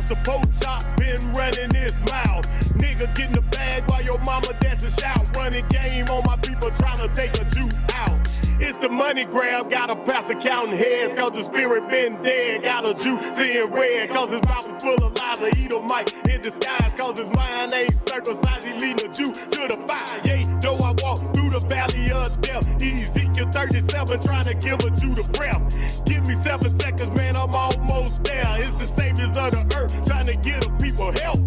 Pastor Poach Chop been running his mouth. Nigga getting the bag while your mama dancing shout. Running game on my people trying to take a Jew out. It's the money grab, got a pastor counting heads, cause the spirit been dead. Got a Jew seeing red, cause his mouth is full of lies. A Edomite in disguise, cause his mind ain't circumcised. He leading a Jew to the fire. Yea, though I walk through the valley of death. Ezekiel 37 trying to give a Jew the breath. Give me 7 seconds, man, I'm almost there. It's the saviors of the earth trying to get the people help.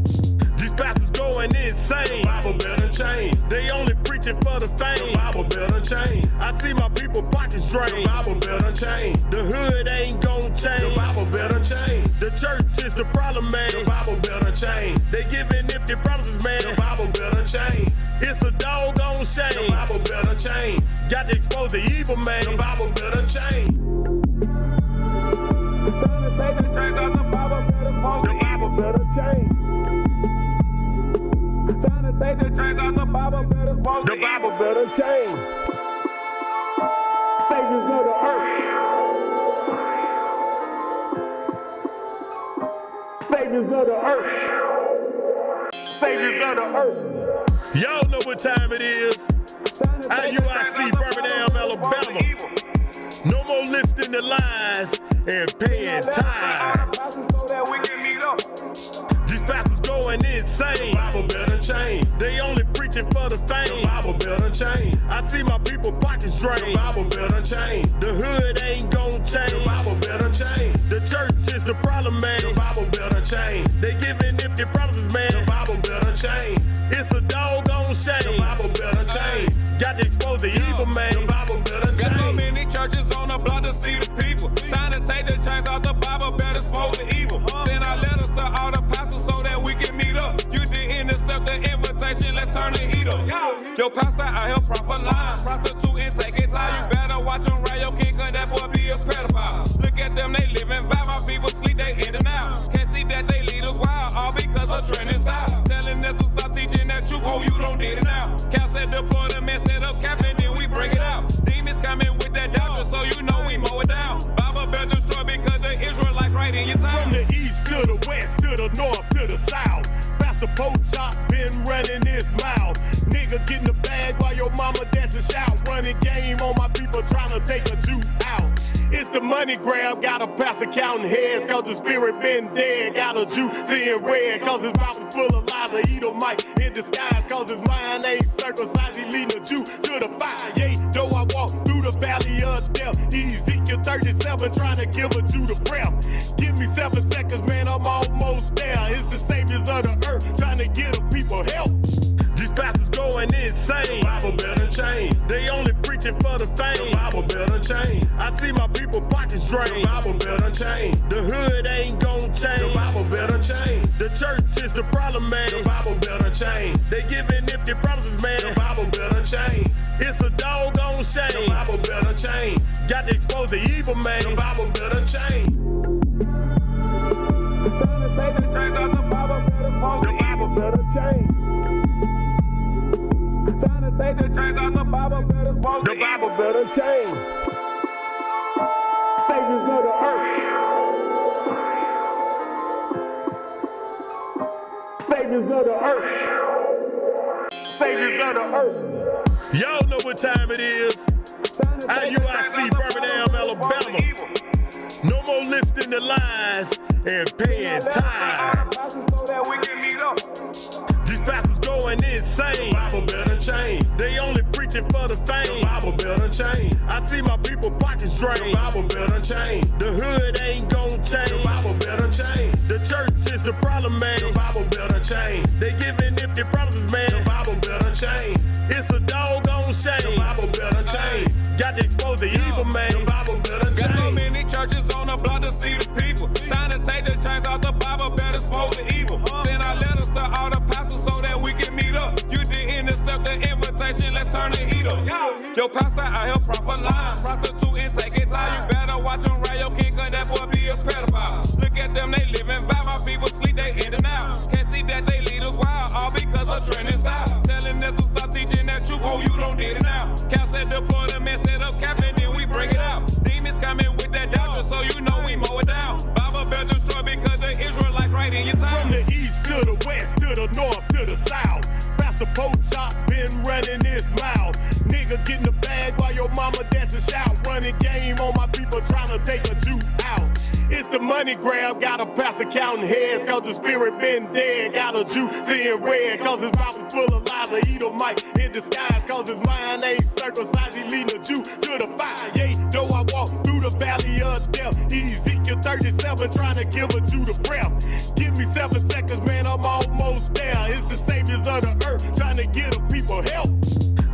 These pastors going insane. The Bible better change. They only preaching for the fame. The Bible better change. I see my people pockets drained. The Bible better change. The hood ain't gon' change. The Bible better change. The church is the problem, man. The Bible better change. They giving empty promises, man. The Bible better change. It's a doggone shame. The Bible better change. Got to expose the evil, man. The Bible better change. The Bible better change. Trying to take the chains out the Bible better change. The Bible better change. Saviors of the earth. Saviors of the earth. Saviors of the earth. Y'all know what time it is. IUIC, Birmingham, Alabama. No more listening to lies and paying tithes. These pastors going insane. The Bible better change. They only preaching for the fame. The Bible better change. I see my people pockets drained. The Bible better change. The hood ain't gon' change. The Bible better change. The church is the problem, man. The Bible better change. They giving empty promises, man. The Bible better change. It's a doggone shame. The Bible better change. Got to expose the evil, man. The Bible better change. Got so many churches on the block to see the people. Time to take the chains out the Bible, better expose the evil. Send our letters to all the pastors so that we can meet up. You didn't accept the invitation, let's turn the heat up. Your pastor out here proper line, prostitute and take it time. You better watch them right, your king, cause that boy be a pedophile. Look at them, they living vibe, my people sleep, they in and out. Can't see that they lead us wild, all because of trending style. Telling us to stop teaching that truth, oh you don't need it now. Cal said deploy the man, set up cap and then we bring it out. Demons coming with that doctor, so you know we mow it down. Bible better destroy because the Israelites right in your town. From the east to the west, to the north, to the south. Pastor Poach Chop been running his mouth. Nigga getting the bag while your mama dancing shout. Running game on my people trying to take a Jew out. It's the money grab, got a pastor counting heads, cause the spirit been dead. Got a Jew seeing red, cause his mouth is full of lies. A Edomite in disguise, cause his mind ain't circumcised. He leading a Jew to the fire. Yea, though I walk through the valley of death. Ezekiel 37 trying to give a Jew the breath. Give me 7 seconds, man, I'm almost there. It's the saviors of the earth trying to get the people help. These pastors going insane. The Bible better change. They only preaching for the fame. The Bible better change. I see my people pockets drained. The Bible better change. The hood ain't gon' change. The Bible better change. The church is the problem, man. The Bible better change. They giving empty promises, man. The Bible better change. It's a doggone shame. The Bible better change. Got to expose the evil, man. The Bible better change. Trying to take the chains out the Bible better expose the Bible better change. Trying to take the chains out the Bible better expose the Bible better change. Saviors of the earth. Saviors of the earth. Saviors of the earth. Y'all know what time it is. IUIC, Birmingham, Alabama. No more listening to lies and paying tithes. These pastors going insane. The Bible better change. They only preaching for the fame. The Bible better change. I see my people pockets drained. The Bible better change. The hood ain't gon' change. The Bible better change. The church is the problem, man. The Bible better change. They giving empty promises, man. The Bible better change. It's a doggone shame. The Bible better change. Got to expose the evil, man. The Bible better change. Got so many churches on the block to see the people. Time to take the chains out the Bible, better expose the evil. Send our letters to all the pastors so that we can meet up. You didn't accept the invitation, let's turn the heat up. Your pastor out here proper line, prostitute and take it time. You better watch them right, right in your town. From the east to the west, to the north, to the south. Pastor Pope Chop been running his mouth. Nigga getting the bag while your mama dance and shout. Running game on my people trying to take a Jew out. It's the money grab, got a pastor counting heads, cause the spirit been dead. Got a Jew seeing red, cause his mouth is full of lies. A Edomite in disguise, cause his mind ain't circumcised. He leading a Jew to the fire. Yea, though I walk through the valley of death. Ezekiel 37 trying to give a Jew the breath. Give me 7 seconds, man, I'm almost there. It's the saviors of the earth trying to get the people help.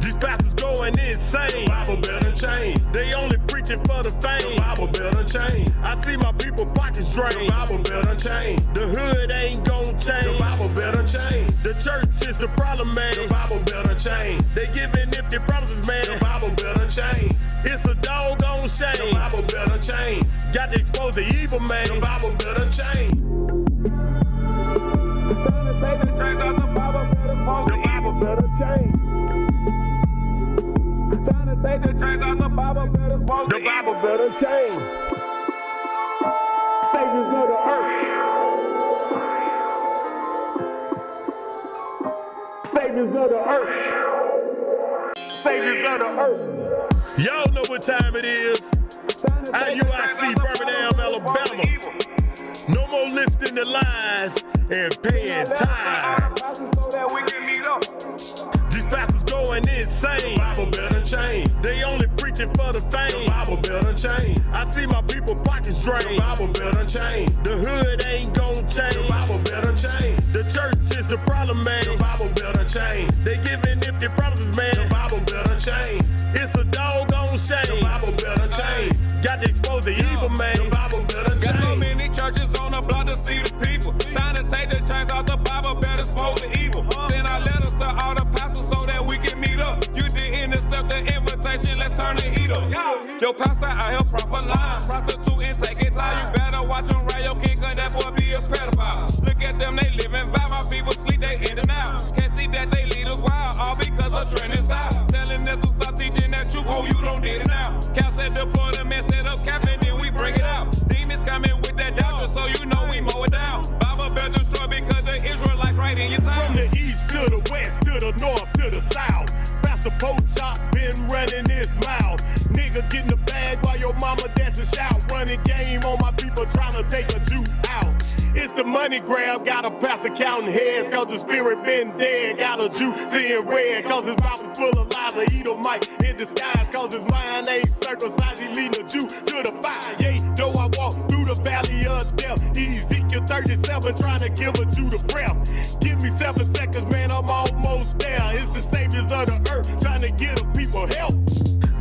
These pastors going insane. The Bible better change. They only preaching for the fame. The Bible better change. I see my people pockets drained. The Bible better change. The hood ain't gon' change. The Bible better change. The church is the problem, man. The Bible better change. They giving empty promises, man. The Bible better change. It's a doggone shame. The Bible better change. Got to expose the evil, man. The Bible better change. Take the chains out the Bible better smoke. The Bible better change. Time to take the chains out the Bible better smoke. The Bible better change. Saviors of the earth. Saviors of the earth. Saviors of the earth. Y'all know what time it is. IUIC, Birmingham, Alabama. No more listening to lies and paying tithes. So that we can meet up. These pastors going insane. The Bible better change. They only preaching for the fame. The Bible better change. I see my people pockets drained. The Bible better change. The hood ain't gon' change. The Bible better change. The church is the problem, man. The Bible better change. They giving empty promises, man. The Bible better change. It's a doggone shame. The Bible better change. Got to expose the evil, man. The Bible better change. Got so many churches on the block to see the people. Time to take the chains out the Bible better smoke the evil. Send our letters to all the pastors so that we can meet up. You didn't accept the invitation, let's turn the heat up. Your pastor out here prophet line, prostitute and take it time. You better watch them right, your king, cause that boy be a pedophile. Look at them, they living vibe, my people sleep, they in and out. Can't see that they lead us wild, all because of trending style. Telling us to stop teaching that truth, oh you don't did it now. Cal said deploy the mess, set up cap and then we bring it out. Demons coming with that doctrine, so you know we mow it down. Bible better destroy because the Israelites right in your town. From the east to the west, to the north, to the south. Pastor Pope Chop been running his mouth. Nigga getting the bag while your mama dance and shout. Running game on my people trying to take a Jew out. It's the money grab, got a pastor counting heads, cause the spirit been dead. Got a Jew seeing red, cause his mouth is full of lies. A Edomite in disguise, cause his mind ain't circumcised. He leading a Jew to the fire. Yea, though I walk through the valley of death. Ezekiel 37 trying to give a Jew the breath. Give me 7 seconds, man, I'm almost there. It's the saviors of the earth trying to get the people help.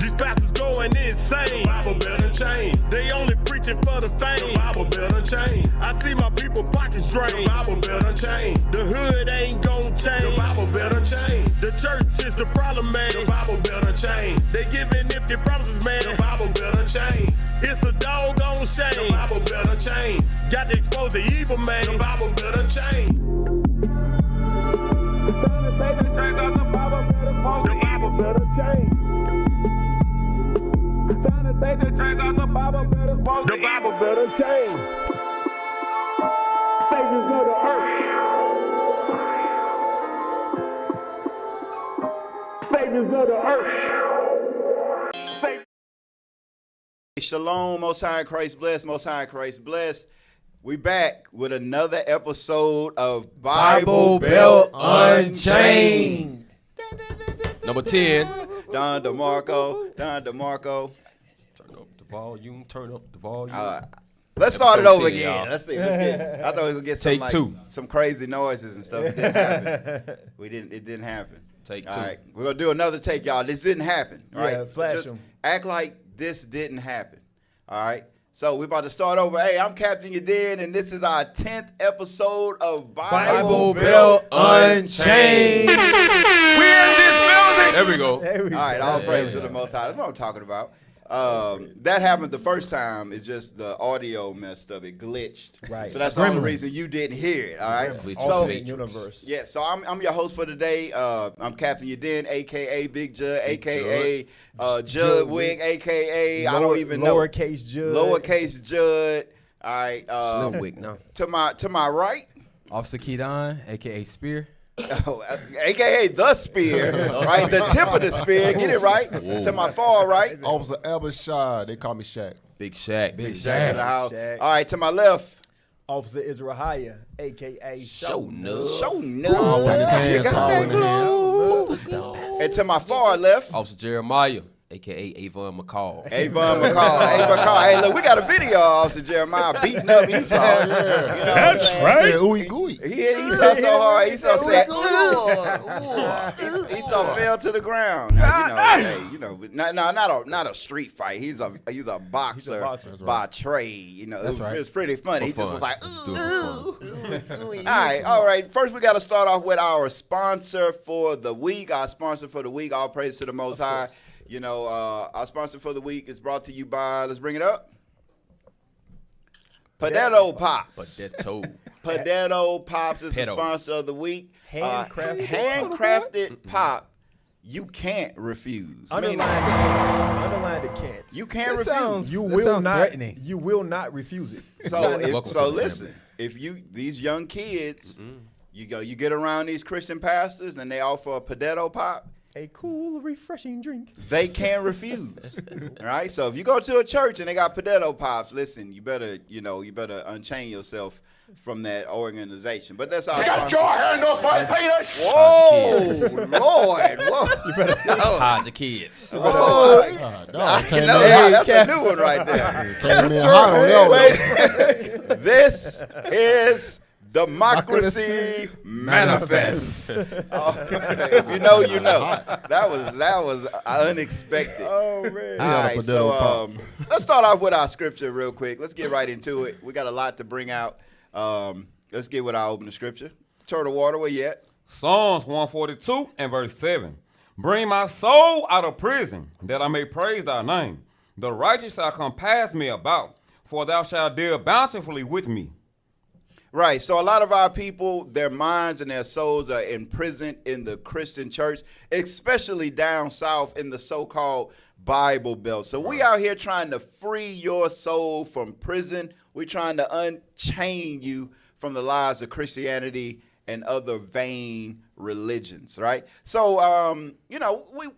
These pastors going insane. The Bible better change. They only preaching for the fame. The Bible better change. I see my people pockets drained. The Bible better change. The hood ain't gon' change. The Bible better change. The church is the problem, man. The Bible better change. They giving empty promises, man. The Bible better change. It's a doggone shame. The Bible better change. Got to expose the evil, man. The Bible better change. Time to take the chains out the Bible better smoke the Bible better change. Time to take the chains out the Bible better smoke The Bible better change. Saviors of the earth. Saviors of the earth. Shalom, Most High in Christ bless, Most High in Christ bless. We back with another episode of Bible Belt Unchained. Number 10. Don DeMarco. Turn up the volume, turn up the volume. Let's start it over 10, again. y'all. Let's see. I thought we were gonna get Take some, two. some crazy noises and stuff. It didn't happen. It didn't happen. Take All two. right, we're gonna do another take, y'all. This didn't happen. All Yeah, right, flash Just 'em. act like this didn't happen. All right. So we're about to start over. Hey, I'm Captain Yadin, and this is our 10th episode of Bible Belt Unchained. We in this building. There we go. There we All right, go. all praise to the Most High. That's what I'm talking about. That happened the first time. It's just the audio messed up. It glitched. Right. So that's the only reason you didn't hear it. All right. Gremlin. So Alternate universe. yeah. So I'm your host for today. I'm Captain Yadin, aka Big Judd, aka Judd Wig, aka I don't even know. Lowercase Judd. Lowercase Judd. All right. Slimwick now. To my right. Officer Keydon, a.k.a. Spear. Oh, AKA the spear, right? The tip of the spear. Get it right. Whoa. To my far right. Officer Abishai, they call me Shaq. Big Shaq. Big Shaq in the house. Shaq. All right, to my left. Officer Israelites, a.k.a. Show nub. Show Oh, no. with his hands You got tall that in his glue. And to my far left. Officer Jeremiah, a.k.a. Avon McCall. Avon McCall. Hey, look, we got a video of Officer Jeremiah beating up Esau. You know That's what I'm right. Said, ooey gooey. He hit Esau so hard, Esau said, ooh. Esau fell to the ground. Now, not a street fight. He's a boxer, by trade. That's right. It was pretty funny. He For just was fun. like, Just do it for ooh. All right. First, we got to start off with our sponsor for the week. Our sponsor for the week, all praise to the Most High. Our sponsor for the week is brought to you by, let's bring it up, Potato Pops. Potato Pops is the sponsor of the week. Handcrafted pop you can't refuse. Underline the can't. You can't refuse. You That will sounds not. threatening. You will not refuse it. So listen, if these young kids, you get around these Christian pastors and they offer a potato pop, A cool, refreshing drink. they can't refuse. All right. So if you go to a church and they got potato pops, listen, you better unchain yourself from that organization. But that's our sponsor. your hand off my penis! Whoa, Lord! Whoa! Hide your kids. Whoa. Came That's a new one right there. in hot on that one. This is Democracy Manifest. If you know, you know. That was unexpected. Oh man! All right, so let's start off with our scripture real quick. Let's get right into it. We got a lot to bring out. Let's get with our opening scripture. Turtle water, where you at? Psalms 142 and verse 7. Bring my soul out of prison, that I may praise thy name. The righteous shall compass me about, for thou shalt deal bountifully with me. Right. So a lot of our people, their minds and their souls are imprisoned in the Christian church, especially down south in the so-called Bible Belt. So we out here trying to free your soul from prison. We're trying to unchain you from the lies of Christianity and other vain religions, right? So,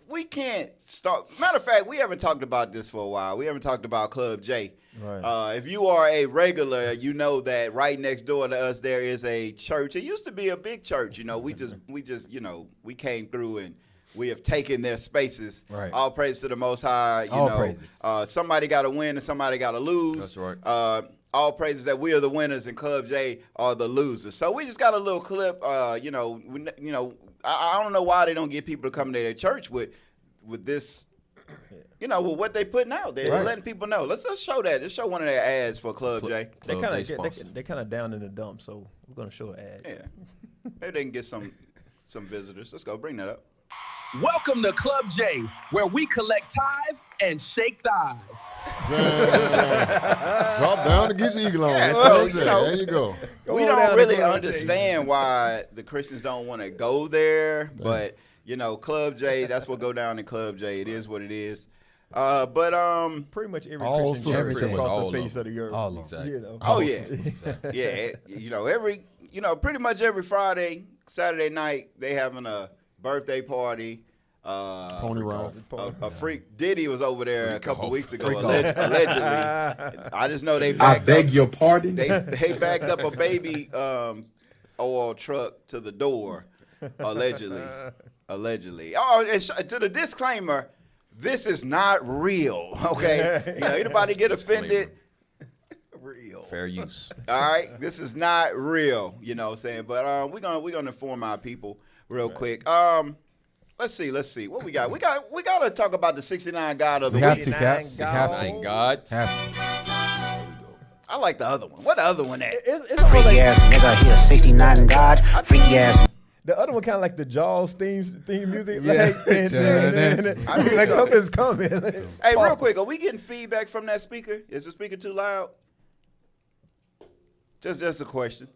we can't start. Matter of fact, we haven't talked about this for a while. We haven't talked about Club J. Right. If you are a regular, you know that right next door to us there is a church. It used to be a big church. We came through and we have taken their spaces. Right. All praise to the Most High. Praises. Somebody got to win and somebody got to lose. That's right. All praises that we are the winners and Club J are the losers. So we just got a little clip. I don't know why they don't get people to come to their church with this. With what they putting out there, Right. letting people know. Let's show that. Let's show one of their ads for Club J. They Club J sponsor. kind of down in the dump, so we're gonna show an ad. Yeah, maybe they can get some visitors. Let's go. Bring that up. Welcome to Club J, where we collect tithes and shake thighs. Drop down to get your eagle on. Yeah, That's so, what I'm saying. There you go. We on down don't to really Club J. understand why the Christians don't want to go there, but Club J, that's what go down in Club J. It is what it is. Pretty much every All Christian church everything. across All the of face of the earth. All of them. Exactly. Oh yeah, yeah. Pretty much every Friday, Saturday night, they having a birthday party. Pony Ralph. A freak Diddy was over there a couple off. weeks ago, allegedly. I just know they backed your pardon? They backed up a baby oil truck to the door, allegedly. Oh, and to the disclaimer, this is not real. Okay, anybody get offended? Real. Fair use. All right, this is not real. You know what I'm saying? But we're gonna inform our people real quick. Let's see. What we got? We got to talk about the 69 God of the We have week. to, Cap. We have to. Thank God. I like the other one. What the other one at? It's almost Freaky like ass nigga, he a 69 God. Freaky ass. the other one, kind of like the Jaws theme music. Yeah. Like something's coming. Hey, real quick, are we getting feedback from that speaker? Is the speaker too loud? Just a question.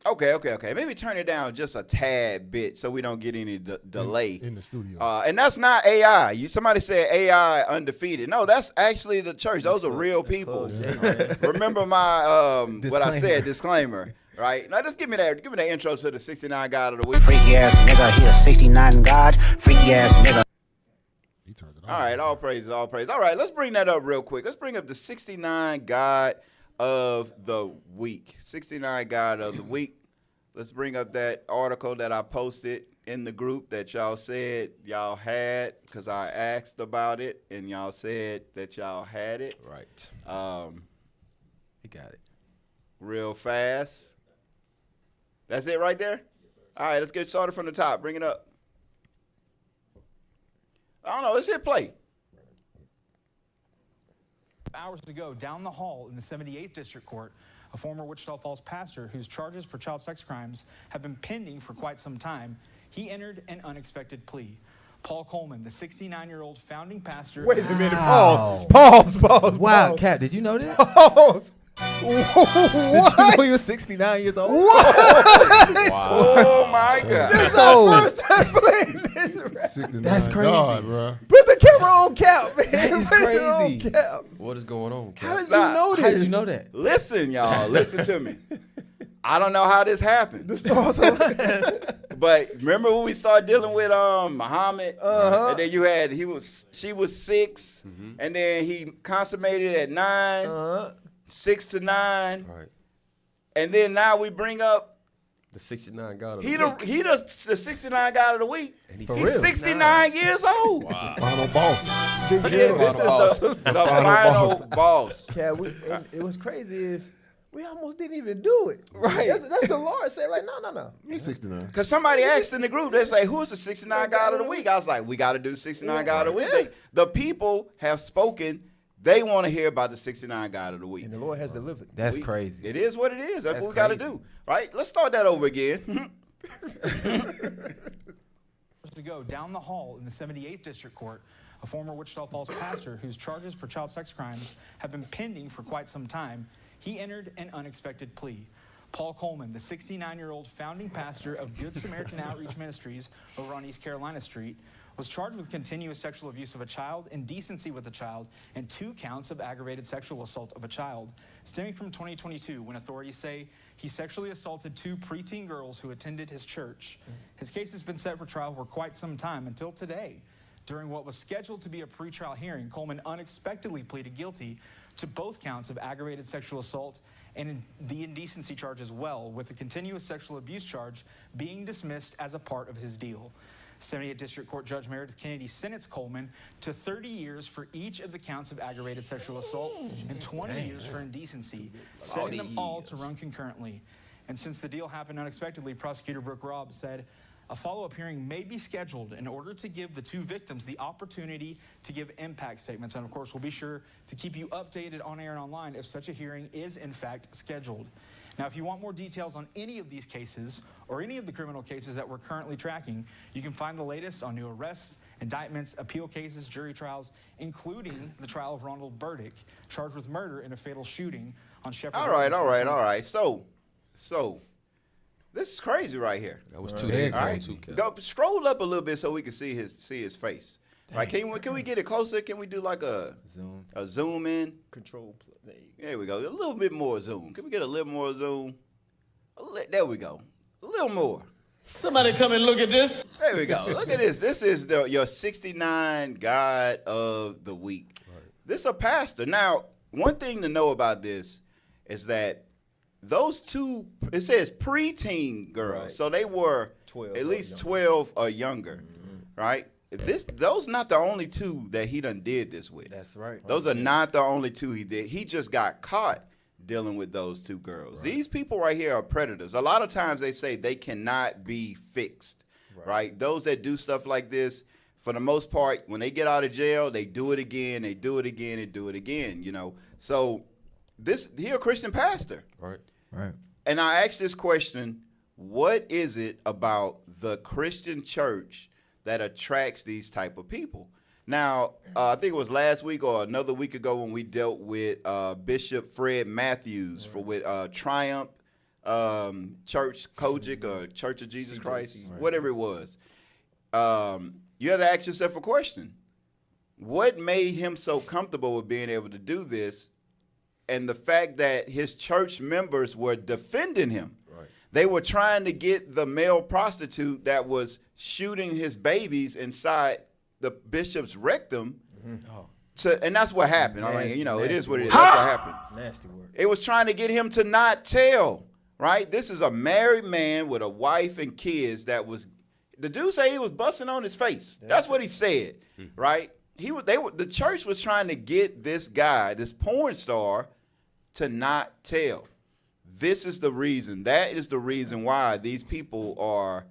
Okay. Maybe turn it down just a tad bit so we don't get any delay in the studio. And that's not AI. Somebody said AI undefeated. No, that's actually the church. Those are real people. Remember my what I said, disclaimer. Right now, just give me that intro to the 69 God of the Week. Freaky ass nigga, he a 69 God. Freaky ass nigga. He turned it on. All right, all praise. All right, let's bring that up real quick. Let's bring up the 69 God of the Week. 69 God of the Week. Let's bring up that article that I posted in the group that y'all said y'all had, because I asked about it and y'all said that y'all had it. Right. He got it. Real fast. That's it right there? All right, let's get started from the top. Bring it up. I don't know. Let's hit play. Hours ago, down the hall in the 78th District Court, a former Wichita Falls pastor whose charges for child sex crimes have been pending for quite some time, he entered an unexpected plea. Paul Coleman, the 69-year-old founding pastor. Wait a minute. Wow. Pause. Wow, Cap, did you know that? Pause. Did you know he was 69 years old? Oh, my God. This is our first time playing this. 69 That's crazy. God, bro. Put the camera on Cap, man. That is Put it on crazy. Cap. What is going on, How Cap? did you know this? How did you know that? Listen, y'all. Listen to me. I don't know how this happened. The stars aligned. But remember when we started dealing with Muhammad? And then she was 6, and then he consummated at 9, 6 to 9. Right. And then now we bring up The 69 God of the he Week. the 69 God of the Week. And He's real. 69 years old. Wow. Final boss. Big This deal. is the final boss. Cap, and it was crazy is we almost didn't even do it. Right. That's the Lord said, like, no. He's 69. Because somebody asked in the group, they say, who's the 69 God of the Week? I was like, we got to do the 69 God of the Week. The people have spoken. They want to hear about the 69 God of the Week. And the Lord has delivered. That's crazy. It is what it is. That's what we got to crazy. do. Right? Let's start that over again. To go down the hall in the 78th District Court, a former Wichita Falls pastor whose charges for child sex crimes have been pending for quite some time, he entered an unexpected plea. Paul Coleman, the 69-year-old founding pastor of Good Samaritan Outreach Ministries over on East Carolina Street, was charged with continuous sexual abuse of a child, indecency with a child, and 2 counts of aggravated sexual assault of a child, stemming from 2022 when authorities say he sexually assaulted 2 preteen girls who attended his church. His case has been set for trial for quite some time until today. During what was scheduled to be a pretrial hearing, Coleman unexpectedly pleaded guilty to both counts of aggravated sexual assault and the indecency charge as well, with the continuous sexual abuse charge being dismissed as a part of his deal. 78th District Court Judge Meredith Kennedy sentenced Coleman to 30 years for each of the counts of aggravated sexual assault and 20 years for indecency, setting them all to run concurrently. And since the deal happened unexpectedly, Prosecutor Brooke Robb said a follow-up hearing may be scheduled in order to give the 2 victims the opportunity to give impact statements. And of course, we'll be sure to keep you updated on air and online if such a hearing is in fact scheduled. Now, if you want more details on any of these cases or any of the criminal cases that we're currently tracking, you can find the latest on new arrests, indictments, appeal cases, jury trials, including the trial of Ronald Burdick, charged with murder in a fatal shooting on Shepherd. All right. So, this is crazy right here. That was 2 days All ago, right, too, Cap. go scroll up a little bit so we can see his face. Right? Can we get it closer? Can we do like a zoom in? Control. There we go. A little bit more zoom. Can we get a little more zoom? There we go. A little more. Somebody come and look at this. There we go. Look at this. This is your 69 God of the Week. Right. This is a pastor. Now, one thing to know about this is that those 2, it says preteen girls. Right. So they were 12 at least 12 or younger, right? Those not the only 2 that he done did this with. That's right. Those are not the only 2 he did. He just got caught dealing with those 2 girls. Right. These people right here are predators. A lot of times they say they cannot be fixed, right? Those that do stuff like this, for the most part, when they get out of jail, they do it again, they do it again, and do it again, you know. So he a Christian pastor. Right. And I asked this question, what is it about the Christian church that attracts these type of people? Now, I think it was last week or another week ago when we dealt with Bishop Fred Matthews with Triumph church, Kojic or Church of Jesus Christ, whatever it was. You have to ask yourself a question. What made him so comfortable with being able to do this? And the fact that his church members were defending him. Right. They were trying to get the male prostitute that was shooting his babies inside the bishop's rectum. And that's what happened. Nasty, it is what it is. Word. That's what happened. Nasty word. It was trying to get him to not tell, right? This is a married man with a wife and kids the dude said he was busting on his face. That's what he said, right? The church was trying to get this guy, this porn star, to not tell. This is the reason. That is the reason why these people are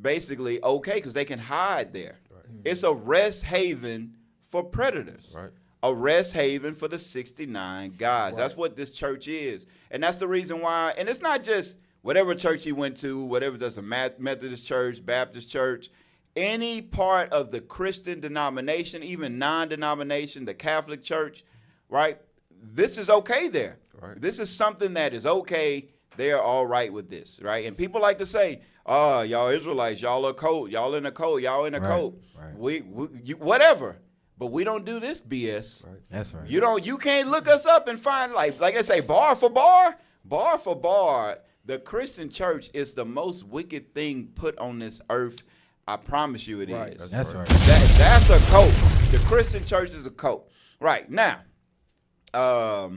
basically okay, because they can hide there. Right. It's a rest haven for predators. Right. A rest haven for the 69 guys. Right. That's what this church is. And that's the reason why. And it's not just whatever church he went to, whatever there's a Methodist church, Baptist church, any part of the Christian denomination, even non-denomination, the Catholic Church, right? This is okay there. Right. This is something that is okay. They're all right with this, right? And people like to say, "Oh, y'all Israelites, y'all are cold. Y'all in a code. Y'all in a code. Right. Whatever." But we don't do this BS. Right. That's right. You can't look us up and find like I say, bar for bar. The Christian church is the most wicked thing put on this earth. I promise you it is. That's right. That's a cult. The Christian church is a cult. Right. Now, go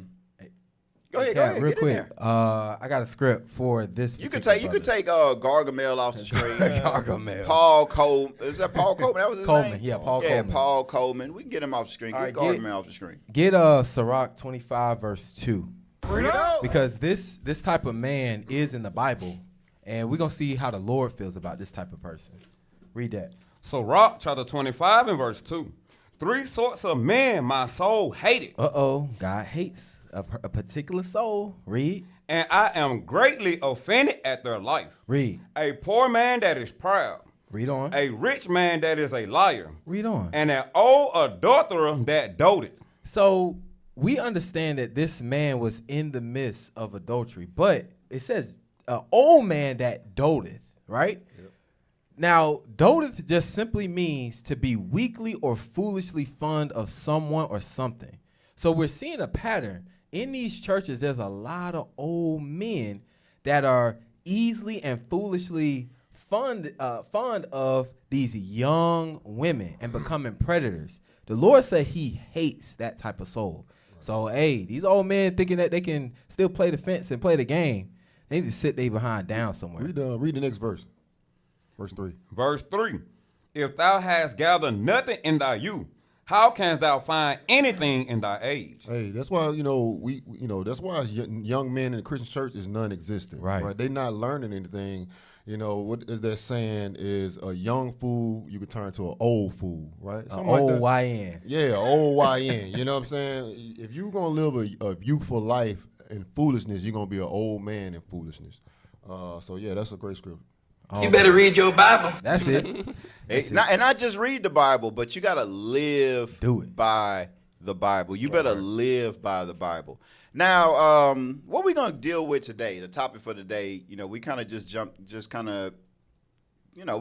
ahead. Real quick. I got a script for this. You could take Gargamel off the screen. Gargamel. Paul Coleman. Is that Paul Coleman? That was his name? Yeah, Paul Coleman. Yeah, Paul Coleman. We can get him off the screen. Get Gargamel off the screen. Get Sirach 25 verse 2. Because this type of man is in the Bible, and we're going to see how the Lord feels about this type of person. Read that. Sirach chapter 25 and verse 2. 3 sorts of men my soul hated. God hates a particular soul. Read. And I am greatly offended at their life. Read. A poor man that is proud. Read on. A rich man that is a liar. Read on. And an old adulterer that doted. So we understand that this man was in the midst of adultery, but it says an old man that doteth, right? Yep. Now, doteth just simply means to be weakly or foolishly fond of someone or something. So we're seeing a pattern. In these churches, there's a lot of old men that are easily and foolishly fond of these young women and becoming predators. The Lord said he hates that type of soul. So, hey, these old men thinking that they can still play the fence and play the game, they need to sit there behind down somewhere. Read the next verse. Verse 3. Verse 3. If thou hast gathered nothing in thy youth, how canst thou find anything in thy age? Hey, that's why that's why young men in the Christian church is non-existent. Right? They're not learning anything. What is that saying is a young fool you could turn to an old fool, right? Old YN. Yeah, old YN. You know what I'm saying? If you're gonna live a youthful life in foolishness, you're gonna be an old man in foolishness. So yeah, that's a great script. You better read your Bible. That's it. And not just read the Bible, but you got to live by the Bible. You better live by the Bible. Now, what we're going to deal with today, the topic for today, we kind of we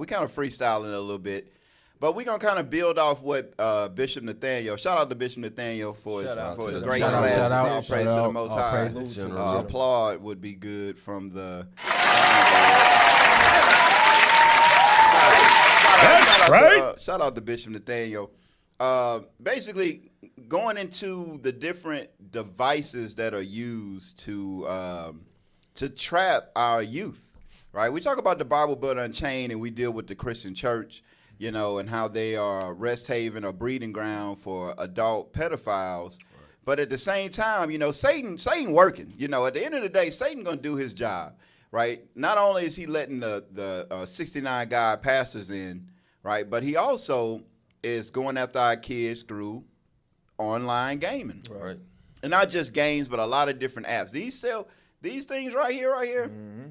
kind of freestyling a little bit. But we're going to kind of build off what Bishop Nathaniel, shout out to Bishop Nathaniel for the great class. Shout out. Praise to the Most High. Applaud would be good from the... That's right. Shout out to Bishop Nathaniel. Basically, going into the different devices that are used to trap our youth, right? We talk about the Bible Belt Unchained, and we deal with the Christian church, and how they are a rest haven or breeding ground for adult pedophiles. Right. But at the same time, Satan working. At the end of the day, Satan gonna do his job. Right. Not only is he letting the 69 guy pastors in, right, but he also is going after our kids through online gaming. Right. And not just games, but a lot of different apps. These things right here. Mm-hmm.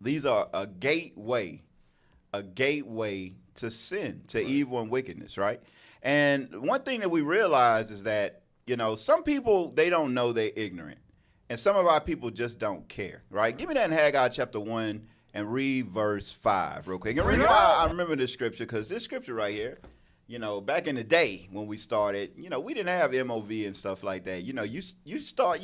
These are a gateway to sin, to evil and wickedness, right? And one thing that we realize is that, some people, they don't know they're ignorant. and some of our people just don't care, right? Give me that in Haggai chapter 1 and read verse 5 real quick. And the reason why I remember this scripture, because this scripture right here, you know, back in the day when we started, you know, we didn't have MOV and stuff like that. You know, you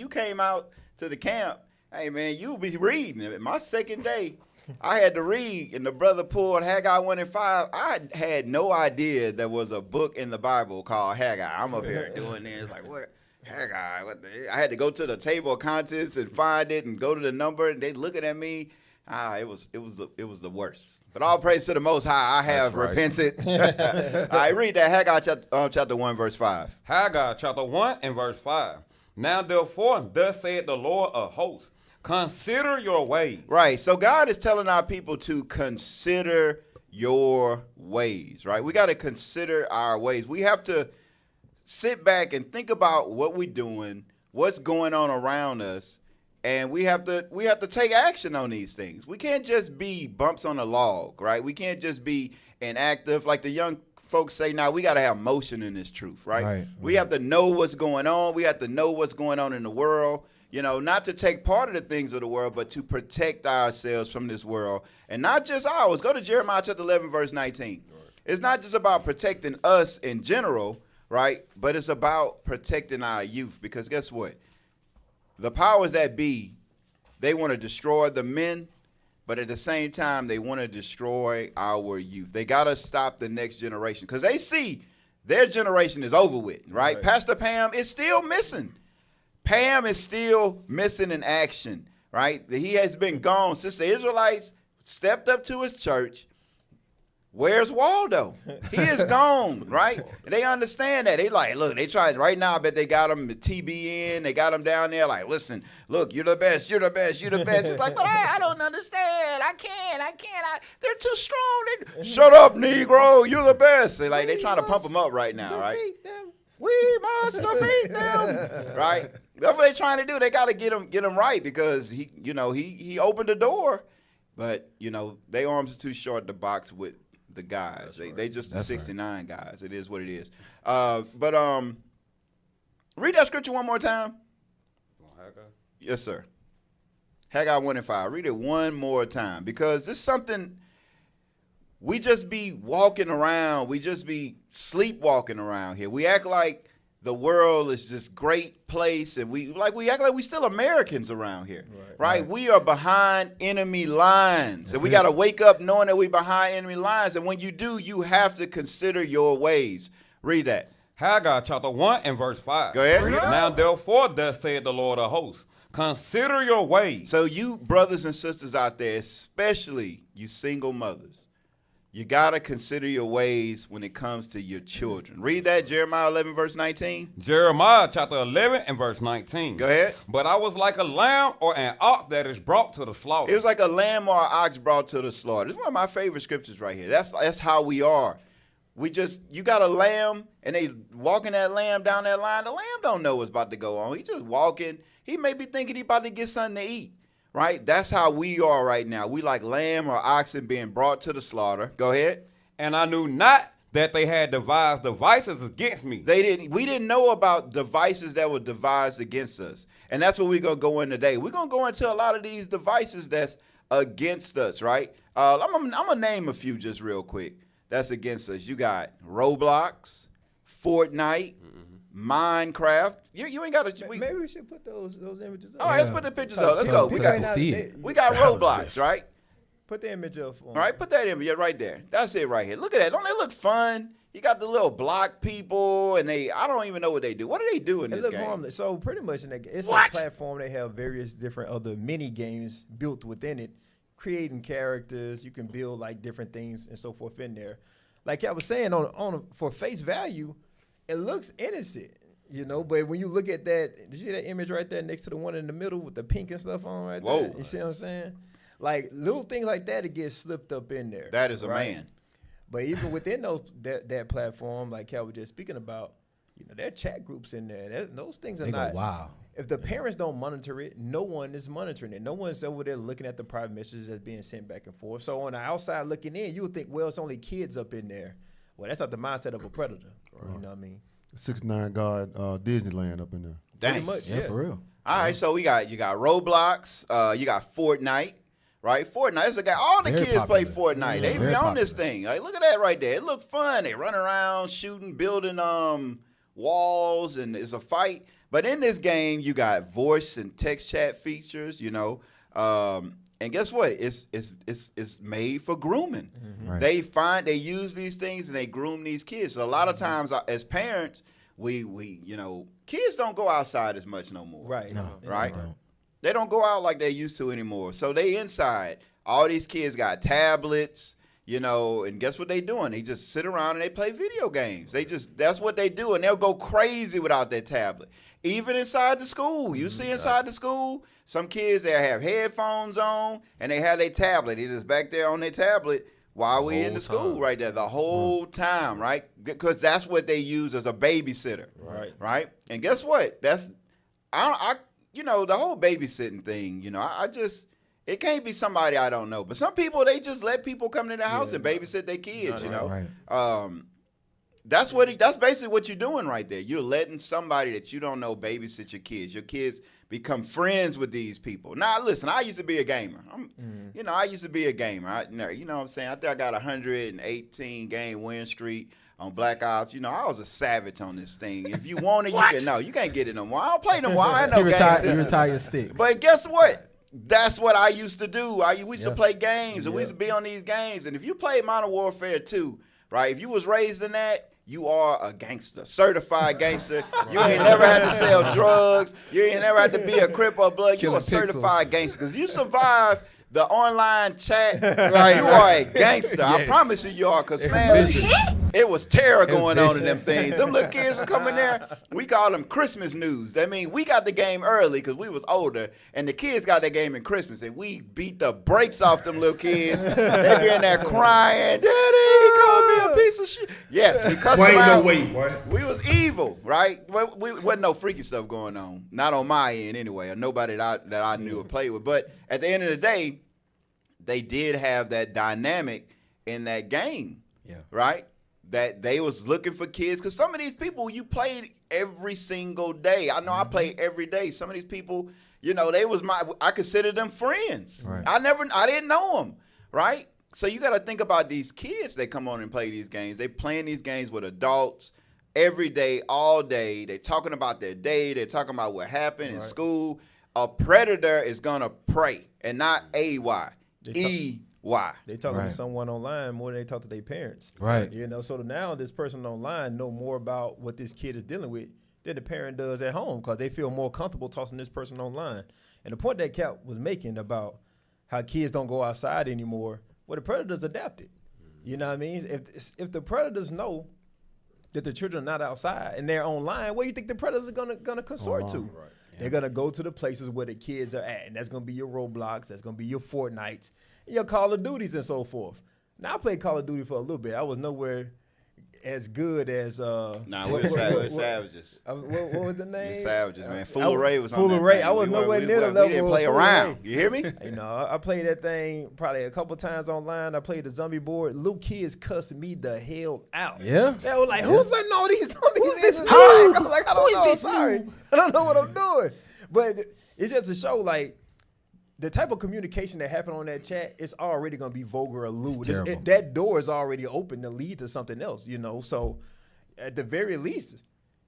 came out to the camp, hey, man, you'll be reading. My second day, I had to read, and the brother pulled Haggai 1 and 5. I had no idea there was a book in the Bible called Haggai. I'm up here doing this, like, what? Haggai, what the? I had to go to the table of contents and find it and go to the number, and they looking at me. It was the worst. But all praise to the Most High. I have repented. All right, read that Haggai chapter 1, verse 5. Haggai chapter 1 and verse 5. Now therefore, thus saith the Lord of hosts, consider your ways. Right. So God is telling our people to consider your ways, right? We got to consider our ways. We have to sit back and think about what we're doing, what's going on around us, and we have to take action on these things. We can't just be bumps on a log, right? We can't just be inactive. Like the young folks say now, we got to have motion in this truth, right? We have to know what's going on. We have to know what's going on in the world. You know, not to take part of the things of the world, but to protect ourselves from this world. And not just ours. Go to Jeremiah chapter 11, verse 19. It's not just about protecting us in general, right? But it's about protecting our youth. Because guess what? The powers that be, they want to destroy the men, but at the same time, they want to destroy our youth. They got to stop the next generation because they see their generation is over with, right? Pastor Pam is still missing. Pam is still missing in action, right? He has been gone since the Israelites stepped up to his church. Where's Waldo? He is gone, right? They understand that. They like, look, they tried right now. I bet they got him the TBN. They got him down there like, listen, look, you're the best. You're the best. You're the best. It's like, but I don't understand. I can't. They're too strong. Shut up, Negro. You're the best. They trying to pump him up right now, right? We must defeat them, right? That's what they're trying to do. They got to get him right because he opened the door, but their arms are too short to box with the guys. They just the 69 guys. It is what it is. But read that scripture one more time. Haggai? Yes, sir. Haggai 1 and 5. Read it one more time because this is something we just be walking around. We just be sleepwalking around here. We act like the world is this great place, and we act like we still Americans around here, right? We are behind enemy lines, and we got to wake up knowing that we're behind enemy lines. And when you do, you have to consider your ways. Read that. Haggai chapter 1 and verse 5. Go ahead. Now therefore, thus saith the Lord of hosts, consider your ways. So you brothers and sisters out there, especially you single mothers, you got to consider your ways when it comes to your children. Read that, Jeremiah 11, verse 19. Jeremiah chapter 11 and verse 19. Go ahead. But I was like a lamb or an ox that is brought to the slaughter. It was like a lamb or an ox brought to the slaughter. This is one of my favorite scriptures right here. That's how we are. You got a lamb, and they walking that lamb down that line. The lamb don't know what's about to go on. He just walking. He may be thinking he about to get something to eat. Right? That's how we are right now. We like lamb or oxen being brought to the slaughter. Go ahead. And I knew not that they had devised devices against me. We didn't know about devices that were devised against us. And that's what we're going to go in today. We're going to go into a lot of these devices that's against us, right? I'm going to name a few just real quick that's against us. You got Roblox, Fortnite, Minecraft. You ain't got to. Maybe we should put those images up. All right, let's put the pictures up. Let's go. We got to see it. We got Roblox, right? Put the image up. All right, put that image right there. That's it right here. Look at that. Don't they look fun? You got the little block people, and I don't even know what they do. What do they do in this game? Harmless. So pretty much, it's a platform. They have various different other mini games built within it, creating characters. You can build like different things and so forth in there. Like I was saying, for face value, it looks innocent. But when you look at that, did you see that image right there next to the one in the middle with the pink and stuff on right there? You see what I'm saying? Like little things like that, it gets slipped up in there. That is a man. But even within that platform, like Cal was just speaking about, there are chat groups in there. Those things are not. Wow. If the parents don't monitor it, no one is monitoring it. No one's over there looking at the private messages that's being sent back and forth. So on the outside looking in, you would think, well, it's only kids up in there. Well, that's not the mindset of a predator. You know what I mean? 69 God Disneyland up in there. Dang. Pretty much, Yeah, for real. All right, so you got Roblox, you got Fortnite, right? Fortnite is a guy. All the Very kids popular. play Fortnite. They be Very on this popular. thing. Like, look at that right there. It look fun. They run around shooting, building walls, and it's a fight. But in this game, you got voice and text chat features. You know, and guess what? It's made for grooming. Right. They use these things and they groom these kids. So a lot of times, as parents, we kids don't go outside as much no more. Right. No. Right? Right. They don't go out like they used to anymore. So they inside. All these kids got tablets, and guess what they doing? They just sit around and they play video games. That's what they do, and they'll go crazy without their tablet. Even inside the school. You see inside the school, some kids, they have headphones on and they have their tablet. They just back there on their tablet while we in the school right there the whole time, right? Because that's what they use as a babysitter. Right? And guess what? The whole babysitting thing, it can't be somebody I don't know. But some people, they just let people come to their house and babysit their kids, Right. That's basically what you're doing right there. You're letting somebody that you don't know babysit your kids. Your kids become friends with these people. Now, listen, I used to be a gamer. I used to be a gamer. You know what I'm saying? I think I got 118 game win streak on Black Ops. I was a savage on this thing. If you want it, you can. No, you can't get it no more. I don't play no more. I ain't no game system. You retire your sticks. But guess what? That's what I used to do. We used to play games, and we used to be on these games. And if you play Modern Warfare 2, right, if you was raised in that, you are a gangster, certified gangster. You ain't never had to sell drugs. You ain't never had to be a Crip or Blood. You a certified gangster. Because you survive the online chat, you are a gangster. I promise you are. Because, man, it was terror going on in them things. Them little kids would come in there. We call them Christmas news. That means we got the game early because we was older, and the kids got their game in Christmas, and we beat the brakes off them little kids. They be in there crying, Daddy, call me a piece of shit. Yes, we cussed them out. We was evil, right? We wasn't no freaky stuff going on. Not on my end anyway, or nobody that I knew or played with. But at the end of the day, they did have that dynamic in that game, right? That they was looking for kids. Because some of these people, you played every single day. I know I played every day. Some of these people, they was I considered them friends. Right. I didn't know them, right? So you got to think about these kids that come on and play these games. They playing these games with adults every day, all day. They talking about their day. They're talking about what happened in school. A predator is going to prey, and not A-Y. E-Y. They talking to someone online more than they talk to their parents. Right. So now this person online know more about what this kid is dealing with than the parent does at home because they feel more comfortable talking to this person online. And the point that Cap was making about how kids don't go outside anymore, well, the predators adapted. You know what I mean? If the predators know that the children are not outside and they're online, where do you think the predators are gonna consort to? Right. They're going to go to the places where the kids are at, and that's going to be your Roblox, that's going to be your Fortnites, your Call of Duties and so forth. Now, I played Call of Duty for a little bit. I was nowhere as good as... we're savages. What was the name? We're savages, man. Fool Ray was on Fool that Ray. thing. I was nowhere near the level. We didn't play around. You hear me? I played that thing probably a couple times online. I played the zombie board. Little kids cussed me the hell out. Yeah? They were like, who's letting all these zombies in? I'm like, I don't know. Sorry. I don't know what I'm doing. But it's just to show, like, the type of communication that happened on that chat is already going to be vulgar or lewd. That door is already open to lead to something else, So, at the very least,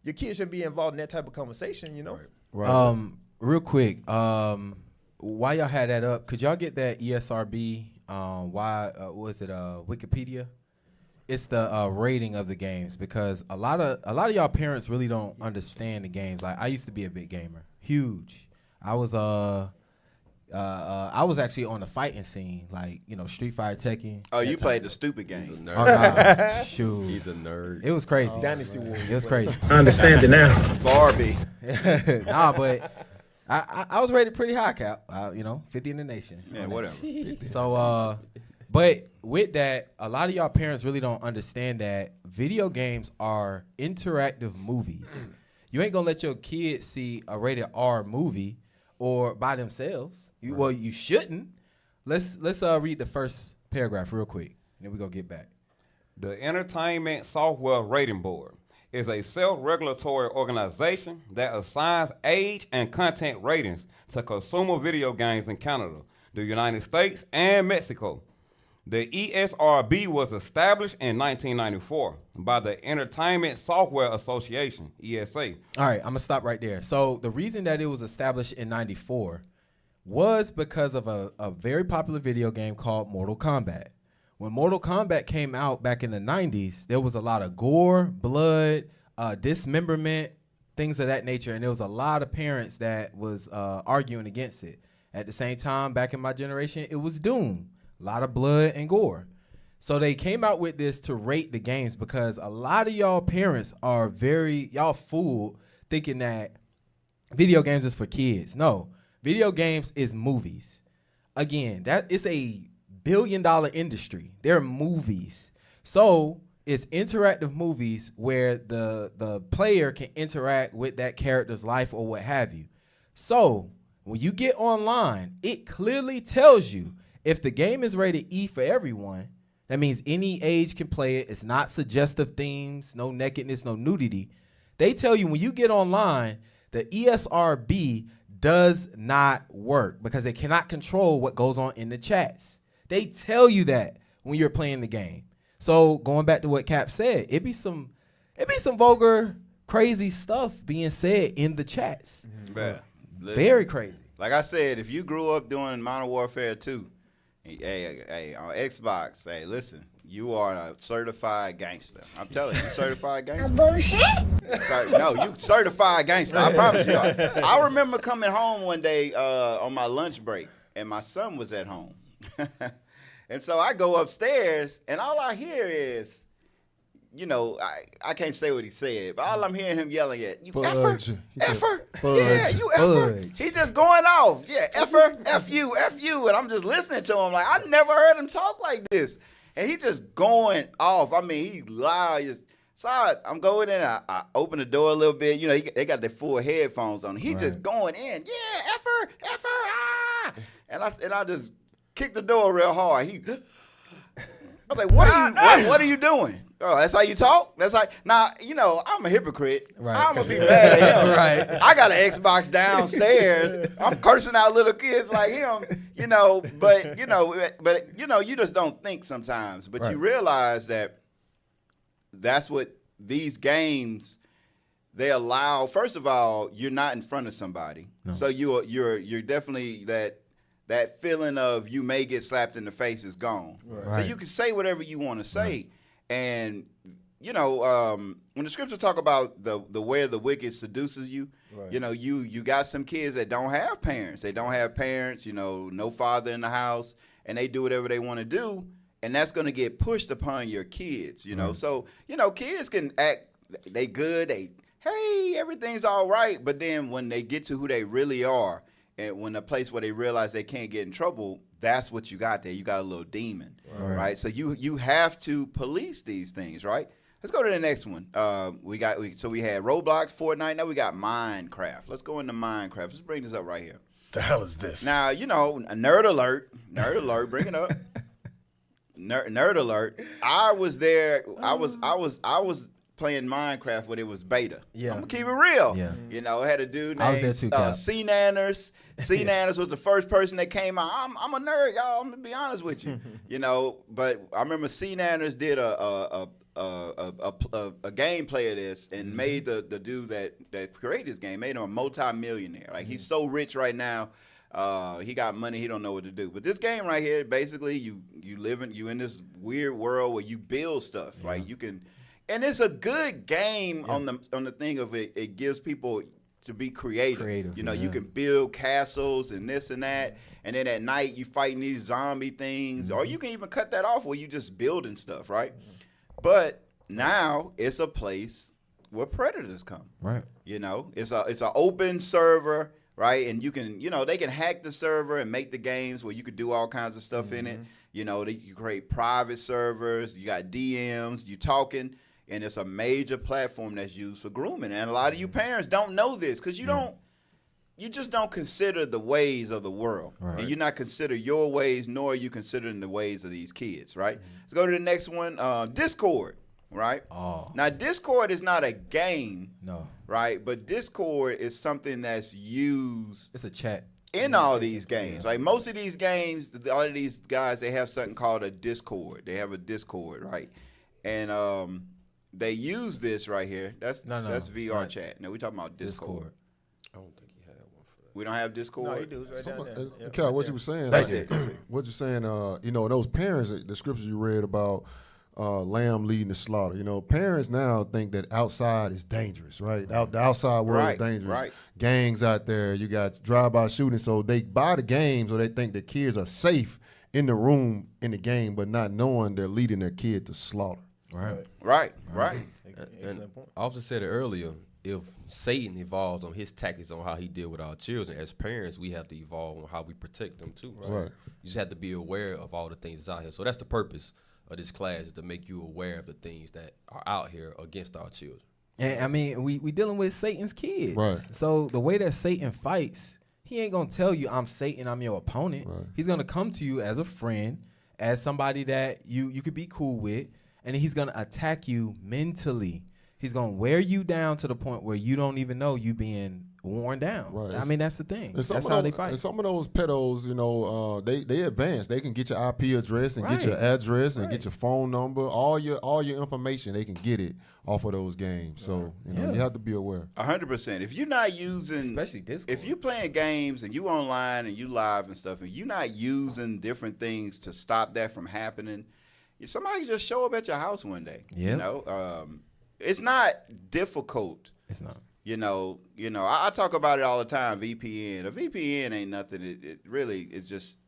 your kids should be involved in that type of conversation, Right. Real quick, while y'all had that up, could y'all get that ESRB? Was it Wikipedia? It's the rating of the games, because a lot of y'all parents really don't understand the games. Like, I used to be a big gamer, huge. I was actually on the fighting scene, like, Street Fighter, Tekken. Oh, you played the stupid game. He's a nerd. Shoot. He's a nerd. It was crazy. Dynasty Warriors. It was crazy. I understand it now. Barbie. Nah, but I was rated pretty high, Cap. 50 in the nation. Yeah, whatever. So, but with that, a lot of y'all parents really don't understand that video games are interactive movies. You ain't gonna let your kids see a rated R movie or by themselves. Well, you shouldn't. Let's read the first paragraph real quick, and then we're gonna get back. The Entertainment Software Rating Board is a self-regulatory organization that assigns age and content ratings to consumer video games in Canada, the United States, and Mexico. The ESRB was established in 1994 by the Entertainment Software Association, ESA. All right, I'm going to stop right there. So the reason that it was established in 94 was because of a very popular video game called Mortal Kombat. When Mortal Kombat came out back in the 90s, there was a lot of gore, blood, dismemberment, things of that nature, and there was a lot of parents that was arguing against it. At the same time, back in my generation, it was Doom. A lot of blood and gore. So they came out with this to rate the games because a lot of y'all parents are y'all fooled thinking that video games is for kids. No, video games is movies. Again, that is a billion-dollar industry. They're movies. So it's interactive movies where the player can interact with that character's life or what have you. So when you get online, it clearly tells you if the game is rated E for everyone, that means any age can play it. It's not suggestive themes, no nakedness, no nudity. They tell you when you get online, the ESRB does not work because they cannot control what goes on in the chats. They tell you that when you're playing the game. So going back to what Cap said, it be some vulgar, crazy stuff being said in the chats. Very crazy. Like I said, if you grew up doing Modern Warfare 2, hey, on Xbox, hey, listen, you are a certified gangster. I'm telling you, certified gangster. Bullshit? No, you certified gangster. I promise you. I remember coming home one day on my lunch break, and my son was at home. And so I go upstairs, and all I hear is, you know, I can't say what he said, but all I'm hearing him yelling at, you effer, yeah, you effer. He's just going off, yeah, effer, F you, and I'm just listening to him like, I never heard him talk like this. And he just going off. I mean, he loud. So I'm going in, I open the door a little bit. You know, they got their full headphones on. He just going in, yeah, effer, ah. And I just kicked the door real hard. I was like, what are you doing? Oh, that's how you talk? That's how. Now, you know, I'm a hypocrite. Right. I'm going to be mad at him. Right. I got an Xbox downstairs. I'm cursing out little kids like him, you know, but you just don't think sometimes. But you realize that that's what these games, they allow. First of all, you're not in front of somebody. No. So you're definitely that feeling of you may get slapped in the face is gone. Right. So you can say whatever you want to say. Right. And, you know, when the scriptures talk about the way of the wicked seduces you, you know, you got some kids that don't have parents. They don't have parents, you know, no father in the house, and they do whatever they want to do, and that's going to get pushed upon your kids, you know. So, you know, kids can act, they good, hey, everything's all right, but then when they get to who they really are, and when a place where they realize they can't get in trouble, that's what you got there. You got a little demon, right? So you have to police these things, right? Let's go to the next one. So we had Roblox, Fortnite. Now we got Minecraft. Let's go into Minecraft. Let's bring this up right here. The hell is this? Now, you know, a nerd alert, bring it up. Nerd alert. I was there. I was playing Minecraft when it was beta. Yeah. I'm gonna keep it real. Yeah. You know, I had a dude named C Nanners. C Nanners was the first person that came out. I'm a nerd, y'all. I'm gonna be honest with you. You know, but I remember C Nanners did a gameplay of this and made the dude that created this game, made him a multi-millionaire. Like he's so rich right now. He got money, he don't know what to do. But this game right here, basically you in this weird world where you build stuff. Right? You can. And it's a good game on the thing of it. It gives people to be creative. You know, you can build castles and this and that. And then at night you fighting these zombie things. Or you can even cut that off where you just building stuff, right? But now it's a place where predators come. Right. You know, it's an open server, right? And you can, you know, they can hack the server and make the games where you could do all kinds of stuff in it. You know, you create private servers, you got DMs, you talking. And it's a major platform that's used for grooming. And a lot of you parents don't know this because you just don't consider the ways of the world. Right. And you're not consider your ways, nor are you considering the ways of these kids, right? Let's go to the next one. Discord. right? Oh. Now, Discord is not a game, No. right? But Discord is something that's used It's a chat. in all these games. Like most of these games, all of these guys, they have something called a Discord. They have a Discord, right? And they use this right here. That's VR chat. No, we're talking about Discord. I don't think he had one for that. We don't have Discord. No, he do. It's right down there. Cal, what you were saying? That's it. What you're saying? Those parents, the scriptures you read about lamb leading to slaughter. Parents now think that outside is dangerous, right? The outside world is dangerous. Right. Gangs out there. You got drive-by shooting. So they buy the games, or they think the kids are safe in the room in the game, but not knowing they're leading their kid to slaughter. Right. And I also said it earlier, if Satan evolves on his tactics on how he deal with our children, as parents, we have to evolve on how we protect them too. Right. You just have to be aware of all the things that's out here. So that's the purpose of this class, is to make you aware of the things that are out here against our children. And I mean, we dealing with Satan's kids. Right. So the way that Satan fights, he ain't gonna tell you, I'm Satan, I'm your opponent. Right. He's gonna come to you as a friend, as somebody that you could be cool with, and he's gonna attack you mentally. He's gonna wear you down to the point where you don't even know you being worn down. Right. I mean, that's the thing. And That's how they fight. And some of those pedos, they advance. They can get your IP address and get your address and get your phone number, all your information. They can get it off of those games. So you have to be aware. 100%. If you're not using, especially Discord, if you're playing games and you online and you live and stuff, and you're not using different things to stop that from happening, somebody can just show up at your house one day. Yeah. It's not difficult. It's not. I talk about it all the time. VPN. A VPN ain't nothing. It really is just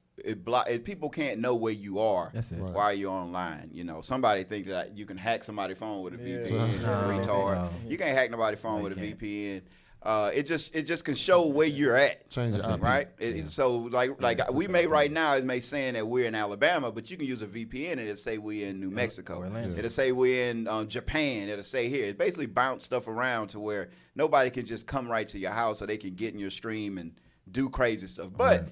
people can't know where you are. That's it. While you're online. Somebody think that you can hack somebody's phone with a VPN. No, retard. no. You can't hack nobody's phone with a VPN. It just can show where you're at. Change the IP. Right? So like we may right now, it may saying that we're in Alabama, but you can use a VPN and it'll say we're in New Mexico. It'll say we're in Japan. It'll say here. It's basically bounce stuff around to where nobody can just come right to your house, or they can get in your stream and do crazy stuff. But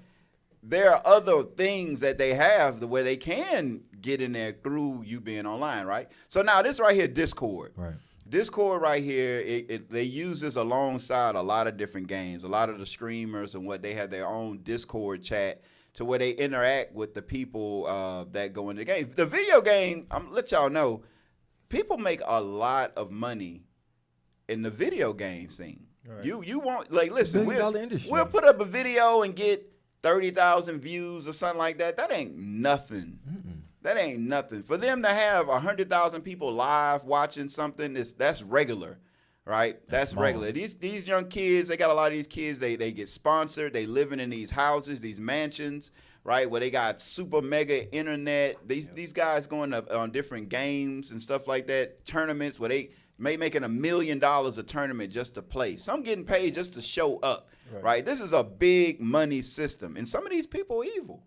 there are other things that they have where they can get in there through you being online, right? So now this right here, Discord. Right. Discord right here, they use this alongside a lot of different games. A lot of the streamers and what they have their own Discord chat to where they interact with the people that go in the game. The video game, I'm gonna let y'all know, people make a lot of money in the video game scene. Right. You won't listen. We'll put up a video and get 30,000 views or something like that. That ain't nothing. That ain't nothing. For them to have 100,000 people live watching something, that's regular, right? That's regular. These young kids, they got a lot of these kids, they get sponsored. They living in these houses, these mansions, right, where they got super mega internet. These guys going on different games and stuff like that, tournaments where they may making $1 million a tournament just to play. Some getting paid just to show up, right? This is a big money system. And some of these people are evil.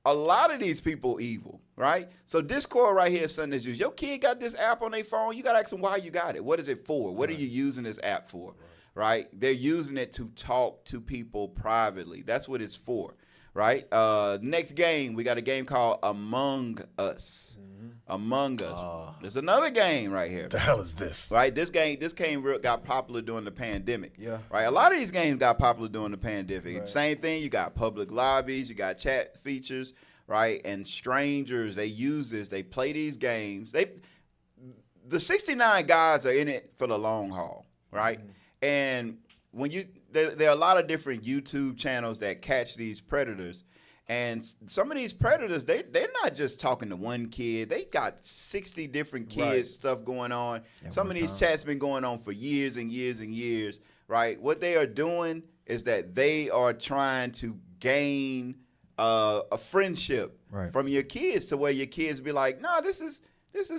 A lot of these people evil, right? So Discord right here is something that's used. Your kid got this app on their phone. You got to ask them why you got it. What is it for? What are you using this app for, right? They're using it to talk to people privately. That's what it's for, right? Next game, we got a game called Among Us. Among Us. There's another game right here. The hell is this? Right? This game got popular during the pandemic. Yeah. Right? A lot of these games got popular during the pandemic. Right. Same thing, you got public lobbies, you got chat features, right? And strangers, they use this, they play these games. The 69 guys are in it for the long haul, right? And when there are a lot of different YouTube channels that catch these predators. And some of these predators, they're not just talking to one kid. They got 60 different kids stuff going on. Some of these chats been going on for years and years and years, right? What they are doing is that they are trying to gain a friendship from your kids, to where your kids be like, nah, this is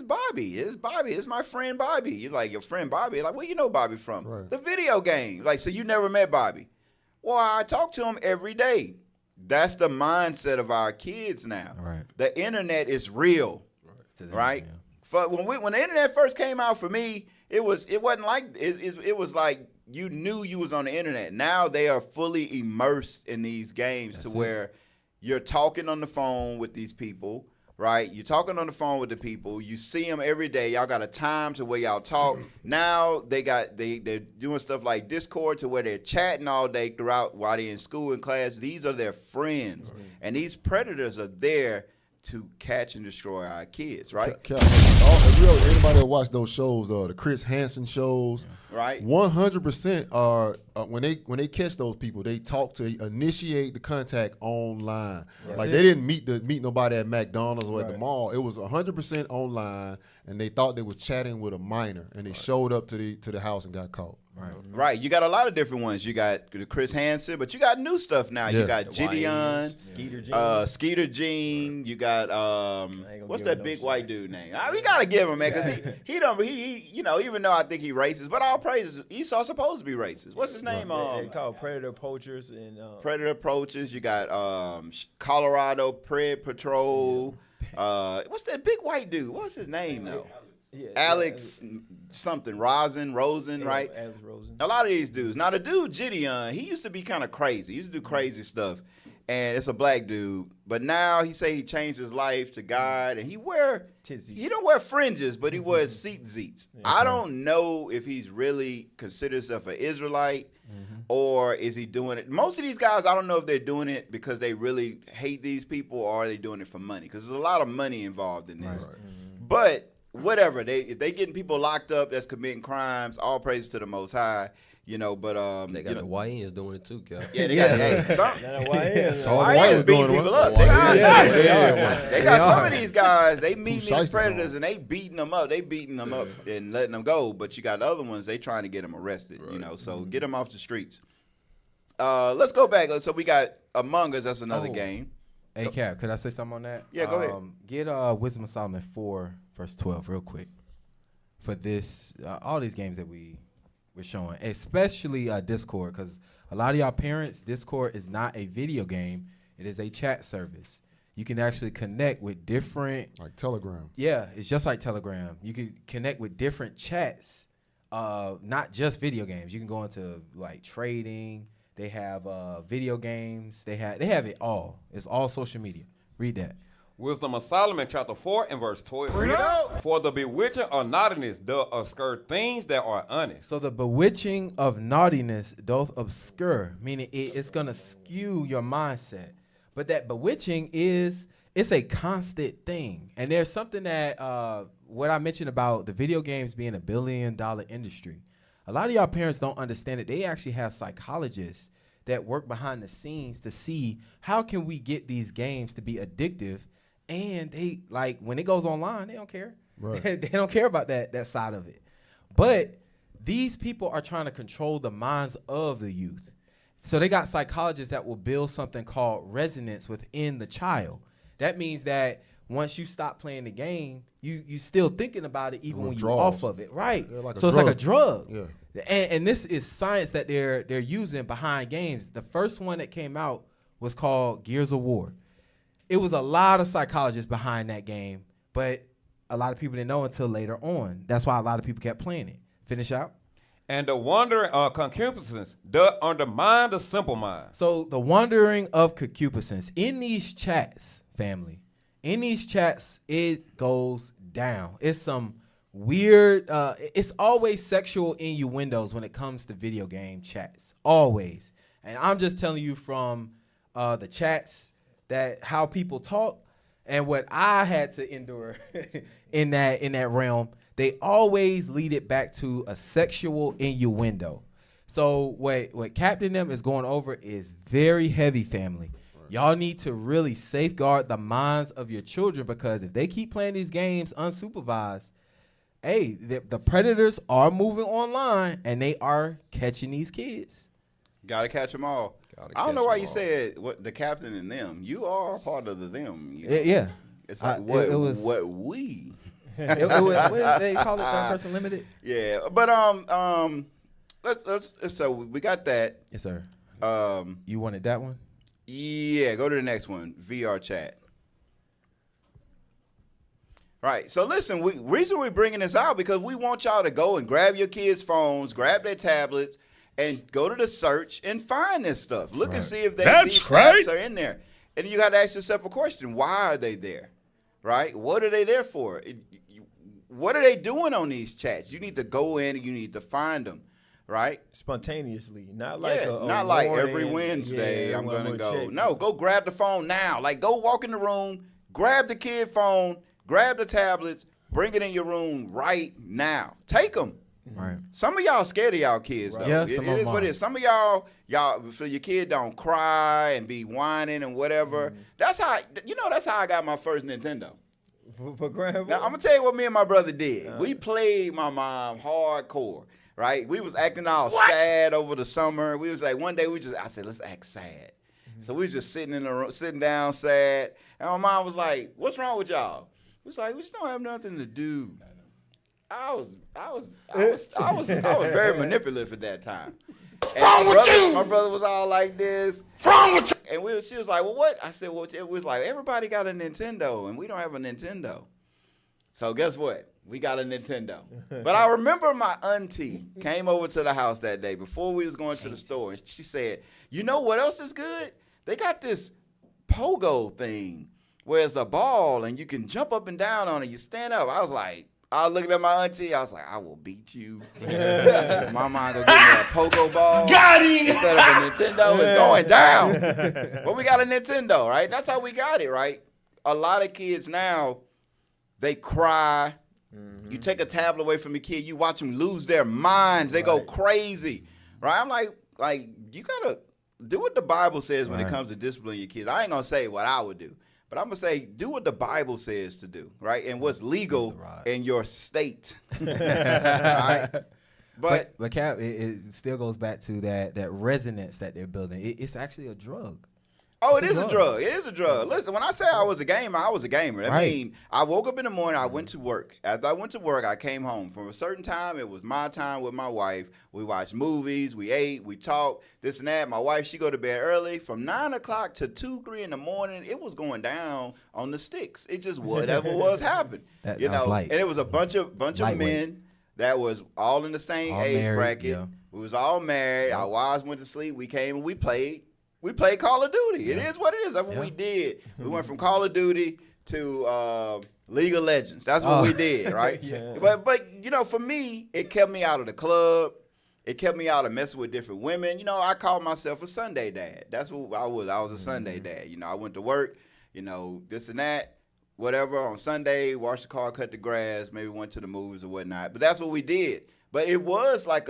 Bobby. It's Bobby. It's my friend Bobby. You're like, your friend Bobby? Like, where you know Bobby from? Right. The video game. Like, so you never met Bobby. Well, I talk to him every day. That's the mindset of our kids now. Right. The internet is real, right? Yeah. When the internet first came out, for me, it wasn't like it was like you knew you was on the internet. Now they are fully immersed in these games to where you're talking on the phone with these people, right? You're talking on the phone with the people. You see them every day. Y'all got a time to where y'all talk. Now they're doing stuff like Discord to where they're chatting all day throughout while they're in school and class. These are their friends, and these predators are there to catch and destroy our kids, right? Anybody that watch those shows, the Chris Hansen shows, right? 100% are when they catch those people, they initiate the contact online. Like they didn't meet nobody at McDonald's or at the mall. It was 100% online, and they thought they was chatting with a minor, and they showed up to the house and got caught. Right. You got a lot of different ones. You got the Chris Hansen, but you got new stuff now. You got Gideon, Skeeter Jean. You got what's that big white dude name? We gotta give him, man, because he you know, even though I think he racist, but all praises, Esau's supposed to be racist. What's his name? They called Predator Poachers and Predator Poachers. You got Colorado Pred Patrol. What's that big white dude? What's his name though? Alex something, Rosen, right? Alex Rosen. A lot of these dudes. Now the dude Gideon, he used to be kind of crazy. He used to do crazy stuff, and it's a black dude. But now he say he changed his life to God, and he don't wear fringes, but he wears seat zeets. I don't know if he's really considered himself an Israelite, or is he doing it? Most of these guys, I don't know if they're doing it because they really hate these people, or are they doing it for money? Because there's a lot of money involved in this. But whatever, if they getting people locked up that's committing crimes, all praise to the Most High, you know. But they got the YNs doing it too, Cal. Yeah, they got some. YNs beating people up. They got some of these guys. They meet these predators and they beating them up. They beating them up and letting them go. But you got the other ones. They trying to get them arrested. You know, so get them off the streets. Let's go back. So we got Among Us. That's another game. Hey, Cap, could I say something on that? Yeah, go ahead. Get Wisdom of Solomon 4, verse 12, real quick. For this, all these games that we're showing, especially Discord, because a lot of y'all parents, Discord is not a video game. It is a chat service. You can actually connect with different... Like Telegram. Yeah, it's just like Telegram. You can connect with different chats, not just video games. You can go into, like, trading. They have video games. They have it all. It's all social media. Read that. Wisdom of Solomon, chapter 4 and verse 12. Read it out. For the bewitching of naughtiness doth obscure things that are honest. So the bewitching of naughtiness doth obscure, meaning it's going to skew your mindset. But that bewitching it's a constant thing. And there's something that, what I mentioned about the video games being $1 billion industry. A lot of y'all parents don't understand it. They actually have psychologists that work behind the scenes to see how can we get these games to be addictive. And they, like, when it goes online, they don't care. Right. They don't care about that side of it. But these people are trying to control the minds of the youth. So they got psychologists that will build something called resonance within the child. That means that once you stop playing the game, you still thinking about it even when you're off of it. Right. So it's like a drug. Yeah. And this is science that they're using behind games. The first one that came out was called Gears of War. It was a lot of psychologists behind that game, but a lot of people didn't know until later on. That's why a lot of people kept playing it. Finish out. And the wandering of concupiscence doth undermine the simple mind. So the wandering of concupiscence in these chats, family, in these chats, it goes down. It's some weird, it's always sexual innuendos when it comes to video game chats, always. And I'm just telling you from the chats that how people talk and what I had to endure in that realm, they always lead it back to a sexual innuendo. So what Captain them is going over is very heavy, family. Y'all need to really safeguard the minds of your children, because if they keep playing these games unsupervised, hey, the predators are moving online and they are catching these kids. Gotta catch them all. I don't know why you said what the captain and them. You are part of the them. You know? Yeah. It's like what we. What did they call it? Third person limited. Yeah, but let's so we got that. Yes, sir. You wanted that one? Yeah. Go to the next one. VR chat. Right. So listen, reason we're bringing this out because we want y'all to go and grab your kids' phones, grab their tablets, and go to the search and find this stuff. Look and see if these apps are in there. And you got to ask yourself a question: why are they there? right? What are they there for? What are they doing on these chats? You need to go in and you need to find them, right? Spontaneously, not like not like every Wednesday I'm gonna go. Check. No, go grab the phone now. Like go walk in the room, grab the kid phone, grab the tablets, bring it in your room right now. Take them. Right. Some of y'all scared of y'all kids though. Yeah, it is what it is. Some of y'all so your kid don't cry and be whining and whatever. That's how I got my first Nintendo. For grandma. Now I'm gonna tell you what me and my brother did. We played my mom hardcore. Right? We was acting all sad over the summer. We was like, one day I said, let's act sad. So we was just sitting in the room, sitting down sad. And my mom was like, what's wrong with y'all? We was like, we just don't have nothing to do. I was very manipulative at that time. And my brother was all like this. Wrong with you? And she was like, well, what? I said, well, it was like, everybody got a Nintendo, and we don't have a Nintendo. So guess what? We got a Nintendo. But I remember my auntie came over to the house that day before we was going to the store. And she said, you know what else is good? They got this pogo thing where it's a ball and you can jump up and down on it. You stand up. I was looking at my auntie. I was like, I will beat you. My mom gonna give me a pogo ball. Got him! Instead of a Nintendo, it's going down. But we got a Nintendo, right? That's how we got it, right? A lot of kids now, they cry. You take a tablet away from a kid, you watch them lose their minds. They go crazy, right? I'm like you gotta do what the Bible says when it comes to disciplining your kids. I ain't gonna say what I would do, but I'm gonna say do what the Bible says to do, right? And what's legal in your state, right? But Cap, it still goes back to that resonance that they're building. It's actually a drug. Oh, it is a drug. It is a drug. Listen, when I say I was a gamer, I was a gamer. I mean, I woke up in the morning, I went to work. After I went to work, I came home. From a certain time, it was my time with my wife. We watched movies, we ate, we talked, this and that. My wife, she go to bed early. From 9 o'clock to 2, 3 in the morning, it was going down on the sticks. It just whatever was happening. And it was a bunch of men that was all in the same age bracket. Yeah. We was all married. Our wives went to sleep. We came and we played. We played Call of Duty. It is what it is. That's what we did. We went from Call of Duty to League of Legends. That's what we did, right? But for me, it kept me out of the club. It kept me out of messing with different women. I called myself a Sunday dad. That's what I was. I was a Sunday dad. I went to work, this and that, whatever. On Sunday, washed the car, cut the grass, maybe went to the movies or whatnot. But that's what we did. But it was like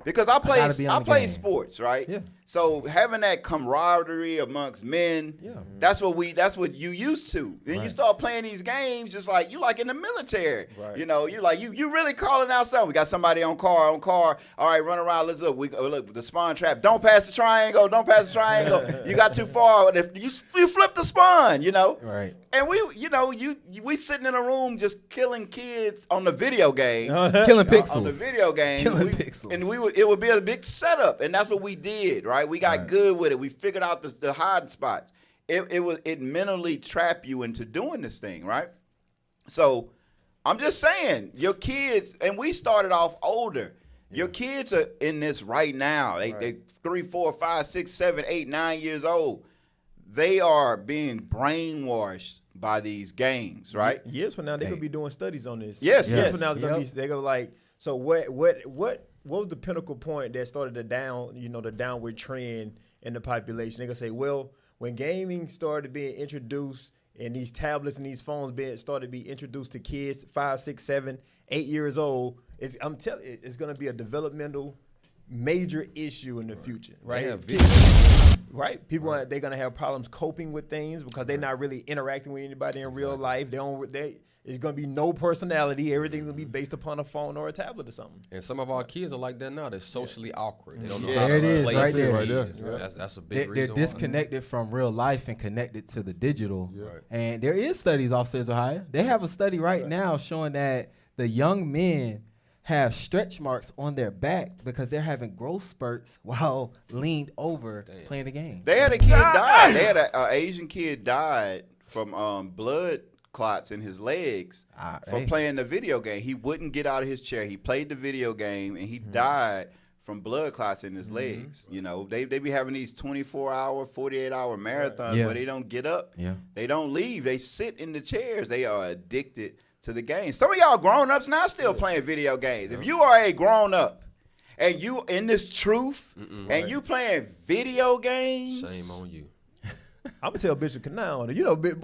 because I played sports, right? Yeah. So having that camaraderie amongst men, that's what you used to. Then you start playing these games, just like you like in the military. Right. You really calling out something. We got somebody on car. All right, run around. Let's look. Look, the spawn trap. Don't pass the triangle. You got too far. If you flip the spawn, Right. And we sitting in a room just killing kids on the video game. Killing pixels. On the video game. Pixels. And it would be a big setup, and that's what we did, right? We got good with it. We figured out the hiding spots. It mentally trap you into doing this thing, right? So I'm just saying, your kids, and we started off older. Your kids are in this right now. They 3, 4, 5, 6, 7, 8, 9 years old. They are being brainwashed by these games, right? Years from now, they could be doing studies on this. Yes. Years from now, they're gonna like. So what was the pinnacle point that started the downward trend in the population? They're gonna say, well, when gaming started being introduced and these tablets and these phones started to be introduced to kids 5, 6, 7, 8 years old, I'm telling you, it's gonna be a developmental major issue in the future, right? Right? People they're gonna have problems coping with things because they're not really interacting with anybody in real life. There's gonna be no personality. Everything's gonna be based upon a phone or a tablet or something. And some of our kids are like that now. They're socially awkward. They don't know how to play right there. Right there. That's a big reason. They're disconnected from real life and connected to the digital. Yeah. And there is studies off Says Ohio. They have a study right now showing that the young men have stretch marks on their back because they're having growth spurts while leaned over playing the game. They had a kid die. They had an Asian kid died from blood clots in his legs for playing the video game. He wouldn't get out of his chair. He played the video game and he died from blood clots in his legs. You know, they be having these 24-hour, 48-hour marathons where they don't get up. Yeah. They don't leave. They sit in the chairs. They are addicted to the game. Some of y'all grown-ups now still playing video games. If you are a grown-up and you in this truth and you playing video games. Shame on you. I'm gonna tell Bishop Canal, video games.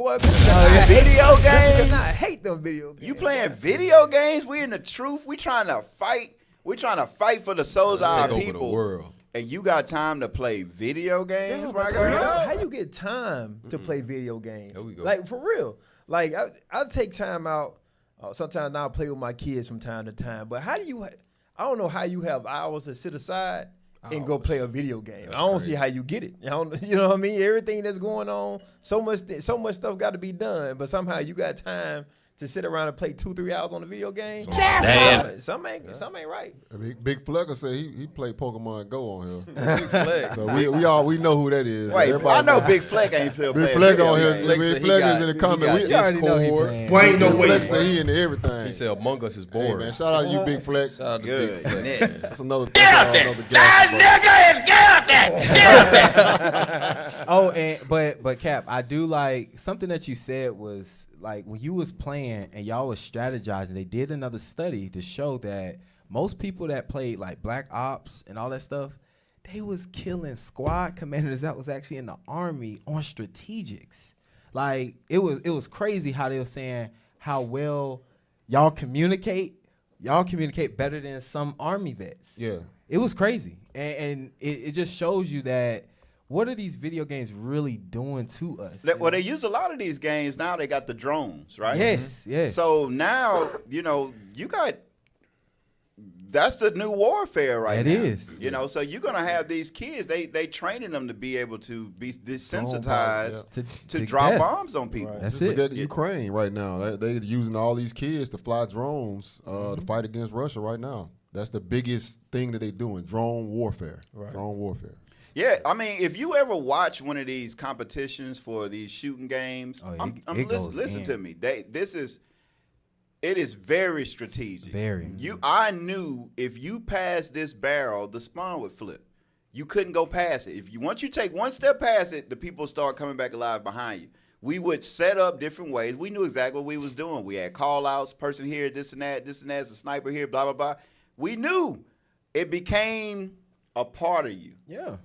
I hate them video games. You playing video games? We in the truth. We trying to fight. We trying to fight for the souls of our Take over people. the world. And you got time to play video games, my guy? How you get time to play video games? There we go. Like, for real. Like, I'll take time out. Sometimes I'll play with my kids from time to time. But how do you, I don't know how you have hours to sit aside and go play a video game. That's I don't crazy. see how you get it. You know what I mean? Everything that's going on, so much stuff got to be done. But somehow you got time to sit around and play 2-3 hours on a video game. Some ain't right. Big Flecker said he played Pokemon Go on here. Big Fleck. So we know who that is. Wait, Everybody I know Big Fleck ain't still Big playing Fleck on video here. games. Big Fleck is in the comment. You already know he playing. Well, ain't no way. Fleck said he into everything. He said Among Us is Hey, boring. man, shout out to you, Big Fleck. Shout out to Big Fleck. Goodness. That's another thing. But Cap, I do like something that you said was like when you was playing and y'all was strategizing, they did another study to show that most people that played like Black Ops and all that stuff, they was killing squad commanders that was actually in the army on strategics. Like it was crazy how they were saying how well y'all communicate better than some army vets. Yeah. It was crazy. And it just shows you that what are these video games really doing to us? Well, they use a lot of these games now. They got the drones, right? Yes, yes. So now, you got that's the new warfare right now. It is. So you're gonna have these kids. They training them to be able to be desensitized to drop bombs on people. Right. That's Look it. at Ukraine right now. They're using all these kids to fly drones to fight against Russia right now. That's the biggest thing that they're doing, drone warfare. Right. Drone warfare. Yeah, I mean, if you ever watch one of these competitions for these shooting games, listen to me. It is very strategic. Very. I knew if you passed this barrel, the spawn would flip. You couldn't go past it. Once you take one step past it, the people start coming back alive behind you. We would set up different ways. We knew exactly what we was doing. We had call outs, person here, this and that, a sniper here, blah, blah, blah. We knew it became a part of you. Yeah.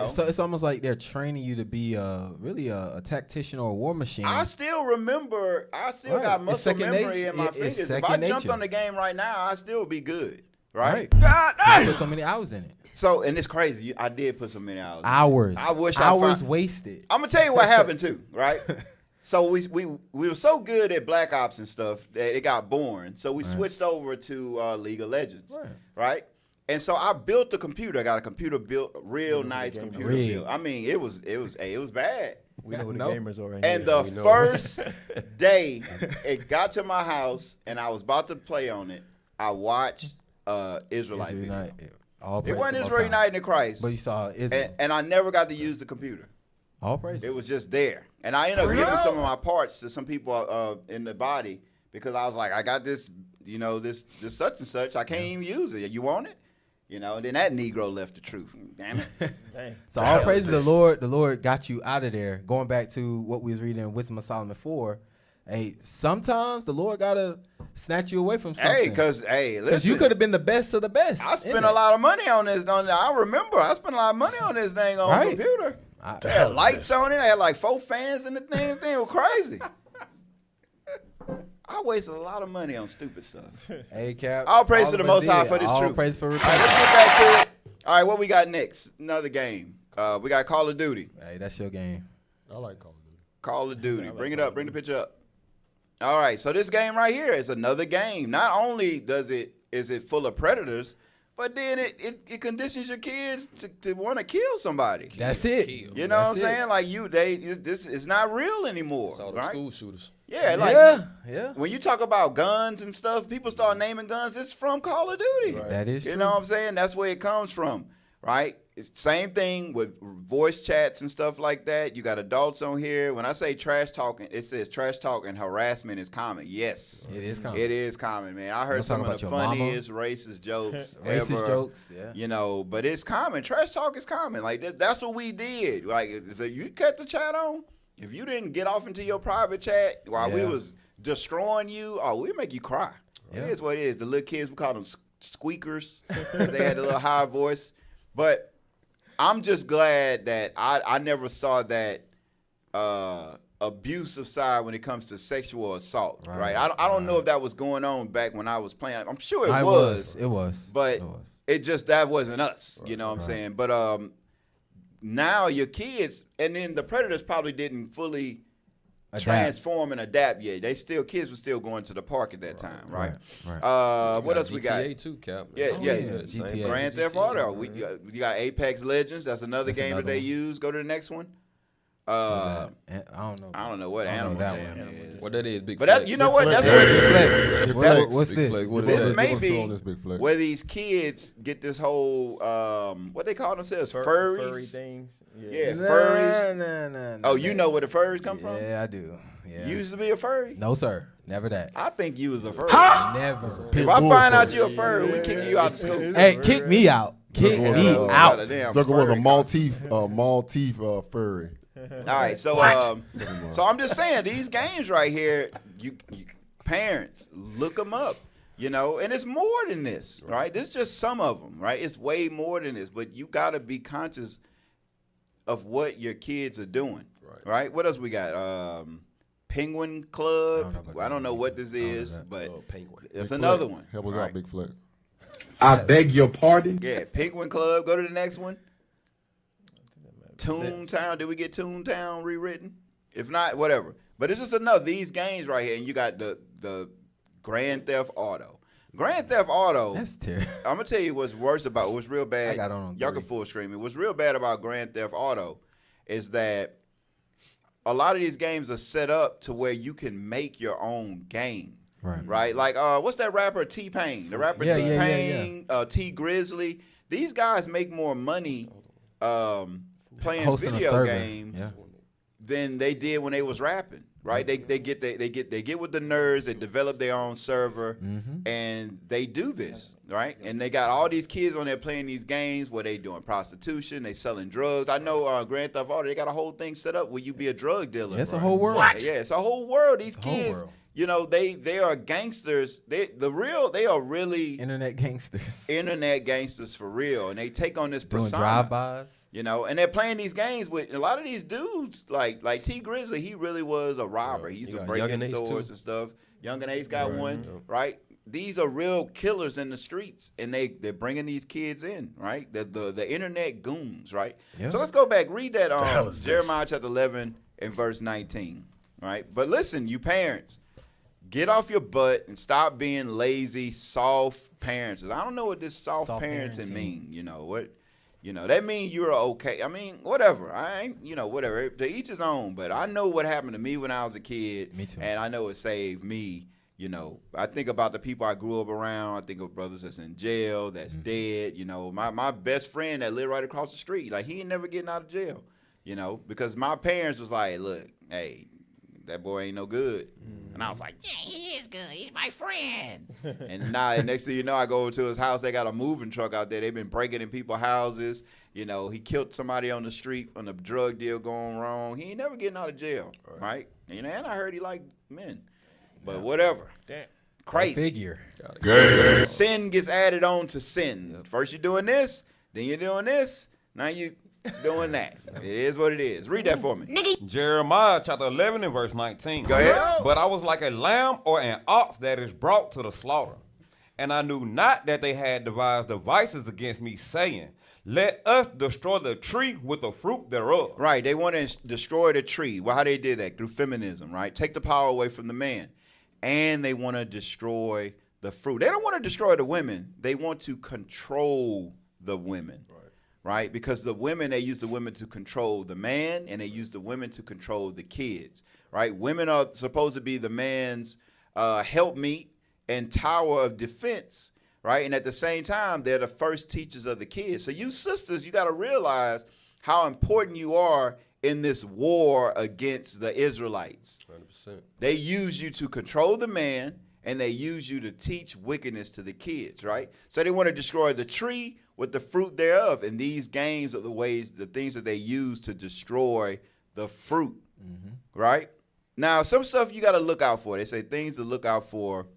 So it's almost like they're training you to be really a tactician or a war machine. I still remember. I still got muscle memory in my fingers. If I jumped on the game right now, I still would be good. Right? I put so many hours in it. So, and it's crazy. I did put so many hours. I wish hours wasted. I'm gonna tell you what happened too. Right? So we were so good at Black Ops and stuff that it got boring. So we switched over to League of Legends. Right? And so I built the computer. I got a computer built, real nice computer built. I mean, it was bad. We know who the gamers are. And the first day it got to my house and I was about to play on it, I watched Israelite video. It wasn't Israel United in Christ. But you saw Israel. And I never got to use the computer. All praise. It was just there. And I ended up giving some of my parts to some people in the body because I was like, I got this, this such and such. I can't even use it. You want it? And then that Negro left the truth. Damn it. So all praise to the Lord. The Lord got you out of there. Going back to what we was reading in Wisdom of Solomon 4. Hey, sometimes the Lord got to snatch you away from something. Because you could have been the best of the best. I spent a lot of money on this. I remember I spent a lot of money on this thing on the computer. They had lights on it. I had like 4 fans in the thing. The thing was crazy. I wasted a lot of money on stupid stuff. Hey, Cap. All praise to the Most High for this truth. All praise for repentance. All right, let's get back to it. All right, what we got next? Another game. We got Call of Duty. Hey, that's your game. I like Call of Duty. Call of Duty. Bring it up. Bring the picture up. All right, so this game right here is another game. Not only is it full of predators, but then it conditions your kids to want to kill somebody. That's it. You know what I'm saying? Like this is not real anymore. It's all the school shooters. Yeah, yeah. When you talk about guns and stuff, people start naming guns. It's from Call of Duty. Right. That is true. You know what I'm saying? That's where it comes from, right? Same thing with voice chats and stuff like that. You got adults on here. When I say trash talking, it says trash talk and harassment is common. Yes. It is common. It is common, man. I heard some of the funniest racist jokes ever. Racist jokes, yeah. You know, but it's common. Trash talk is common. Like, that's what we did. Like, you kept the chat on. If you didn't get off into your private chat while we was destroying you, we make you cry. Yeah. It is what it is. The little kids, we call them squeakers. They had a little high voice. But I'm just glad that I never saw that abusive side when it comes to sexual assault, right? I don't know if that was going on back when I was playing. I'm sure it was. It was. But it just, that wasn't us, you know what I'm saying? But now your kids, and then the predators probably didn't fully transform and adapt yet. Kids were still going to the park at that time, right? What else we got? GTA 2, Cap. Yeah. GTA. Grand Theft Auto. You got Apex Legends. That's another game that they use. Go to the next one. I don't know what Animal Jam is. What that is, Big But Flex. you know what? That's What's this? This may be where these kids get this whole what they call themselves, furries. Furry things. Yeah, furries. No. Oh, you know where the furries come from? Yeah, I do. Yeah. You used to be a furry? No, sir. Never that. I think you was a furry. Never. If I find out you a furry, we kick you out of school. Hey, kick me out. Kick me out. Zucker was a Maltese furry. All right, so I'm just saying, these games right here, you parents, look them up, you know, and it's more than this, right? This is just some of them, right? It's way more than this, but you got to be conscious of what your kids are doing, right? What else we got? Penguin Club. I don't know what this is, but Penguin. It's another one. Help us out, Big Fleck. I beg your pardon? Yeah, Penguin Club. Go to the next one. Toontown. Did we get Toontown rewritten? If not, whatever. But it's just enough. These games right here, and you got the Grand Theft Auto. Grand Theft Auto. That's terrible. I'm gonna tell you what's worse about. What's real bad. I got on y'all can full stream it. What's real bad about Grand Theft Auto is that a lot of these games are set up to where you can make your own game. Right. Like what's that rapper T-Pain? The rapper T-Pain, T Grizzly. These guys make more money. Playing Hosting video games than they did when they was rapping, right? They get with the nerds, they develop their own server, and they do this, right? And they got all these kids on there playing these games where they doing prostitution, they selling drugs. I know Grand Theft Auto, they got a whole thing set up where you be a drug dealer. It's a whole world. Yeah, it's a whole world. These kids, you know, they are gangsters. They are really internet gangsters. Internet gangsters for real, and they take on this persona. Doing drive-bys. You know, and they're playing these games with a lot of these dudes, like T Grizzly. He really was a robber. He used to break in stores and stuff. Young and Ace got one, right? These are real killers in the streets, and they're bringing these kids in, right? The internet goons, right? Yeah. So let's go back. Read that Jeremiah chapter 11 and verse 19, right? But listen, you parents, get off your butt and stop being lazy, soft parents. I don't know what this soft parenting mean. You know what? You know, that means you're okay. I mean, whatever. I ain't, you know, whatever. To each his own. But I know what happened to me when I was a kid. Me too. And I know it saved me. You know, I think about the people I grew up around. I think of brothers that's in jail, that's dead. You know, my best friend that lived right across the street, like, he ain't never getting out of jail. You know, because my parents was like, look, hey, that boy ain't no good. And I was like, yeah, he is good. He's my friend. And next thing you know, I go over to his house. They got a moving truck out there. They've been breaking in people's houses. You know, he killed somebody on the street on a drug deal going wrong. He ain't never getting out of jail, right? You know, and I heard he liked men. But whatever. Damn. Crazy. Figure. Sin gets added on to sin. Yep. First you're doing this, then you're doing this. Now you doing that. It is what it is. Read that for me. Jeremiah chapter 11 and verse 19. Go ahead. But I was like a lamb or an ox that is brought to the slaughter. And I knew not that they had devised devices against me, saying, let us destroy the tree with the fruit thereof. Right. They want to destroy the tree. Well, how they did that? Through feminism, right? Take the power away from the man. And they want to destroy the fruit. They don't want to destroy the women. They want to control the women. Right? Because the women, they use the women to control the man, and they use the women to control the kids. Right? Women are supposed to be the man's helpmeet and tower of defense, right? And at the same time, they're the first teachers of the kids. So you sisters, you got to realize how important you are in this war against the Israelites. 100%. They use you to control the man, and they use you to teach wickedness to the kids, right? So they want to destroy the tree with the fruit thereof. And these games are the things that they use to destroy the fruit, right? Now, some stuff you got to look out for. They say things to look out for.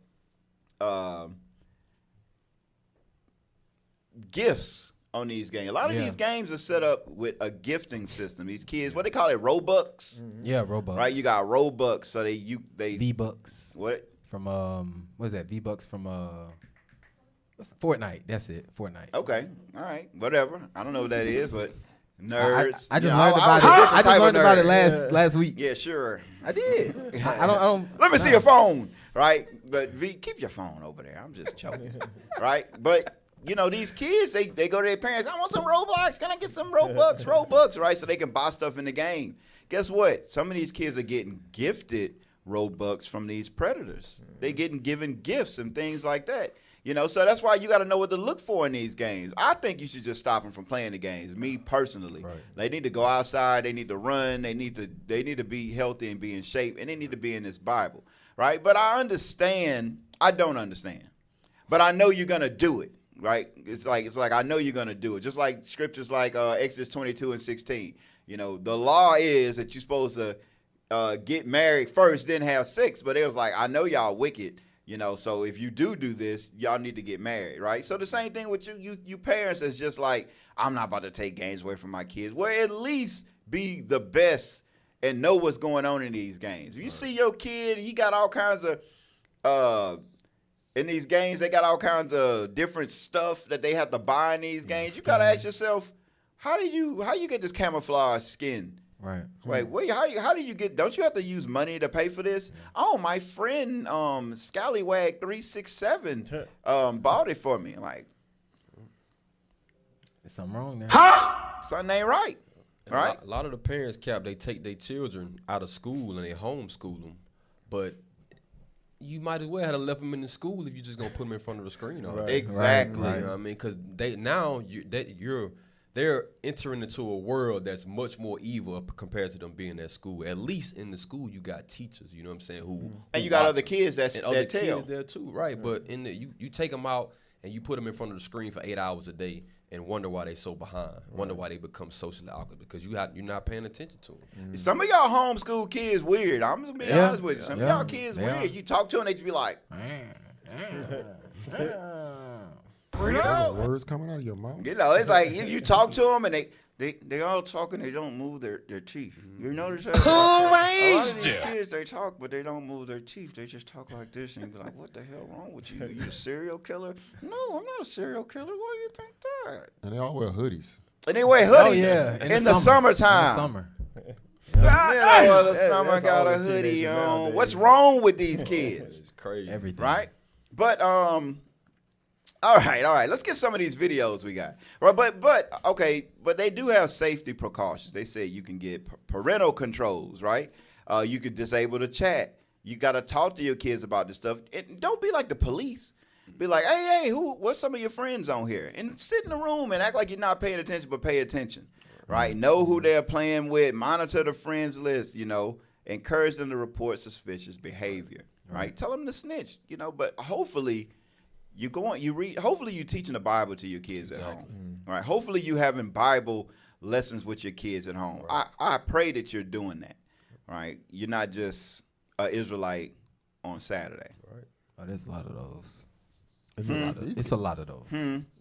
Gifts on these games. A lot of these games are set up with a gifting system. These kids, what they call it, Robux. Yeah, Robux. Right, you got Robux, so they V-Bucks. What? From what is that? V-Bucks from Fortnite. That's it. Fortnite. Okay, all right, whatever. I don't know what that is, but nerds. I just learned about it. I just learned about it last week. Yeah, sure. I did. I don't. Let me see your phone, right? But V, keep your phone over there. I'm just joking, right? But you know, these kids, they go to their parents, I want some Roblox. Can I get some Robux, right? So they can buy stuff in the game. Guess what? Some of these kids are getting gifted Robux from these predators. They're getting given gifts and things like that. You know, so that's why you got to know what to look for in these games. I think you should just stop them from playing the games, me personally. Right. They need to go outside. They need to run. They need to be healthy and be in shape, and they need to be in this Bible, right? But I don't understand. But I know you're going to do it. Right, it's like I know you're gonna do it. Just like scriptures like Exodus 22:16. You know, the law is that you're supposed to get married first, then have sex. But it was like, I know y'all wicked. You know, so if you do this, y'all need to get married, right? So the same thing with you parents. It's just like, I'm not about to take games away from my kids. Well, at least be the best and know what's going on in these games. If you see your kid, he got all kinds of in these games, they got all kinds of different stuff that they have to buy in these games. You gotta ask yourself, how do you get this camouflage skin? Right. Wait, how do you get? Don't you have to use money to pay for this? Oh, my friend Scallywag 367 bought it for me. Like, there's something wrong there. Huh? Something ain't right. Right. A lot of the parents, they take their children out of school and they homeschool them, but you might as well have left them in the school if you're just gonna put them in front of the screen. Right. Exactly. Right. You know what I mean? Because they're entering into a world that's much more evil compared to them being at school. At least in the school, you got teachers. You know what I'm saying? And you got other kids that tell. Kids there too, right? Yeah. But you take them out and you put them in front of the screen for 8 hours a day and wonder why they so behind. Right. Wonder why they become socially awkward because you're not paying attention to them. Some of y'all homeschool kids weird. I'm just being honest with you. Some of y'all kids weird. You talk to them, they just be like, words coming out of your mouth. You know, it's like you talk to them and they all talking. They don't move their teeth. You notice that? A lot of these kids, they talk, but they don't move their teeth. They just talk like this, and you be like, "What the hell wrong with you? You a serial killer?" No, I'm not a serial killer. Why do you think that? And they all wear hoodies. And they wear hoodies. Oh yeah, in the summertime. In the summer. The summer got a hoodie on. What's wrong with these kids? It's crazy, everything, right? But all right. Let's get some of these videos we got. Right, but they do have safety precautions. They say you can get parental controls, right? You could disable the chat. You got to talk to your kids about this stuff. And don't be like the police. Be like, hey, what's some of your friends on here? And sit in the room and act like you're not paying attention, but pay attention, right? Know who they're playing with. Monitor the friends list, you know. Encourage them to report suspicious behavior, right? Tell them to snitch, you know. But hopefully hopefully you're teaching the Bible to your kids at home. Right? Hopefully you having Bible lessons with your kids at home. Right. I pray that you're doing that. Right? You're not just an Israelite on Saturday. Right. Oh, there's a lot of those. It's a lot of those.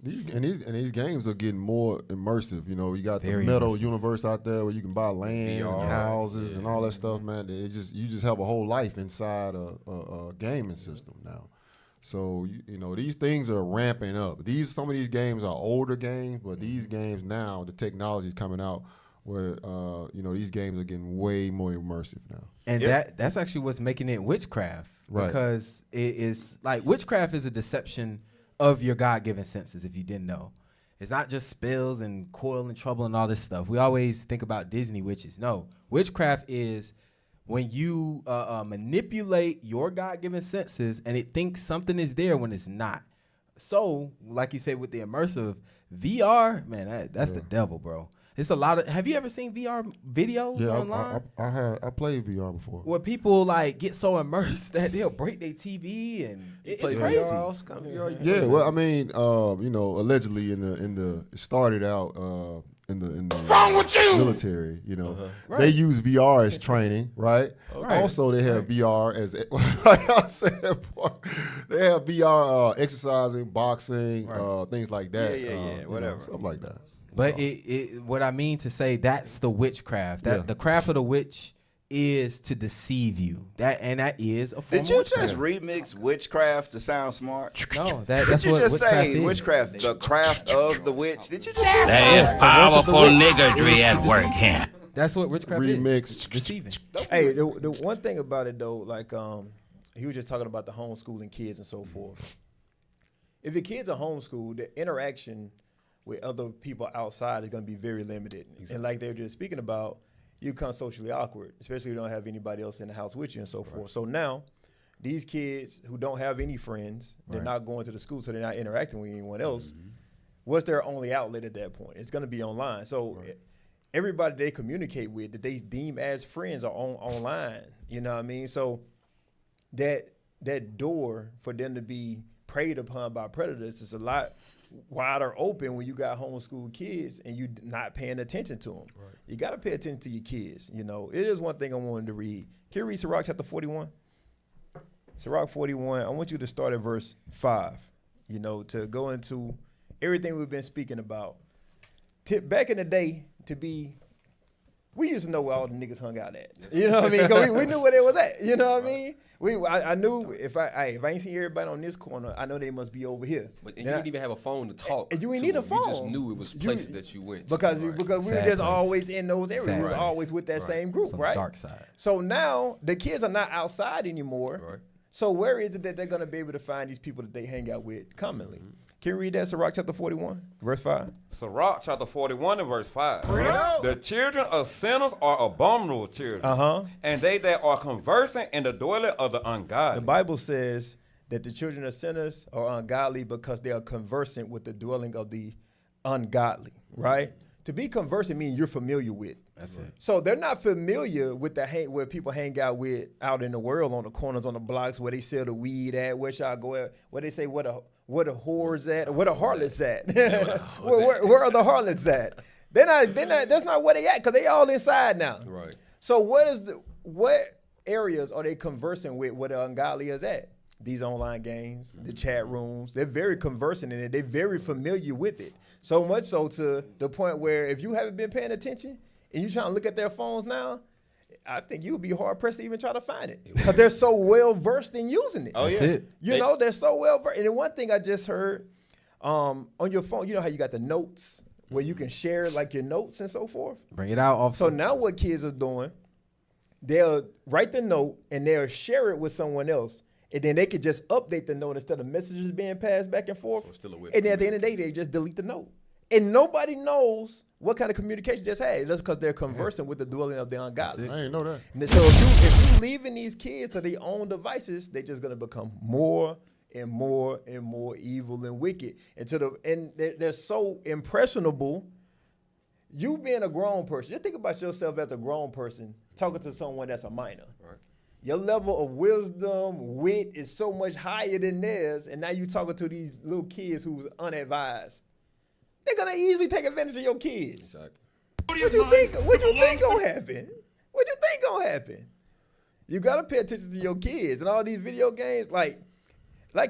These games are getting more immersive. You know, you got the metal universe out there where you can buy land and houses and all that stuff, man. You just have a whole life inside a gaming system now. So you know these things are ramping up. Some of these games are older games, but these games now the technology is coming out where these games are getting way more immersive now. And that's actually what's making it witchcraft. Right. Because it is like witchcraft is a deception of your God-given senses, if you didn't know. It's not just spells and coil and trouble and all this stuff. We always think about Disney witches. No, witchcraft is when you manipulate your God-given senses and it thinks something is there when it's not. So, like you said, with the immersive VR, man, that's the devil, bro. It's a lot of. Have you ever seen VR videos online? I played VR before. Where people like get so immersed that they'll break their TV and it's crazy. Yeah, well, I mean, allegedly it started out in the wrong with you? military. They use VR as training, right? Also, they have VR as like I said, they have VR exercising, boxing, things like that. Whatever, stuff like that. But what I mean to say, that's the witchcraft. That the craft of the witch is to deceive you. That is a form Did you of witchcraft. just remix witchcraft to sound smart? No, that's Did you what just witchcraft say is. witchcraft, the craft of the witch? Did you just There is powerful niggardry at work here. That's what witchcraft is. Deceiving. Hey, the one thing about it though, like he was just talking about the homeschooling kids and so forth. If your kids are homeschooled, the interaction with other people outside is going to be very limited. Exactly. And like they were just speaking about, you become socially awkward, especially if you don't have anybody else in the house with you and so forth. So now, these kids who don't have any friends, they're not going to the school, so they're not interacting with anyone else. What's their only outlet at that point? It's going to be online. So everybody they communicate with that they deem as friends are online. You know what I mean? So that door for them to be preyed upon by predators is a lot wider open when you got homeschooled kids and you not paying attention to them. Right. You got to pay attention to your kids. It is one thing I wanted to read. Can you read Sirach chapter 41? Sirach 41, I want you to start at verse 5, to go into everything we've been speaking about. Back in the day, we used to know where all the niggas hung out at. You know what I mean? 'Cause we knew where they was at. You know what I mean? I knew if I ain't seen everybody on this corner, I know they must be over here. But you didn't even have a phone to talk. And you ain't need a phone. You just knew it was places that you went. Because we were just always in those areas. We were always with that same group, right? Dark side. So now the kids are not outside anymore. Right. So where is it that they're going to be able to find these people that they hang out with commonly? Can you read that, Sirach chapter 41, verse 5? Sirach chapter 41 and verse 5. The children of sinners are abominable children, and they that are conversing in the dwelling of the ungodly. The Bible says that the children of sinners are ungodly because they are conversant with the dwelling of the ungodly, right? To be conversant means you're familiar with. That's it. So they're not familiar with where people hang out with out in the world on the corners, on the blocks, where they sell the weed at, where y'all go at, where they say where the whores at, or where the harlots at. where are the harlots at? They're not, that's not where they at, because they all inside now. Right. So what areas are they conversing with where the ungodly is at? These online games, the chat rooms, they're very conversant in it. They're very familiar with it. So much so to the point where if you haven't been paying attention and you trying to look at their phones now, I think you'll be hard pressed to even try to find it because they're so well versed in using it. That's it. They're so well versed. And then one thing I just heard on your phone, you know how you got the notes where you can share like your notes and so forth? Bring it out. So now what kids are doing, they'll write the note and they'll share it with someone else. And then they could just update the note instead of messages being passed back and forth. So and then at the end of the day, they just delete the note. And nobody knows what kind of communication just had. That's because they're conversing with the dwelling of the ungodly. I didn't know that. And so if you leaving these kids to their own devices, they're just going to become more and more and more evil and wicked. And they're so impressionable. You being a grown person, just think about yourself as a grown person talking to someone that's a minor. Right. Your level of wisdom, wit is so much higher than theirs, and now you talking to these little kids who's unadvised. They're gonna easily take advantage of your kids. Exactly. What you think gonna happen? What you think gonna happen? You gotta pay attention to your kids and all these video games. Like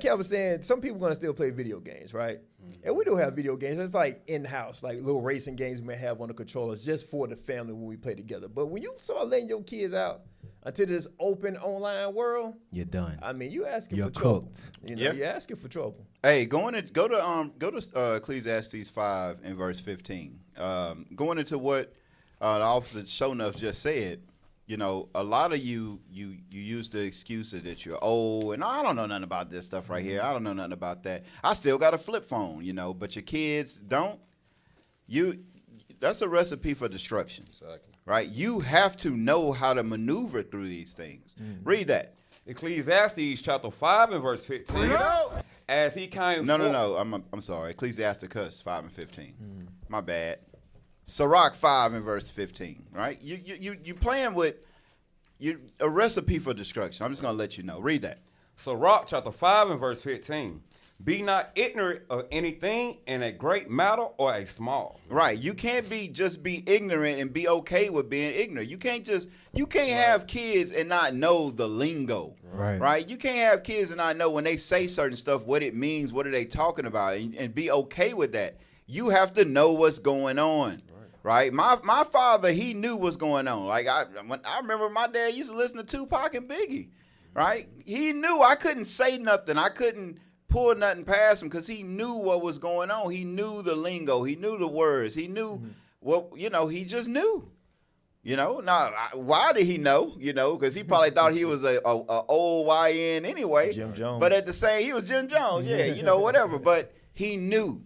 I was saying, some people gonna still play video games, right? Mm-hmm. And we do have video games. It's like in-house, like little racing games we may have on the controllers just for the family when we play together. But when you start letting your kids out into this open online world, you're done. I mean, you're asking you're for trouble. Cooked. You're asking for trouble. Hey, go to Ecclesiastes 5 and verse 15. Going into what the officer Shonuff just said, a lot of you use the excuse that you're old and I don't know nothing about this stuff right here. I don't know nothing about that. I still got a flip phone, but your kids don't. That's a recipe for destruction. Exactly. Right? You have to know how to maneuver through these things. Read that. Ecclesiastes chapter 5 and verse 15. as he came No. I'm sorry. Ecclesiasticus 5 and 15. My bad. Sirach 5 and verse 15. Right? You playing with a recipe for destruction. I'm just gonna let you know. Read that. Sirach chapter 5 and verse 15. Be not ignorant of anything in a great matter or a small. Right. You can't just be ignorant and be okay with being ignorant. You can't have kids and not know the lingo. Right. You can't have kids and not know when they say certain stuff, what it means, what are they talking about, and be okay with that. You have to know what's going on. Right. My father, he knew what's going on. Like I remember my dad used to listen to Tupac and Biggie. Right. He knew I couldn't say nothing. I couldn't pull nothing past him because he knew what was going on. He knew the lingo. He knew the words. He knew what, he just knew. Now, why did he know? Because he probably thought he was a old YN anyway. Jim Jones. But at the same, he was Jim Jones. Yeah, whatever. But he knew,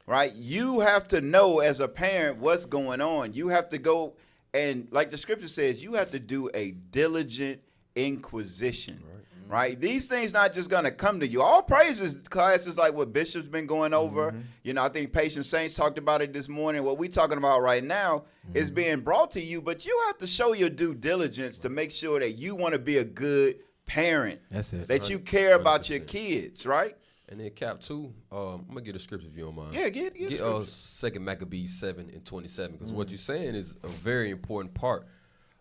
right? You have to know as a parent what's going on. You have to go and, like the scripture says, you have to do a diligent inquisition. Right? These things not just going to come to you. All praises classes like what Bishop's been going over. I think Patient Saints talked about it this morning. What we're talking about right now is being brought to you, but you have to show your due diligence to make sure that you want to be a good parent. That's it. That you care about your kids, right? And then Cap 2, I'm going to get a scripture if you don't mind. Yeah, get 2 Maccabees 7 and 27, because what you're saying is a very important part.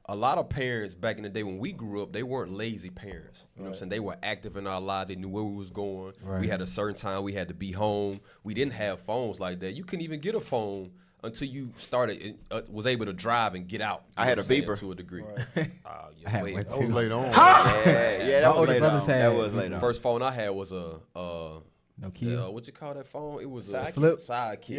A lot of parents back in the day when we grew up, they weren't lazy parents. You know what I'm saying? They were active in our lives. They knew where we was going. We had a certain time we had to be home. We didn't have phones like that. You couldn't even get a phone until you started, was able to drive and get out. I had a beeper. To a degree. I had one That too. was late on. Yeah, that was late on. had- That was late on. First phone I had was a Nokia. what you call that phone? It was Sidekick? a Flip. Sidekick.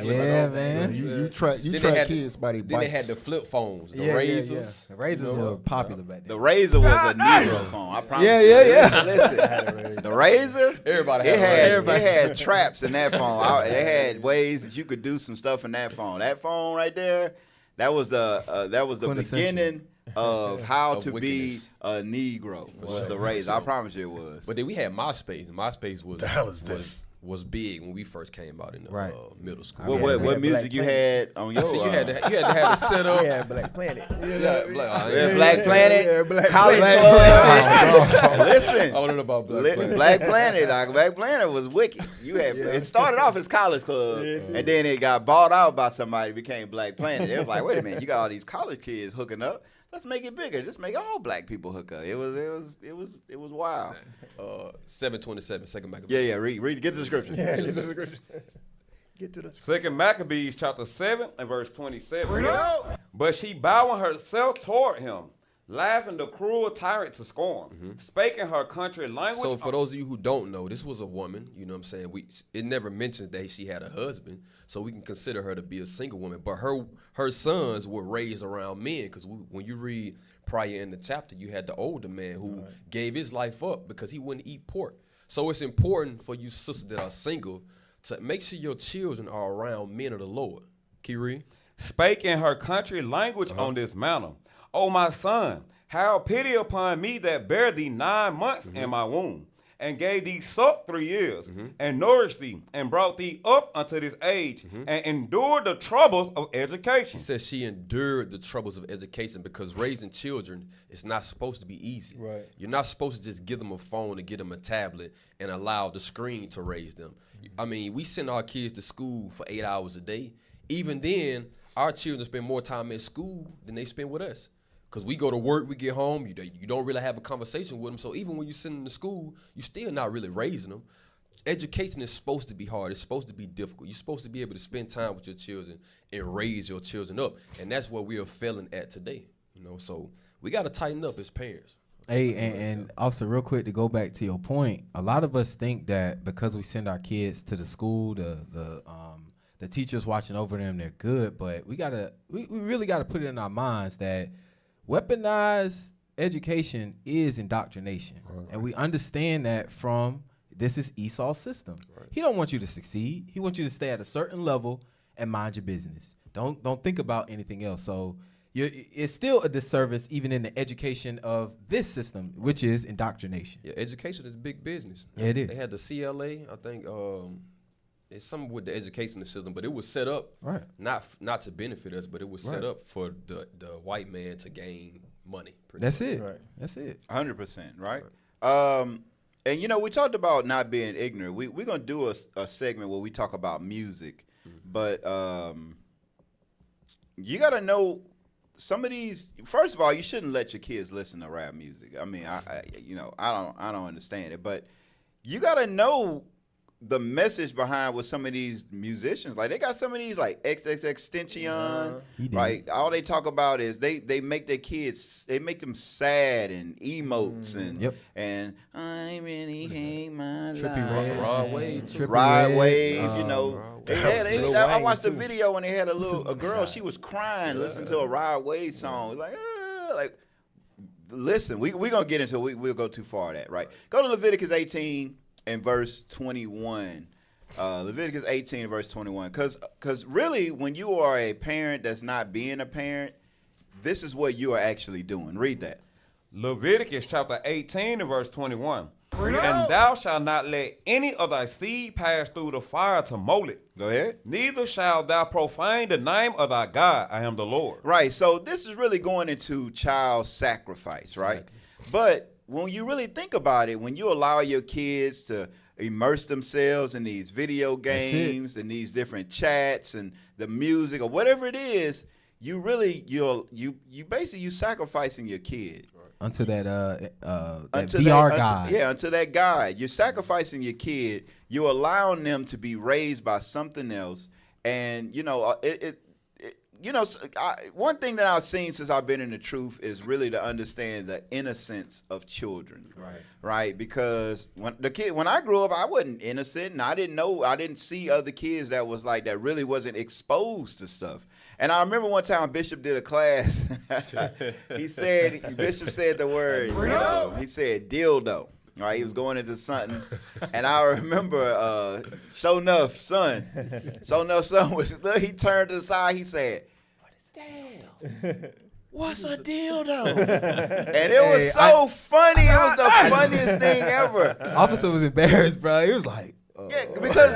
Yeah, man. You track kids by their bikes. Then they had the flip phones, the Yeah. razors. The razors were popular back then. The Razor was a Negro phone. I promise. Yeah. Listen, the Razor. Everybody It had a had traps in that phone. They had ways that you could do some stuff in that phone. That phone right there, that was the Quintessential. beginning of how Of to wickedness. be a Negro. Was the Razor. I promise you it was. But then we had MySpace. MySpace was The hell is this? was big when we first came out in the middle school. What music you had on your? See, you had to have it set up. Yeah, Black Planet. Black Planet. Yeah, Black College Planet. Club. Listen. I don't know about Black Planet. Black Planet. Black Planet was wicked. You had it started off as College Club, and then it got bought out by somebody. Became Black Planet. It was like, wait a minute, you got all these college kids hooking up. Let's make it bigger. Just make all black people hook up. It was wild. 7:27, 2 Maccabees. Yeah. Read. Get to the scripture. Get to the 2 Maccabees chapter 7 and verse 27. But she bowing herself toward him, laughing the cruel tyrant to scorn, spake in her country language. So for those of you who don't know, this was a woman, you know what I'm saying? It never mentions that she had a husband, so we can consider her to be a single woman. But her sons were raised around men, because when you read prior in the chapter, you had the older man who gave his life up because he wouldn't eat pork. So it's important for you sisters that are single to make sure your children are around men of the Lord. Can you read? Spake in her country language on this manner. O my son, have pity upon me that bare thee 9 months in my womb, and gave thee suck 3 years, and nourished thee, and brought thee up unto this age, and endured the troubles of education. She says she endured the troubles of education because raising children is not supposed to be easy. Right. You're not supposed to just give them a phone and give them a tablet and allow the screen to raise them. I mean, we send our kids to school for 8 hours a day. Even then, our children spend more time at school than they spend with us. Because we go to work, we get home, you don't really have a conversation with them. So even when you send them to school, you're still not really raising them. Education is supposed to be hard. It's supposed to be difficult. You're supposed to be able to spend time with your children and raise your children up. And that's what we are failing at today. So we got to tighten up as parents. Hey, and also real quick to go back to your point, a lot of us think that because we send our kids to the school, the teachers watching over them, they're good. But we really gotta put it in our minds that weaponized education is indoctrination. Right. And we understand that from this is Esau's system. Right. He don't want you to succeed. He wants you to stay at a certain level and mind your business. Don't think about anything else. So it's still a disservice even in the education of this system, which is indoctrination. Yeah, education is big business. Yeah, it is. They had the CLA, I think. It's something with the education system, but it was set up not to benefit us, but it was set up for the white man to gain money. That's it. Right. That's it. 100%. Right. And you know, we talked about not being ignorant. We're gonna do a segment where we talk about music, but you gotta know some of these. First of all, you shouldn't let your kids listen to rap music. I mean, I don't understand it, but you gotta know the message behind what some of these musicians, like they got some of these like XXXTentacion, like all they talk about is they make their kids, they make them sad and emotes and I really hate my life. Ride Wave, you know. I watched a video when they had a girl, she was crying listening to a Ride Wave song, like listen, we're gonna get into it. We'll go too far at that, right? Go to Leviticus 18 and verse 21. Leviticus 18 and verse 21. Because really, when you are a parent that's not being a parent, this is what you are actually doing. Read that. Leviticus chapter 18 and verse 21. And thou shalt not let any of thy seed pass through the fire to Molech. Go ahead. Neither shalt thou profane the name of thy God. I am the Lord. Right. So this is really going into child sacrifice, right? Exactly. But when you really think about it, when you allow your kids to immerse themselves in these video games and these different chats and the music or whatever it is, you really you basically sacrificing your kid unto that VR guide. Unto that guide. You're sacrificing your kid. You're allowing them to be raised by something else, and you know one thing that I've seen since I've been in the truth is really to understand the innocence of children. Right? Because when I grew up, I wasn't innocent, and I didn't see other kids that was like that really wasn't exposed to stuff. And I remember one time Bishop did a class. Bishop said the word. He said dildo. Right, he was going into something, and I remember, sure enough, son was. He turned to the side. He said, "Damn, what's a dildo?" And it was so funny. It was the funniest thing ever. Officer was embarrassed, bro. He was like, "Yeah," because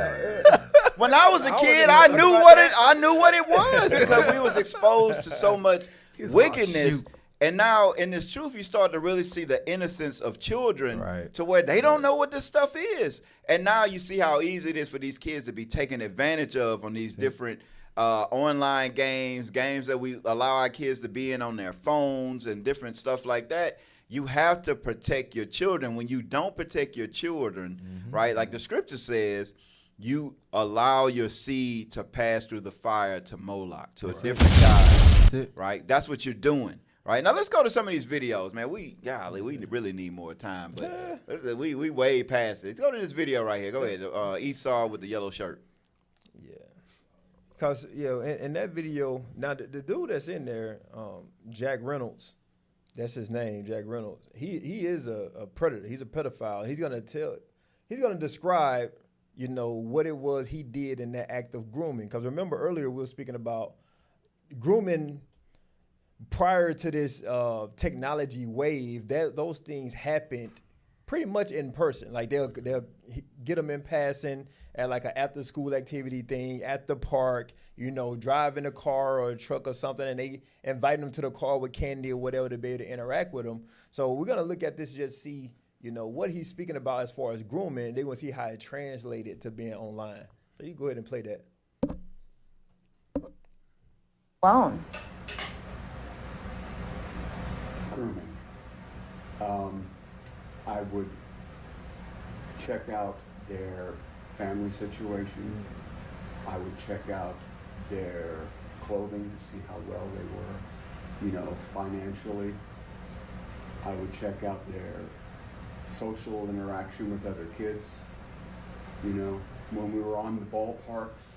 when I was a kid, I knew what it was because we was exposed to so much wickedness. And now in this truth, you start to really see the innocence of children to where they don't know what this stuff is. And now you see how easy it is for these kids to be taken advantage of on these different online games that we allow our kids to be in on their phones and different stuff like that. You have to protect your children. When you don't protect your children, right, like the scripture says, you allow your seed to pass through the fire to Moloch, to a different God, right? That's what you're doing. Right, now let's go to some of these videos, man. We really need more time, but we way past it. Let's go to this video right here. Go ahead, Esau with the yellow shirt. Yeah, because in that video, now the dude that's in there, Jack Reynolds, that's his name, Jack Reynolds. He is a predator. He's a pedophile. He's gonna describe, what it was he did in that act of grooming. Because remember earlier we were speaking about grooming. Prior to this technology wave, those things happened pretty much in person. Like they'll get them in passing at like an after-school activity thing at the park, driving a car or a truck or something, and they invite them to the car with candy or whatever to be able to interact with them. So we're gonna look at this, just see, what he's speaking about as far as grooming. They're gonna see how it translated to being online. So you go ahead and play that. Alone. Grooming. I would check out their family situation. I would check out their clothing to see how well they were, financially. I would check out their social interaction with other kids. When we were on the ballparks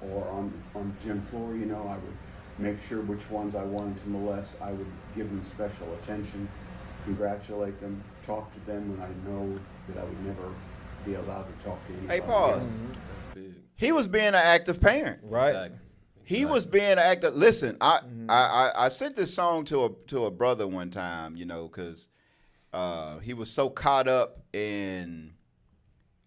or on the gym floor, I would make sure which ones I wanted to molest. I would give them special attention, congratulate them, talk to them when I know that I would never be allowed to talk to anybody. Hey, pause. He was being an active parent. Right. He was being active. Listen, I sent this song to a brother one time, you know, because he was so caught up in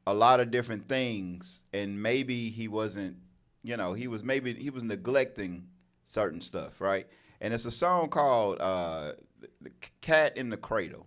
a lot of different things, and maybe he wasn't, you know, he was neglecting certain stuff, right? And it's a song called "The Cat in the Cradle."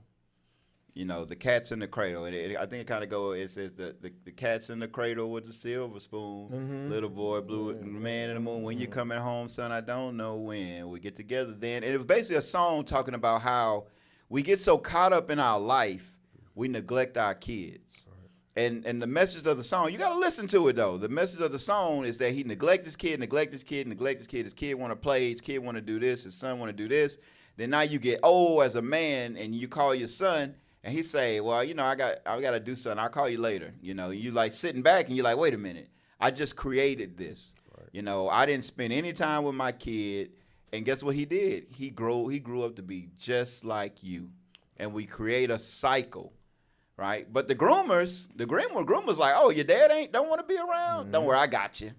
You know, the cat's in the cradle, and I think it kind of goes. It says the cat's in the cradle with the silver spoon. Little boy blue, man in the moon. When you coming home, son, I don't know when we get together. Then, and it was basically a song talking about how we get so caught up in our life, we neglect our kids. And the message of the song, you got to listen to it though. The message of the song is that he neglect his kid. His kid want to play. His kid want to do this. His son want to do this. Then now you get old as a man, and you call your son. And he say, well, you know, I got to do something. I'll call you later. You know, you like sitting back and you're like, wait a minute. I just created this. Right. You know, I didn't spend any time with my kid. And guess what he did? He grew up to be just like you. And we create a cycle, right? But the groomers like, oh, your dad don't want to be around? Don't worry, I got you.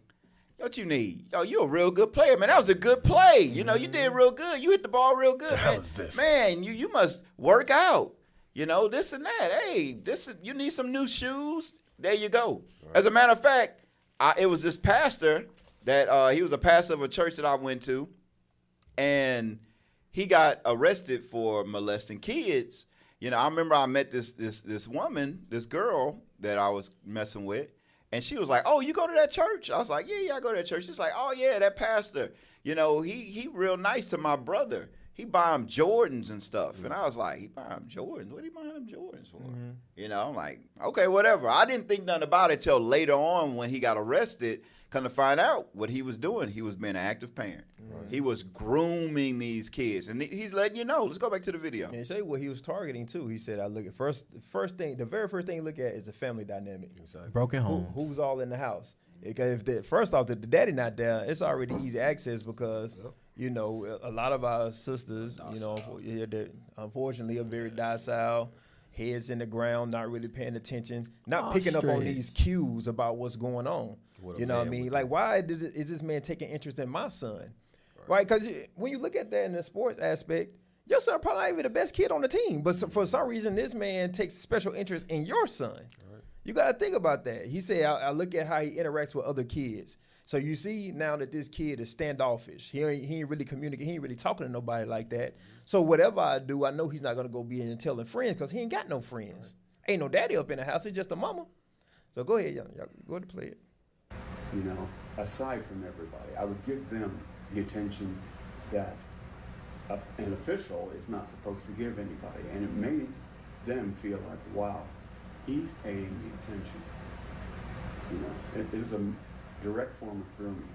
What you need? Oh, you're a real good player, man. That was a good play. You know, you did real good. You hit the ball real good. How is this? Man, you must work out. You know, this and that. Hey, you need some new shoes. There you go. Right. As a matter of fact, it was this pastor that he was a pastor of a church that I went to, and he got arrested for molesting kids. You know, I remember I met this woman, this girl that I was messing with, and she was like, "Oh, you go to that church?" I was like, "Yeah, I go to that church." She's like, "Oh yeah, that pastor. You know, he real nice to my brother. He buy him Jordans and stuff." And I was like, he buy him Jordans? What are you buying him Jordans for? You know, I'm like, okay, whatever. I didn't think nothing about it till later on when he got arrested. Come to find out what he was doing, he was being an active parent. Right. He was grooming these kids. And he's letting you know. Let's go back to the video. And say what he was targeting, too. He said, I look at the very first thing you look at is the family dynamic. Exactly. Broken homes. Who's all in the house? Because first off, the daddy not there, it's already easy access because, you know, a lot of our sisters, you know, they're unfortunately are very docile, heads in the ground, not really paying attention, not picking up on these cues about what's going on. You know what I mean? Like, why is this man taking interest in my son? Right? Because when you look at that in the sports aspect, your son probably not even the best kid on the team, but for some reason, this man takes special interest in your son. You got to think about that. He said, I look at how he interacts with other kids. So you see now that this kid is standoffish. He ain't really communicating. He ain't really talking to nobody like that. So whatever I do, I know he's not going to go be in and telling friends because he ain't got no friends. Ain't no daddy up in the house. It's just a mama. So go ahead, y'all go ahead and play it. You know, aside from everybody, I would give them the attention that an official is not supposed to give anybody. And it made them feel like, wow, he's paying me attention. You know, it is a direct form of grooming.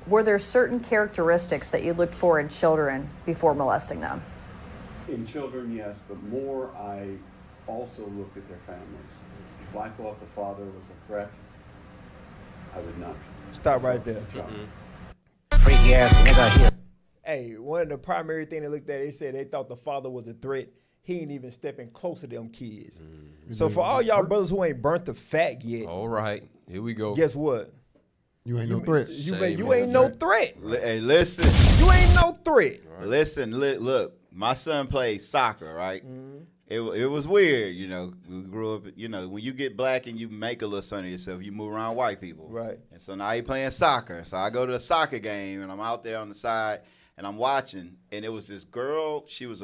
Were there certain characteristics that you looked for in children before molesting them? In children, yes, but more I also looked at their families. If I thought the father was a threat, I would not. Stop right there. Freaky ass nigga here. Hey, one of the primary things they looked at, they said they thought the father was a threat. He ain't even stepping close to them kids. So for all y'all brothers who ain't burnt the fat yet. All right, here we go. Guess what? You ain't no threat. You ain't no threat. Hey, listen. You ain't no threat. Right. Listen, look. My son plays soccer, right? It was weird, you know. We grew up, you know, when you get black and you make a little son of yourself, you move around white people. Right. And so now he playing soccer. So I go to the soccer game and I'm out there on the side and I'm watching, and it was this girl. It was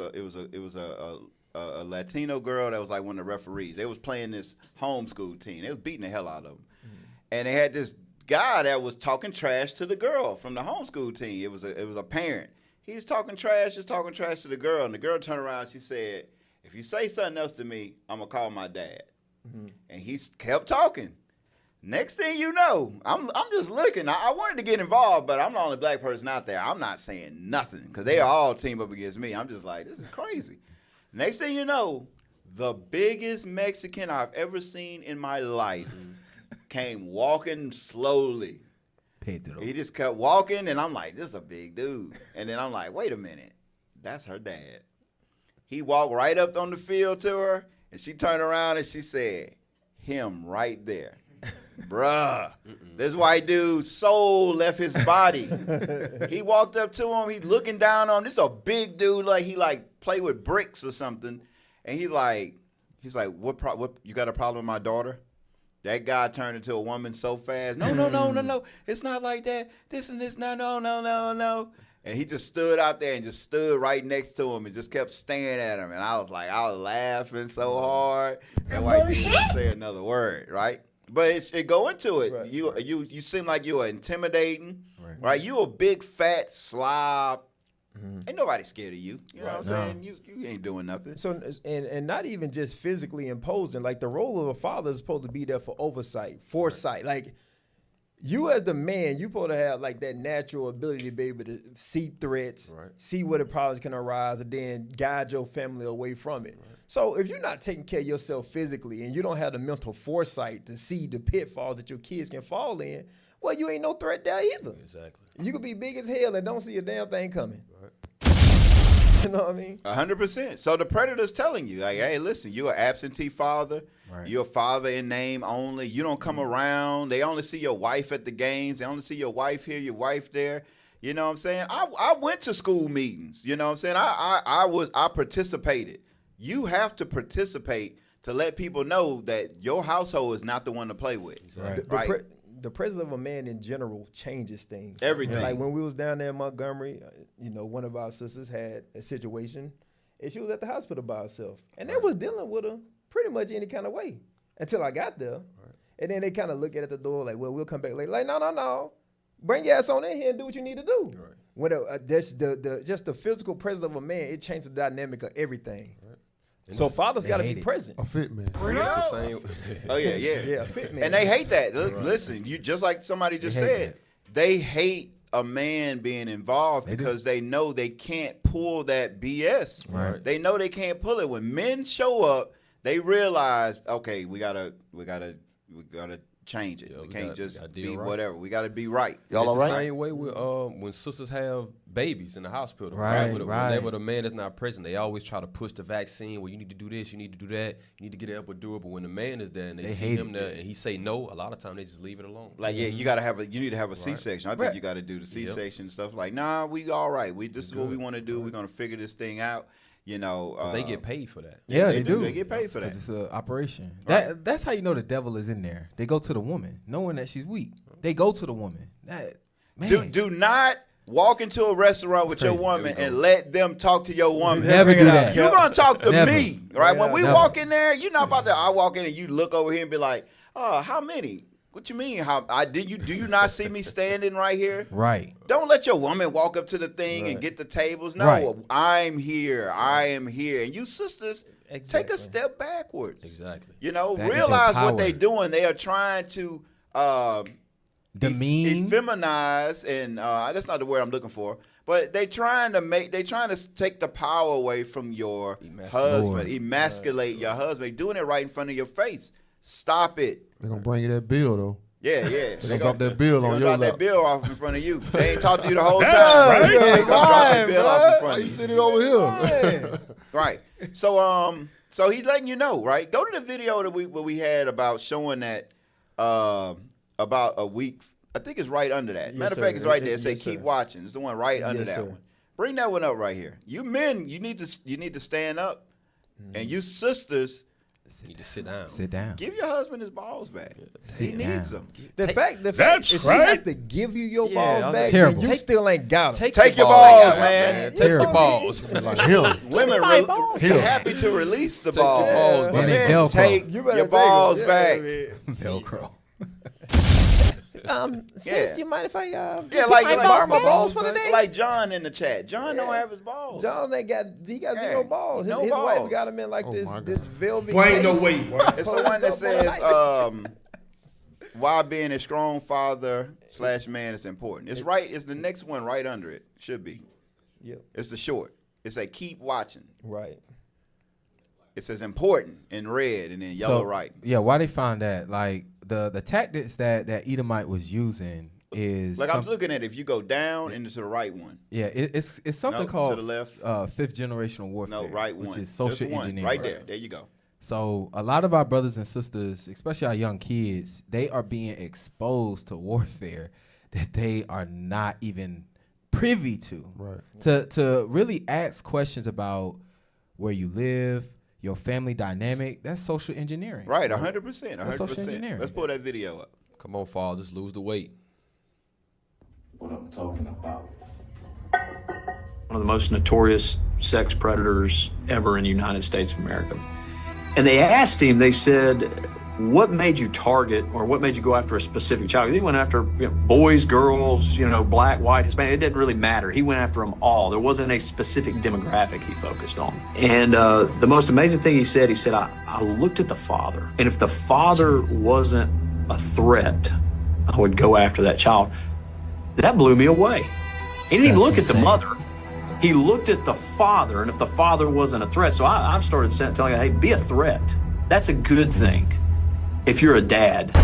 a Latino girl that was like one of the referees. They was playing this homeschool team. They was beating the hell out of them. And they had this guy that was talking trash to the girl from the homeschool team. It was a parent. He's talking trash to the girl, and the girl turned around and she said, "If you say something else to me, I'm gonna call my dad." And he kept talking. Next thing you know, I'm just looking. I wanted to get involved, but I'm the only black person out there. I'm not saying nothing because they all team up against me. I'm just like, this is crazy. Next thing you know, the biggest Mexican I've ever seen in my life came walking slowly. Pedro. He just kept walking, and I'm like, this is a big dude. And then I'm like, wait a minute, that's her dad. He walked right up on the field to her, and she turned around and she said, him right there. Bruh, this white dude's soul left his body. He walked up to him. He's looking down on him. This is a big dude, like he like play with bricks or something. And he's like, what? You got a problem with my daughter? That guy turned into a woman so fast. No. It's not like that. This and this. No. And he just stood out there and just stood right next to him and just kept staring at him. And I was laughing so hard. That white dude didn't say another word, right? But it go into it. Right, you seem like you are intimidating, right? You a big fat slob. Ain't nobody scared of you. You know what I'm saying? You ain't doing nothing. So and not even just physically imposing. Like the role of a father is supposed to be there for oversight, foresight. Like you as the man, you supposed to have like that natural ability to be able to see threats, see where the problems can arise, and then guide your family away from it. So if you're not taking care of yourself physically and you don't have the mental foresight to see the pitfalls that your kids can fall in, well, you ain't no threat there either. Exactly. You could be big as hell and don't see a damn thing coming. You know what I mean? 100%. So the predator's telling you, like, hey, listen, you're an absentee father. You're a father in name only. You don't come around. They only see your wife at the games. They only see your wife here, your wife there. You know what I'm saying? I went to school meetings. You know what I'm saying? I participated. You have to participate to let people know that your household is not the one to play with. Right. The presence of a man in general changes things. Everything. Like when we was down there in Montgomery, one of our sisters had a situation, and she was at the hospital by herself, and they was dealing with her pretty much any kind of way until I got there, and then they kind of look at the door like, "Well, we'll come back later." Like, no, bring your ass on in here and do what you need to do. When just the physical presence of a man, it changes the dynamic of everything. So fathers got to be present. A fit man. The same. Oh yeah. Yeah, a fit man. And they hate that. Listen, you just like somebody just said, they hate a man being involved because they know they can't pull that BS. Right. They know they can't pull it. When men show up, they realize, okay, we gotta change it. We can't just be whatever. We gotta be right. Y'all all right? The same way with when sisters have babies in the hospital. Whenever the man is not present, they always try to push the vaccine. Well, you need to do this, you need to do that, you need to get an epidural. But when the man is there and they see him there and he say no, a lot of time they just leave it alone. Like you need to have a C-section. I think you got to do the C-section stuff. Like we all right. This is what we want to do. We're gonna figure this thing out. They get paid for that. Yeah, they do. They get paid for that. It's an operation. That's how you know the devil is in there. They go to the woman, knowing that she's weak. They go to the woman. Do not walk into a restaurant with your woman and let them talk to your woman. Never do that. You're gonna talk to me, right? When we walk in there, you're not about to. I walk in and you look over here and be like, "Oh, how many?" What you mean? Do you not see me standing right here? Right. Don't let your woman walk up to the thing and get the tables. No, I'm here. I am here. And you sisters, take a step backwards. Exactly. Realize what they're doing. They are trying to effeminize, and that's not the word I'm looking for. But they trying to take the power away from your husband, emasculate your husband, doing it right in front of your face. Stop it. They're going to bring you that bill, though. Yeah. They're going to drop that bill on your lap. Drop that bill off in front of you. They ain't talked to you the whole time. Right? They ain't drop that bill off in front of you. You sitting over here. Right. So he's letting you know, right? Go to the video that we had about showing that about a week. I think it's right under that. Matter of fact, it's right there. It say keep watching. It's the one right under that one. Bring that one up right here. You men, you need to stand up, and you sisters. You need to sit down. Sit down. Give your husband his balls back. He needs them. The fact is he has to give you your balls back, terrible. and you still ain't got them. Take your balls, man. Take your balls. Women be happy to release the balls. But men, take your balls back. Velcro. Sis, you mind if I borrow my balls for the day? Like John in the chat. John don't have his balls. John got zero balls. No his balls. wife got him in like this velvet. Ain't no way. It's the one that says why being a strong father / man is important. It's right. It's the next one right under it. Should be. Yep. It's the short. It's a keep watching. Right. It says important in red and then yellow right. Yeah, why they find that? Like the tactics that Edomite was using is like I was looking at it, if you go down and to the right one. Yeah, it's something called to the left. fifth generational warfare. No, right one. Which is social engineering. Right there. There you go. So a lot of our brothers and sisters, especially our young kids, they are being exposed to warfare that they are not even privy to. Right. To really ask questions about where you live, your family dynamic, that's social engineering. Right, 100%. That's social engineering. Let's pull that video up. Come on, Fall, just lose the weight. What I'm talking about. One of the most notorious sex predators ever in the United States of America. And they asked him, they said, what made you target or what made you go after a specific child? He went after boys, girls, black, white, Hispanic. It didn't really matter. He went after them all. There wasn't a specific demographic he focused on. And the most amazing thing he said, I looked at the father. And if the father wasn't a threat, I would go after that child. That blew me away. He didn't even look at the mother. He looked at the father, and if the father wasn't a threat, so I've started telling him, hey, be a threat. That's a good thing if you're a dad.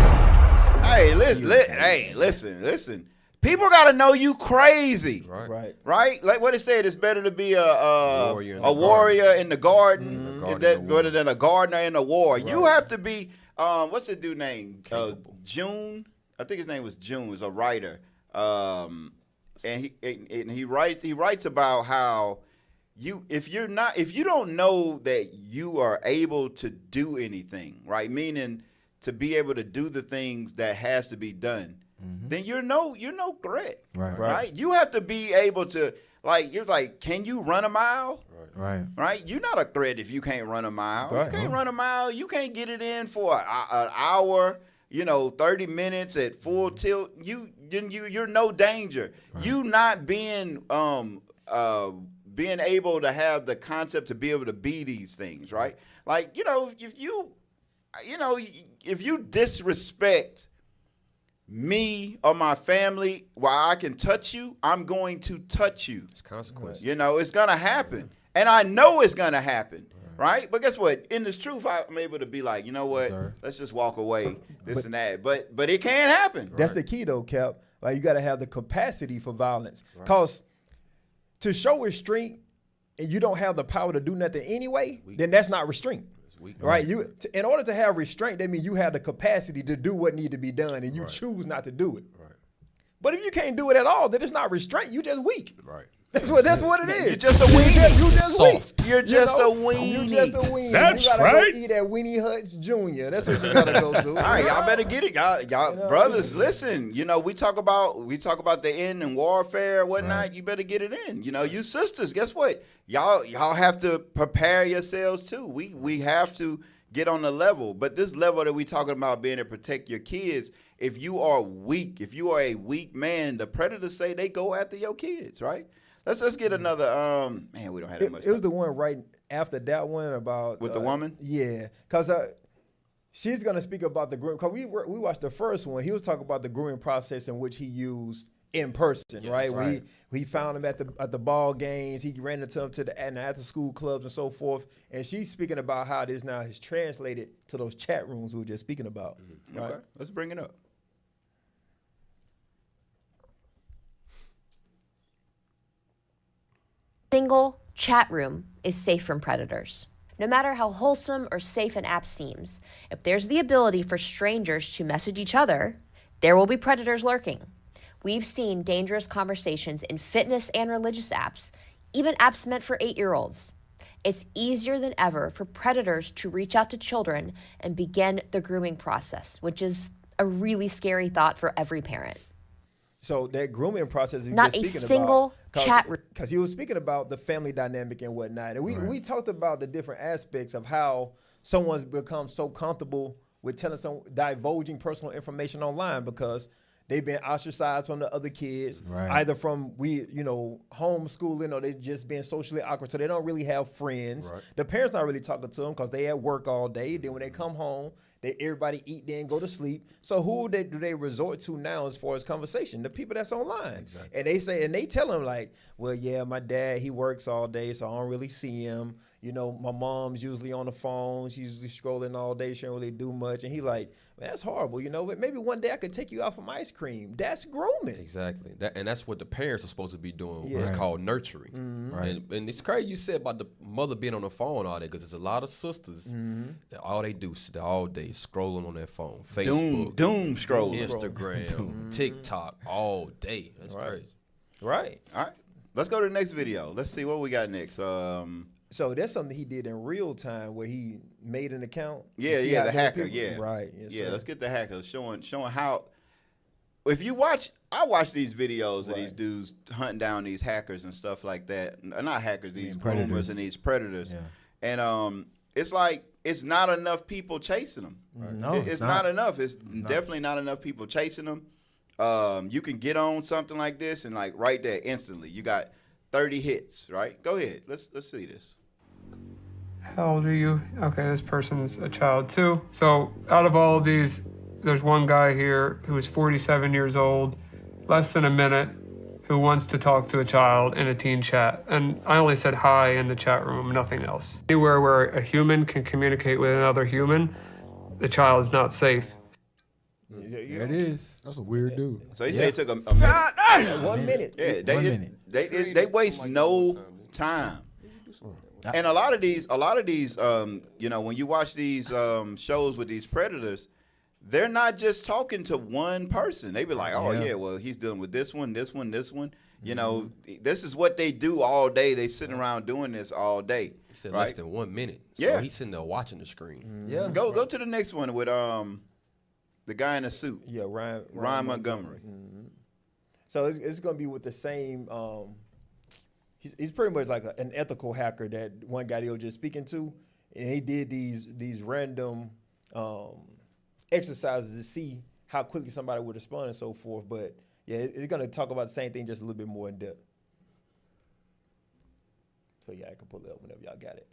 Hey, listen. People got to know you crazy. Right? Like what it said, it's better to be a warrior in the garden rather than a gardener in the war. Right. You have to be, what's the dude name? June? I think his name was June. He's a writer. And he writes about how if you don't know that you are able to do anything, right? Meaning to be able to do the things that has to be done, then you're no threat. Right? You have to be able to, can you run a mile? Right? You're not a threat if you can't run a mile. Right. You can't run a mile. You can't get it in for an hour. 30 minutes at full tilt, you're no danger. Right. You not being able to have the concept to be able to be these things, right? Like, if you disrespect me or my family while I can touch you, I'm going to touch you. It's consequences. It's gonna happen. And I know it's gonna happen. Right? But guess what? In this truth, I'm able to be like, you know what? Let's just walk away, and that. But it can happen. That's the key, though, Cap. Like, you got to have the capacity for violence. Because to show restraint and you don't have the power to do nothing anyway, then that's not restraint. Right? In order to have restraint, that means you have the capacity to do what needs to be done, and you choose not to do it. Right. But if you can't do it at all, then it's not restraint. You're just weak. Right. That's what it is. You're just a weenie. You just soft. Weak. You're just a weenie. You're just a weenie. That's you gotta right. Go eat at Weenie Hut's Jr. That's what you gotta go do. All right, y'all better get it. Y'all brothers, listen. We talk about the end and warfare and whatnot. Right. You better get it in. You sisters, guess what? Y'all have to prepare yourselves too. We have to get on the level. But this level that we talking about being to protect your kids, if you are weak, if you are a weak man, the predators say they go after your kids, right? Let's get another. Man, we don't have that much. It was the one right after that one about with the woman. Yeah, because she's gonna speak about the grooming. Because we watched the first one. He was talking about the grooming process in which he used in person, right? We found him at the ball games. He ran into him and after school clubs and so forth. And she's speaking about how this now has translated to those chat rooms we were just speaking about. Right? Okay, let's bring it up. Single chat room is safe from predators. No matter how wholesome or safe an app seems, if there's the ability for strangers to message each other, there will be predators lurking. We've seen dangerous conversations in fitness and religious apps, even apps meant for 8-year-olds. It's easier than ever for predators to reach out to children and begin the grooming process, which is a really scary thought for every parent. So that grooming process, not a single chat room. Because he was speaking about the family dynamic and whatnot. And we talked about the different aspects of how someone's become so comfortable with divulging personal information online because they've been ostracized from the other kids, either from homeschooling or they just being socially awkward. So they don't really have friends. Right. The parents not really talking to them because they at work all day. Then when they come home, Everybody eat, then go to sleep. So who do they resort to now as far as conversation? The people that's online. Exactly. And they tell them like, well, yeah, my dad, he works all day, so I don't really see him. You know, my mom's usually on the phone. She's usually scrolling all day. She don't really do much. And he like, man, that's horrible. You know, but maybe one day I could take you out for ice cream. That's grooming. Exactly. And that's what the parents are supposed to be doing. Yeah. It's called nurturing. Mm-hmm. Right. And it's crazy you said about the mother being on the phone all day, because there's a lot of sisters that all they do is all day scrolling on their phone. Facebook. Doom scrolling. Instagram. TikTok all day. That's crazy. Right. All right. Let's go to the next video. Let's see what we got next. So that's something he did in real time where he made an account. Yeah, the hacker. People, yeah. Right. Yes, yeah, sir. let's get the hacker showing how. If you watch, I watch these videos of these dudes hunting down these hackers and stuff like that. Not hackers, these groomers and these predators. Yeah. And it's like it's not enough people chasing them. Right. No, it's not enough. It's definitely not enough people chasing them. You can get on something like this and like right there instantly, you got 30 hits. Right? Go ahead. Let's see this. How old are you? Okay, this person's a child too. So out of all of these, there's one guy here who is 47 years old, less than a minute, who wants to talk to a child in a teen chat. And I only said hi in the chat room, nothing else. Anywhere where a human can communicate with another human, the child is not safe. There it is. That's a weird dude. So he said it took a minute. 1 minute. Yeah, They they waste no time. And a lot of these, you know, when you watch these shows with these predators, they're not just talking to one person. They be like, oh yeah, well he's dealing with this one, this one, this one. You know, this is what they do all day. They sitting around doing this all day. He said right? less than 1 minute. So Yeah. he's sitting there watching the screen. Yeah. Go to the next one with the guy in the suit. Yeah, Ryan Montgomery. Mm-hmm. So it's going to be with the same. He's pretty much like an ethical hacker that one guy they were just speaking to, and he did these random exercises to see how quickly somebody would respond and so forth. But yeah, it's going to talk about the same thing just a little bit more in depth. So yeah, I can pull it up whenever y'all got it.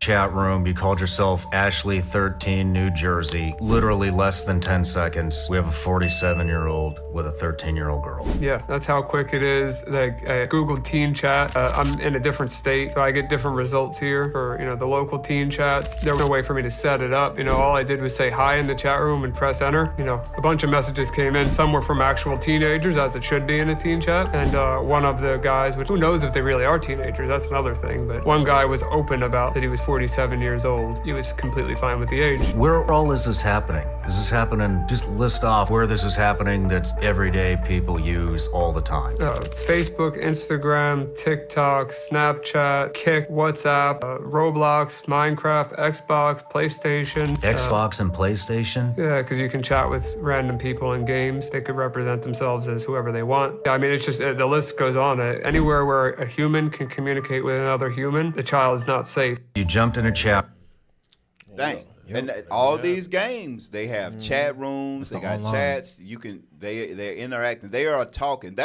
Chat room, you called yourself Ashley 13 New Jersey. Literally less than 10 seconds. We have a 47-year-old with a 13-year-old girl. Yeah, that's how quick it is. Like I Googled teen chat. I'm in a different state, so I get different results here for the local teen chats. There was no way for me to set it up. All I did was say hi in the chat room and press enter. A bunch of messages came in. Some were from actual teenagers, as it should be in a teen chat. And one of the guys, which who knows if they really are teenagers? That's another thing. But one guy was open about that he was 47 years old. He was completely fine with the age. Where all is this happening? Is this happening? Just list off where this is happening that's everyday people use all the time. Facebook, Instagram, TikTok, Snapchat, Kick, WhatsApp, Roblox, Minecraft, Xbox, PlayStation. Xbox and PlayStation? Yeah, because you can chat with random people in games. They could represent themselves as whoever they want. I mean, it's just, the list goes on. Anywhere where a human can communicate with another human, the child is not safe. You jumped in a chat. Dang. And all these games, they have chat rooms, they got online. chats, they're interacting, they are talking.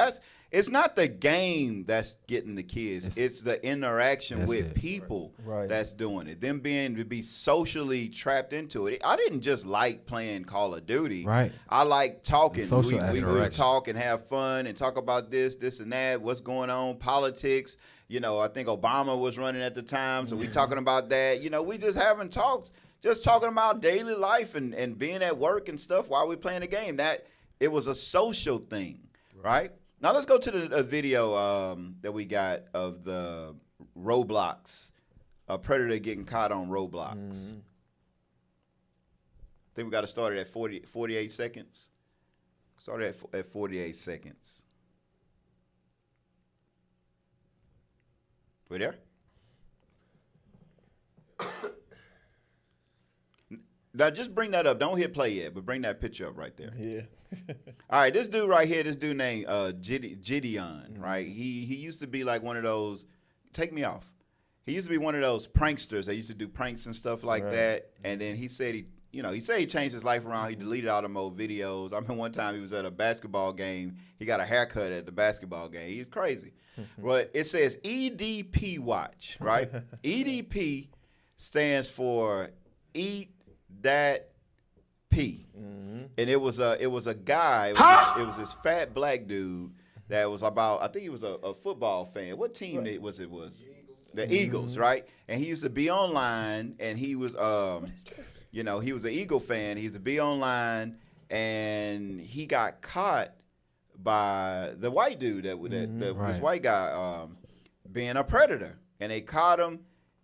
It's not the game that's getting the kids, it's the interaction with people that's doing it. Them being to be socially trapped into it. I didn't just like playing Call of Duty. Right. I like talking. Social We would talk and have fun and talk about this and that, what's going on, politics. I think Obama was running at the time, so we talking about that. We just having talks, just talking about daily life and being at work and stuff while we playing the game. That it was a social thing, right? Now let's go to the video that we got of the Roblox, a predator getting caught on Roblox. I think we got to start it at 48 seconds. Started at 48 seconds. We there? Now just bring that up. Don't hit play yet, but bring that picture up right there. Yeah. All right, this dude right here, this dude named Yadin, right? He used to be like one of those. Take me off. He used to be one of those pranksters. They used to do pranks and stuff like that. And then he said he changed his life around. He deleted all them old videos. I remember one time he was at a basketball game. He got a haircut at the basketball game. He's crazy. But it says EDP watch, right? EDP stands for eat that pee. And it was a guy. It was this fat black dude that was about, I think he was a football fan. What team was it? The Eagles, right? And he used to be online, and he was, he was an Eagle fan. He used to be online, and he got caught by the white dude this white guy being a predator, and they caught him.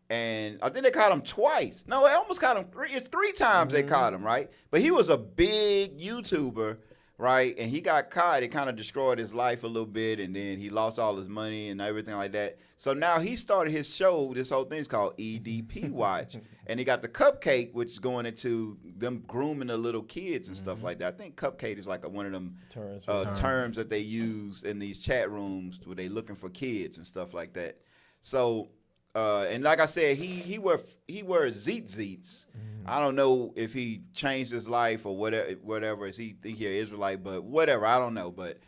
And I think they caught him twice. No, they almost caught him three times they caught him, right? But he was a big YouTuber, right? And he got caught. It kind of destroyed his life a little bit, and then he lost all his money and everything like that. So now he started his show. This whole thing's called EDP Watch. And he got the cupcake, which is going into them grooming the little kids and stuff like that. I think cupcake is like one of them terms that they use in these chat rooms where they looking for kids and stuff like that. So... and like I said, he wears zeets. I don't know if he changed his life or whatever. Is he think he an Israelite? But whatever, I don't know. But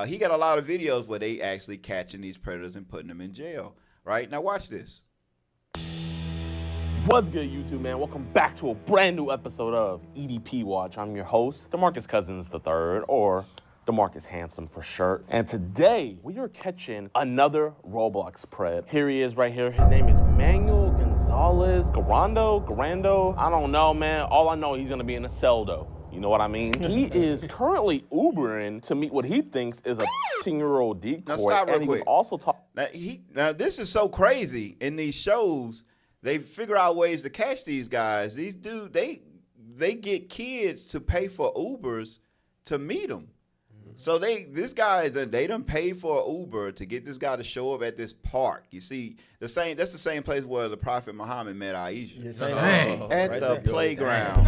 he got a lot of videos where they actually catching these predators and putting them in jail. Right now, watch this. What's good, YouTube, man? Welcome back to a brand new episode of EDP Watch. I'm your host, DeMarcus Cousins III, or DeMarcus Handsome for short. And today, we are catching another Roblox pred. Here he is right here. His name is Manuel Gonzalez Garando. I don't know, man. All I know, he's gonna be in a cell, though. You know what I mean? He is currently Ubering to meet what he thinks is a 15-year-old decoy. Now stop real and he quick. was also Now this is so crazy. In these shows, they figure out ways to catch these guys. These dudes, they get kids to pay for Ubers to meet them. So they done paid for an Uber to get this guy to show up at this park. You see, that's the same place where the Prophet Muhammad met Aisha. At the playground.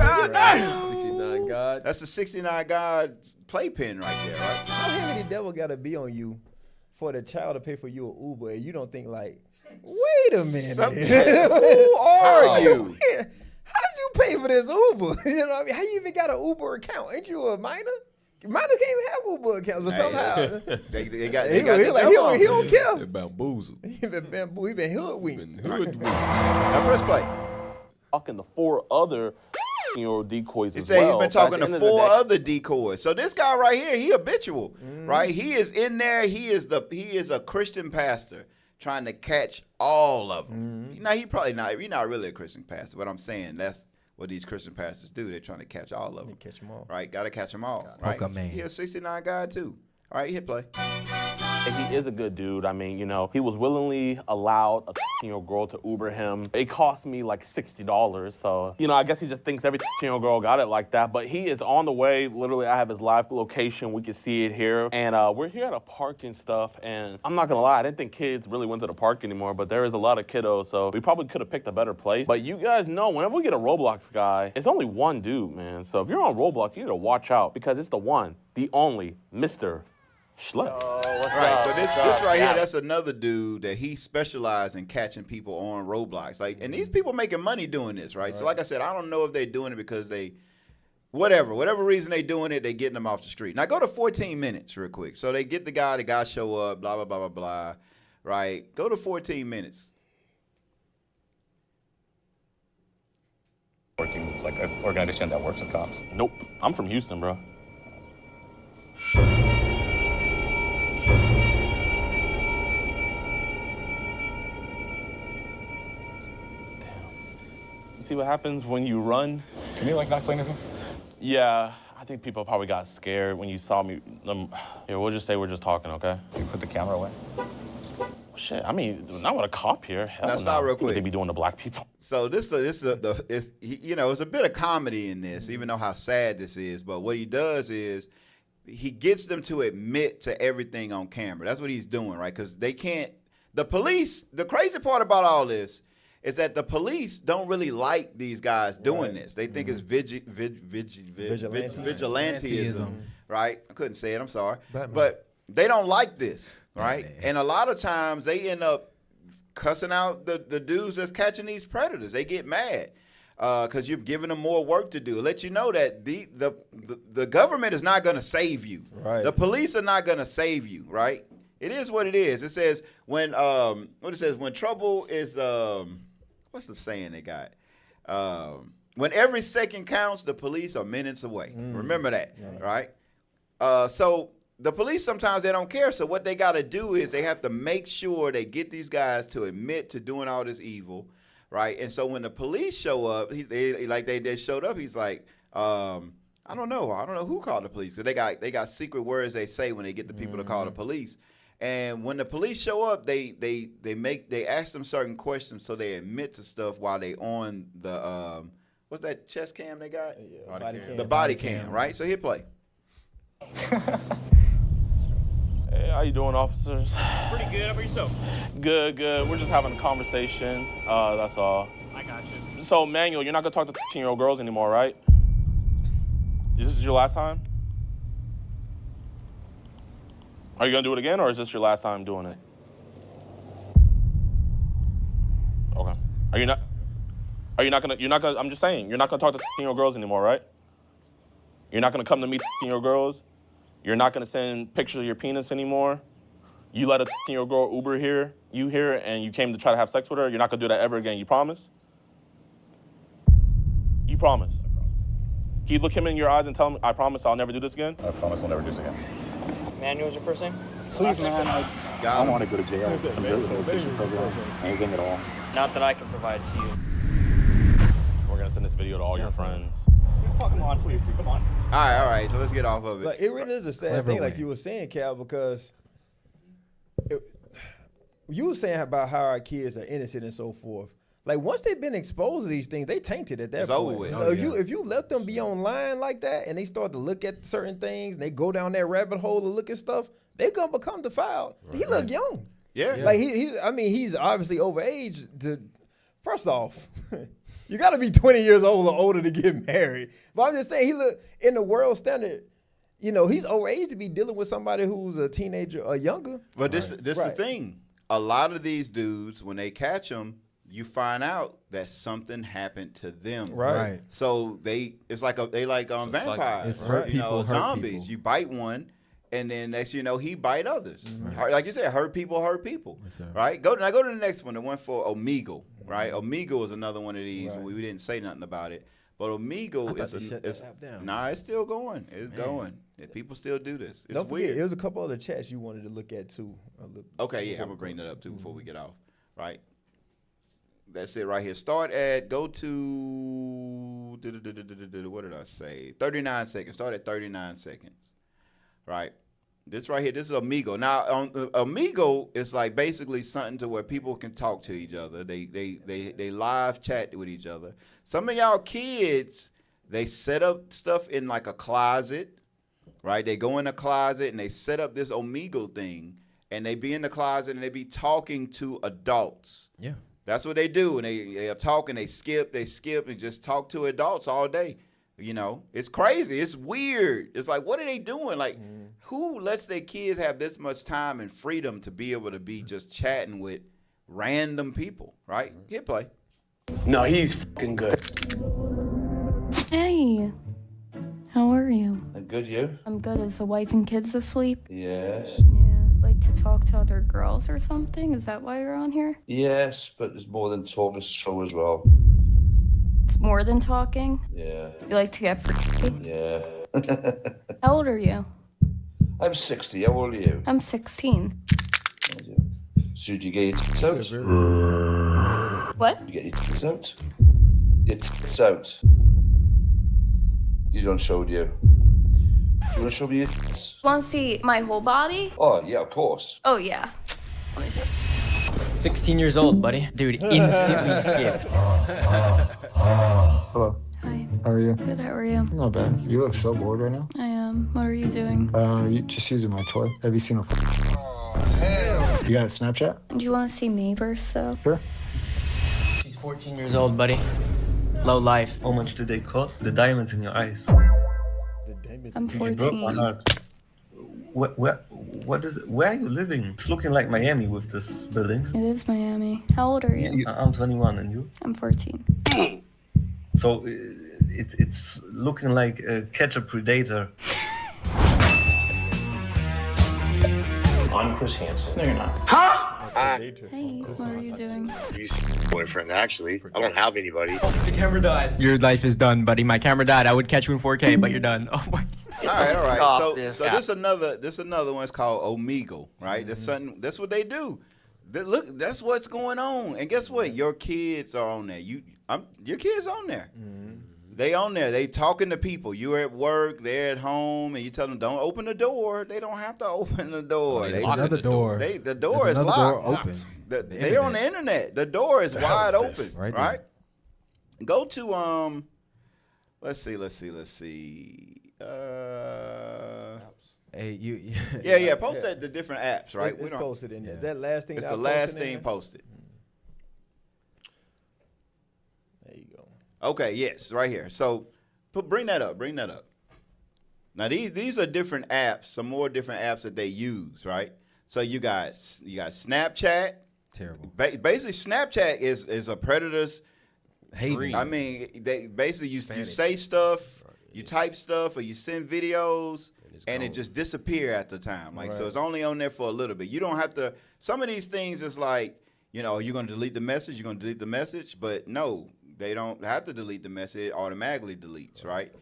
69 God. That's the 69 God playpen right there, right? How many devil gotta be on you for the child to pay for you an Uber and you don't think like, wait a minute. Who are you? How did you pay for this Uber? You know what I mean? How you even got an Uber account? Ain't you a minor? Minor can't even have Uber accounts, but somehow they got he don't care. They bamboozled. He been hoodwinked. Now press play. talking to 4 other decoys he as said well. He's been talking to 4 other decoys. So this guy right here, he habitual, right? He is in there. He is a Christian pastor trying to catch all of them. Now he's not really a Christian pastor, but I'm saying that's what these Christian pastors do. They're trying to catch all of them. Catch them all. Right? Got to catch them all. Right? He's a 69 guy too. All right, hit play. And he is a good dude. I mean, he was willingly allowed a 15-year-old girl to Uber him. It cost me like $60. So, I guess he just thinks every 15-year-old girl got it like that. But he is on the way. Literally, I have his live location. We can see it here. And we're here at a park and stuff. And I'm not going to lie, I didn't think kids really went to the park anymore. But there is a lot of kiddos. So we probably could have picked a better place. But you guys know, whenever we get a Roblox guy, it's only one dude, man. So if you're on Roblox, you need to watch out. Because it's the one, the only, Mr. Schlepp. Right, so this right here, that's another dude that he specializes in catching people on Roblox. And these people making money doing this, right? So like I said, I don't know if they're doing it because whatever reason they doing it, they getting them off the street. Now go to 14 minutes real quick. So they get the guy show up, blah, blah, blah, blah, blah, right? Go to 14 minutes. Working like an organization that works with cops. Nope, I'm from Houston, bro. See what happens when you run? Can you not explain anything? Yeah, I think people probably got scared when you saw me. Here, we'll just say we're just talking, okay? You put the camera away. Shit, I mean, not with a cop here. Hell Now stop real quick. They be doing to black people. So it's a bit of comedy in this, even though how sad this is. But what he does is he gets them to admit to everything on camera. That's what he's doing, right? Because they can't. The police. The crazy part about all this is that the police don't really like these guys doing this. They think it's vigilantism, right? I couldn't say it, I'm sorry. But they don't like this, right? And a lot of times they end up cussing out the dudes that's catching these predators. They get mad because you're giving them more work to do. Let you know that the government is not going to save you. Right. The police are not going to save you, right? It is what it is. It says when trouble is what's the saying they got? When every second counts, the police are minutes away. Remember that, right? So the police, sometimes they don't care. So what they got to do is they have to make sure they get these guys to admit to doing all this evil, right? And so when the police show up, they showed up, he's like, I don't know who called the police, because they got secret words they say when they get the people to call the police. And when the police show up, they ask them certain questions so they admit to stuff while they on the what's that chest cam they got? The body cam, right? So hit play. Hey, how you doing, officers? Pretty good. How about yourself? Good. We're just having a conversation. That's all. I got you. So, Manuel, you're not gonna talk to 13-year-old girls anymore, right? This is your last time? Are you gonna do it again, or is this your last time doing it? Okay. You're not gonna, I'm just saying, you're not gonna talk to 13-year-old girls anymore, right? You're not gonna come to meet 13-year-old girls? You're not gonna send pictures of your penis anymore? You let a 13-year-old girl Uber here, and you came to try to have sex with her? You're not gonna do that ever again, you promise? You promise? Can you look him in your eyes and tell him, I promise I'll never do this again? I promise I'll never do this again. Manuel's your first name? Please, man. I don't want to go to jail. I'm good with the education program. Anything at all. Not that I can provide to you. We're gonna send this video to all your friends. Come on, please, dude. Come on. All right. So let's get off of it. But it really is a sad thing, like you were saying, Cal, because you were saying about how our kids are innocent and so forth. Like once they've been exposed to these things, they tainted at that It's point. over with. So if you let them be online like that and they start to look at certain things and they go down that rabbit hole to look at stuff, they're gonna become defiled. Right. He look young. Yeah. Like he's obviously overage to. First off, you got to be 20 years old or older to get married. But I'm just saying, he look in the world standard. You know, he's overage to be dealing with somebody who's a teenager or younger. But this is the thing. A lot of these dudes, when they catch them, you find out that something happened to them. Right. So it's like vampires, hurt people, zombies. people. You bite one, and then next you know he bite others. Like you said, hurt people, Yes, right? Go to the next one. The one for Omegle, right? Omegle is another one of these. Right. We didn't say nothing about it, but Omegle is nah, it's still going. It's going. People still do this. It's Don't weird. forget, there's a couple other chats you wanted to look at too. Okay, yeah, I'm gonna bring that up too before we get off. Right. That's it right here. Go to, what did I say? 39 seconds. Start at 39 seconds. Right. This right here, this is Omegle. Now, on Omegle is like basically something to where people can talk to each other. They live chat with each other. Some of y'all kids, they set up stuff in like a closet, right? They go in a closet and they set up this Omegle thing, and they be in the closet and they be talking to adults. Yeah. That's what they do. And they are talking, they skip and just talk to adults all day. You know, it's crazy. It's weird. It's like, what are they doing? Like, who lets their kids have this much time and freedom to be able to be just chatting with random people, right? Hit play. No, he's fucking good. Hey, how are you? Good, you? I'm good. Is the wife and kids asleep? Yes. Like to talk to other girls or something? Is that why you're on here? Yes, but there's more than talk, it's show as well. It's more than talking? Yeah. You like to get freaky? Yeah. How old are you? I'm 60. How old are you? I'm 16. So do you get your tits out? What? You get your tits out? Your tits out. You don't show, do you? Do you want to show me your tits? Want to see my whole body? Oh, yeah, of course. Oh, yeah. 16 years old, buddy. Dude, instantly skipped. Hello. Hi. How are you? Good, how are you? Not bad. You look so bored right now. I am. What are you doing? Just using my toy. Have you seen a You got a Snapchat? Do you want to see me verso? Sure. She's 14 years old, buddy. Low life. How much did they cost? The diamonds in your eyes. I'm You broke my 14. heart. Where are you living? It's looking like Miami with this buildings. It is Miami. How old are you? I'm 21, and you? I'm 14. So it's looking like a ketchup predator. I'm Chris Hansen. No, you're not. Huh? Hey, what are you doing? Boyfriend, actually. I don't have anybody. The camera died. Your life is done, buddy. My camera died. I would catch you in 4K, but you're done. Oh my. All right. So this another one. It's called Omegle, right? That's something. That's what they do. Look, that's what's going on. And guess what? Your kids are on there. Your kids on there. They on there. They talking to people. You're at work. They're at home, and you tell them don't open the door. They don't have to open the door. There's another door. The door is locked. Door open. They're on the internet. The door is wide open. Right. Go to Let's see. Hey, yeah. Post that the different apps, right? It's posted in there. Is that last thing? It's the last thing posted. There you go. Okay, yes, right here. So, bring that up. Now these are different apps. Some more different apps that they use, right? So you got Snapchat. Terrible. Basically, Snapchat is a predator's haven. I mean, they basically you say stuff, you type stuff, or you send videos. And it just disappear at the time. So it's only on there for a little bit. You don't have to. Some of these things is like, you're going to delete the message. You're going to delete the message. But no, they don't have to delete the message. It automatically deletes, right?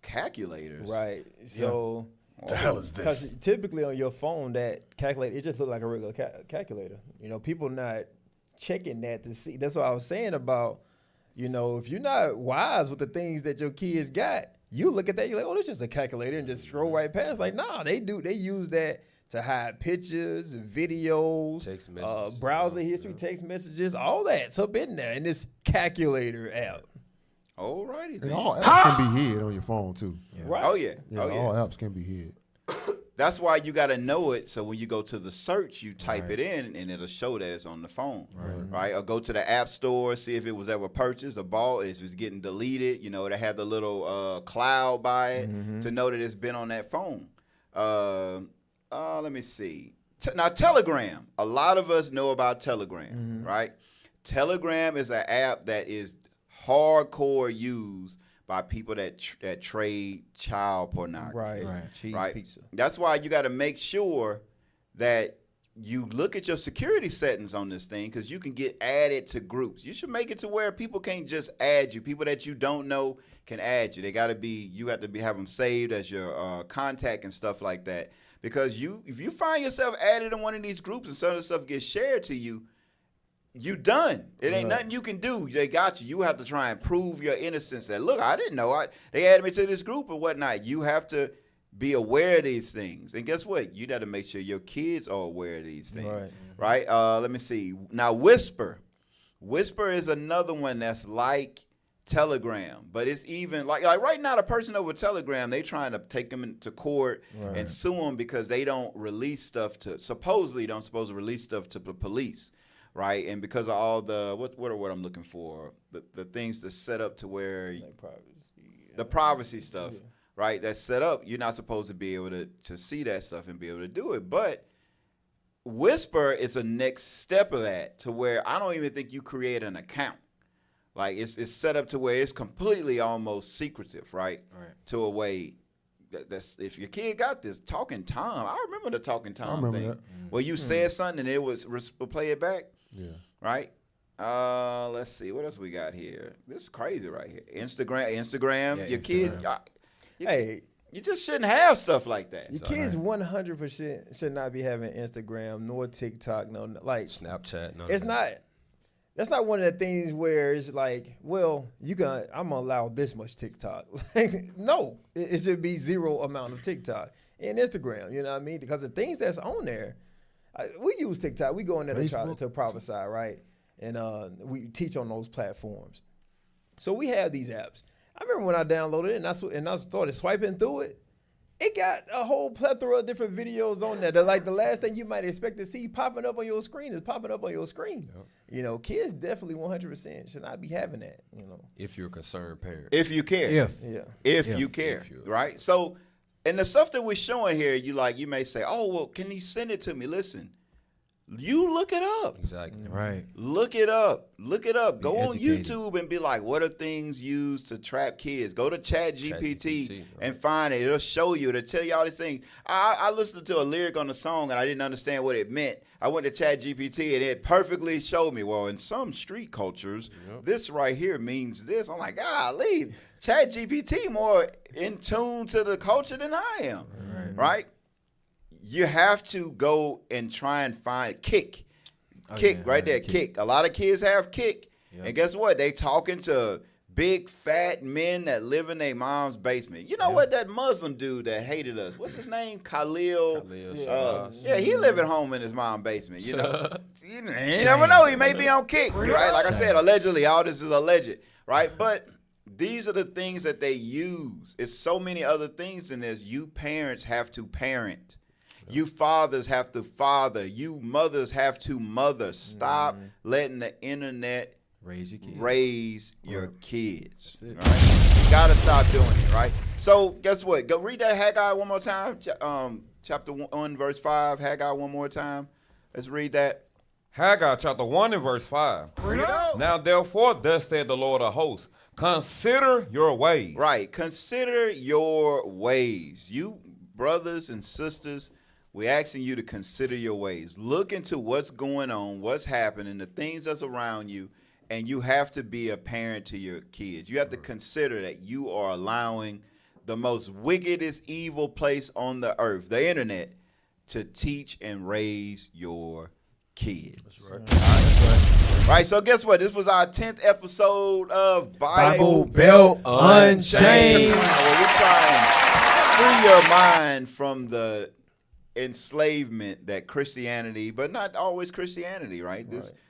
Calculators. Right. So. What the hell is this? Because typically on your phone, that calculator, it just looks like a regular calculator. People not checking that to see. That's what I was saying about, if you're not wise with the things that your kids got, you look at that, you're like, oh, it's just a calculator, and just scroll right past. Like, nah, they use that to hide pictures, videos, text messages, browser history, text messages, all that's up in there in this calculator app. All righty. And all apps can be hid on your phone too. Right. Oh yeah. All apps can be hid. That's why you got to know it. So when you go to the search, you type it in, and it'll show that it's on the phone, right? Or go to the app store, see if it was ever purchased or bought, if it's getting deleted. They have the little cloud by it to know that it's been on that phone. Let me see. Now Telegram. A lot of us know about Telegram, right? Telegram is an app that is hardcore used by people that trade child pornography. Right. Cheese pizza. That's why you got to make sure that you look at your security settings on this thing, because you can get added to groups. You should make it to where people can't just add you. People that you don't know can add you. You got to have them saved as your contact and stuff like that. Because if you find yourself added in one of these groups and some of the stuff gets shared to you, you done. It ain't nothing you can do. They got you. You have to try and prove your innocence. That, look, I didn't know. They added me to this group or whatnot. You have to be aware of these things. And guess what? You got to make sure your kids are aware of these things. Right? Let me see. Now, Whisper. Whisper is another one that's like Telegram. But it's even like right now, the person over Telegram, they trying to take them into court and sue them because they don't release stuff supposedly don't supposed to release stuff to the police. Right, and because of all the what I'm looking for, the things that's set up to where the privacy stuff, right? That's set up. You're not supposed to be able to see that stuff and be able to do it. But Whisper is a next step of that, to where I don't even think you create an account. Like it's set up to where it's completely almost secretive, right? To a way that's if your kid got this Talking Tom. I remember the Talking Tom thing. That. Where you said something and it was play it back. Yeah. Right? Let's see. What else we got here? This is crazy right here. Instagram. Yeah, your Instagram. kids. You just shouldn't have stuff like that. Your kids 100% should not be having Instagram nor TikTok, no like Snapchat. It's not. That's not one of the things where it's like, well, I'm gonna allow this much TikTok. No, it should be zero amount of TikTok and Instagram. You know what I mean? Because the things that's on there. We use TikTok. We go in there to try to prophesy, right? And we teach on those platforms. So we have these apps. I remember when I downloaded it and I started swiping through it. It got a whole plethora of different videos on there. That like the last thing you might expect to see popping up on your screen is popping up on your screen. Yep. Kids definitely 100% should not be having that. If you're a concerned parent. If you care. If you care, right? So. And the stuff that we're showing here, you may say, oh, well, can you send it to me? Listen, You look it up. Exactly. Right. Look it up. Look it up. Go on educated. YouTube and be like, what are things used to trap kids? Go to ChatGPT and find it. It'll show you. It'll tell you all these things. I listened to a lyric on the song and I didn't understand what it meant. I went to ChatGPT and it perfectly showed me, well, in some street cultures, this right here means this. I'm like, golly, ChatGPT more in tune to the culture than I am. Right? You have to go and try and find Kick. Right there, Kick. A lot of kids have Kick. Yep. And guess what? They talking to big fat men that live in their mom's basement. You know what? That Muslim dude that hated us. What's his name? Khalil. He live at home in his mom's basement. You know, you never know. He may be on Kick, right? Like I said, allegedly. All this is alleged, right? But these are the things that they use. It's so many other things in this. You parents have to parent. You fathers have to father. You mothers have to mother. Stop letting the internet raise your kids. Right? You gotta stop doing it, right? So guess what? Go read that Haggai one more time. Chapter 1, verse 5. Haggai one more time. Let's read that. Haggai chapter 1 and verse 5. Now therefore, thus said the Lord of hosts, consider your ways. Right. Consider your ways. You brothers and sisters, we're asking you to consider your ways. Look into what's going on, what's happening, the things that's around you, and you have to be a parent to your kids. You have to consider that you are allowing the most wickedest, evil place on the earth, the internet, to teach and raise your kids. That's right. All right, that's right. Right, so guess what? This was our 10th episode of Bible Belt Unchained. Well, we're trying to free your mind from the enslavement that Christianity, but not always Christianity, right?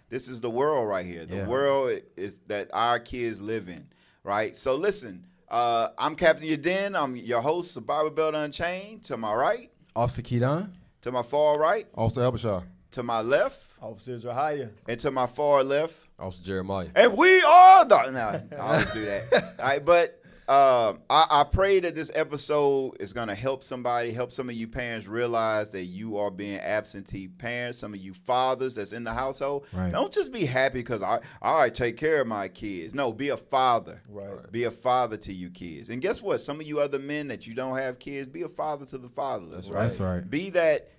This is the world right here. The world is that our kids live in, right? So listen, I'm Captain Yadin. I'm your host of Bible Belt Unchained. To my right, Officer Keaton. To my far right, Officer Abishai. To my left, Officer Zahaya. And to my far left, Officer Jeremiah. And we are the I always do that. All right, but I pray that this episode is going to help somebody, help some of you parents realize that you are being absentee parents. Some of you fathers that's in the household. Right. Don't just be happy because I take care of my kids. No, be a father. Right. Be a father to you kids. And guess what? Some of you other men that you don't have kids, be a father to the fatherless. That's right. Be that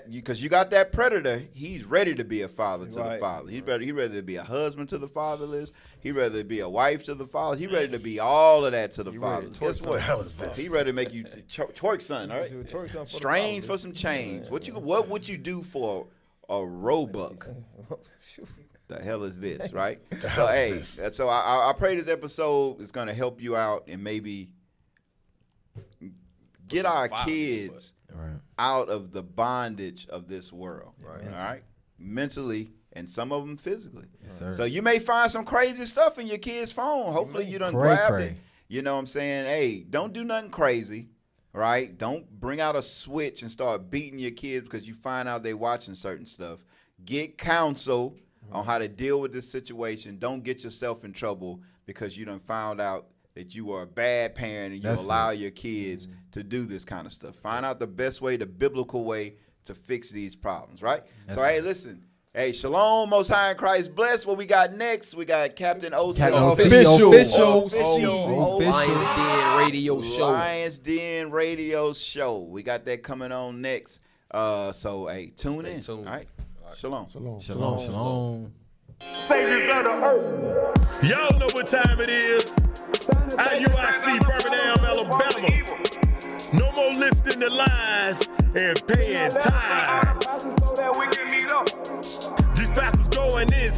because you got that predator, he's ready to be a father to the father. He's ready to be a husband to the fatherless. He's ready to be a wife to the father. He's ready to be all of that to the father. Guess what? What the hell is this? He ready to make you twerk son, all right? Strange for some change. What would you do for a Roebuck? The hell is this, right? So I pray this episode is going to help you out and maybe get our kids out of the bondage of this world, all right? Mentally, and some of them physically. Yes, so you may find some crazy stuff in your kid's phone. Hopefully you done grabbed it. You know what I'm saying? Hey, don't do nothing crazy, right? Don't bring out a switch and start beating your kids because you find out they watching certain stuff. Get counsel on how to deal with this situation. Don't get yourself in trouble because you done found out that you are a bad parent and you allow your kids to do this kind of stuff. Find out the best way, the biblical way to fix these problems, right? Hey, listen. Hey, shalom, Most High in Christ bless. What we got next? We got Captain OC. Official Lions Den Radio Show. Lions Den Radio Show. We got that coming on next. So, hey, tune in. All right? Shalom. Shalom. Saviors of the earth. Y'all know what time it is. IUIC, Birmingham, Alabama. No more listening to lies and paying tithes.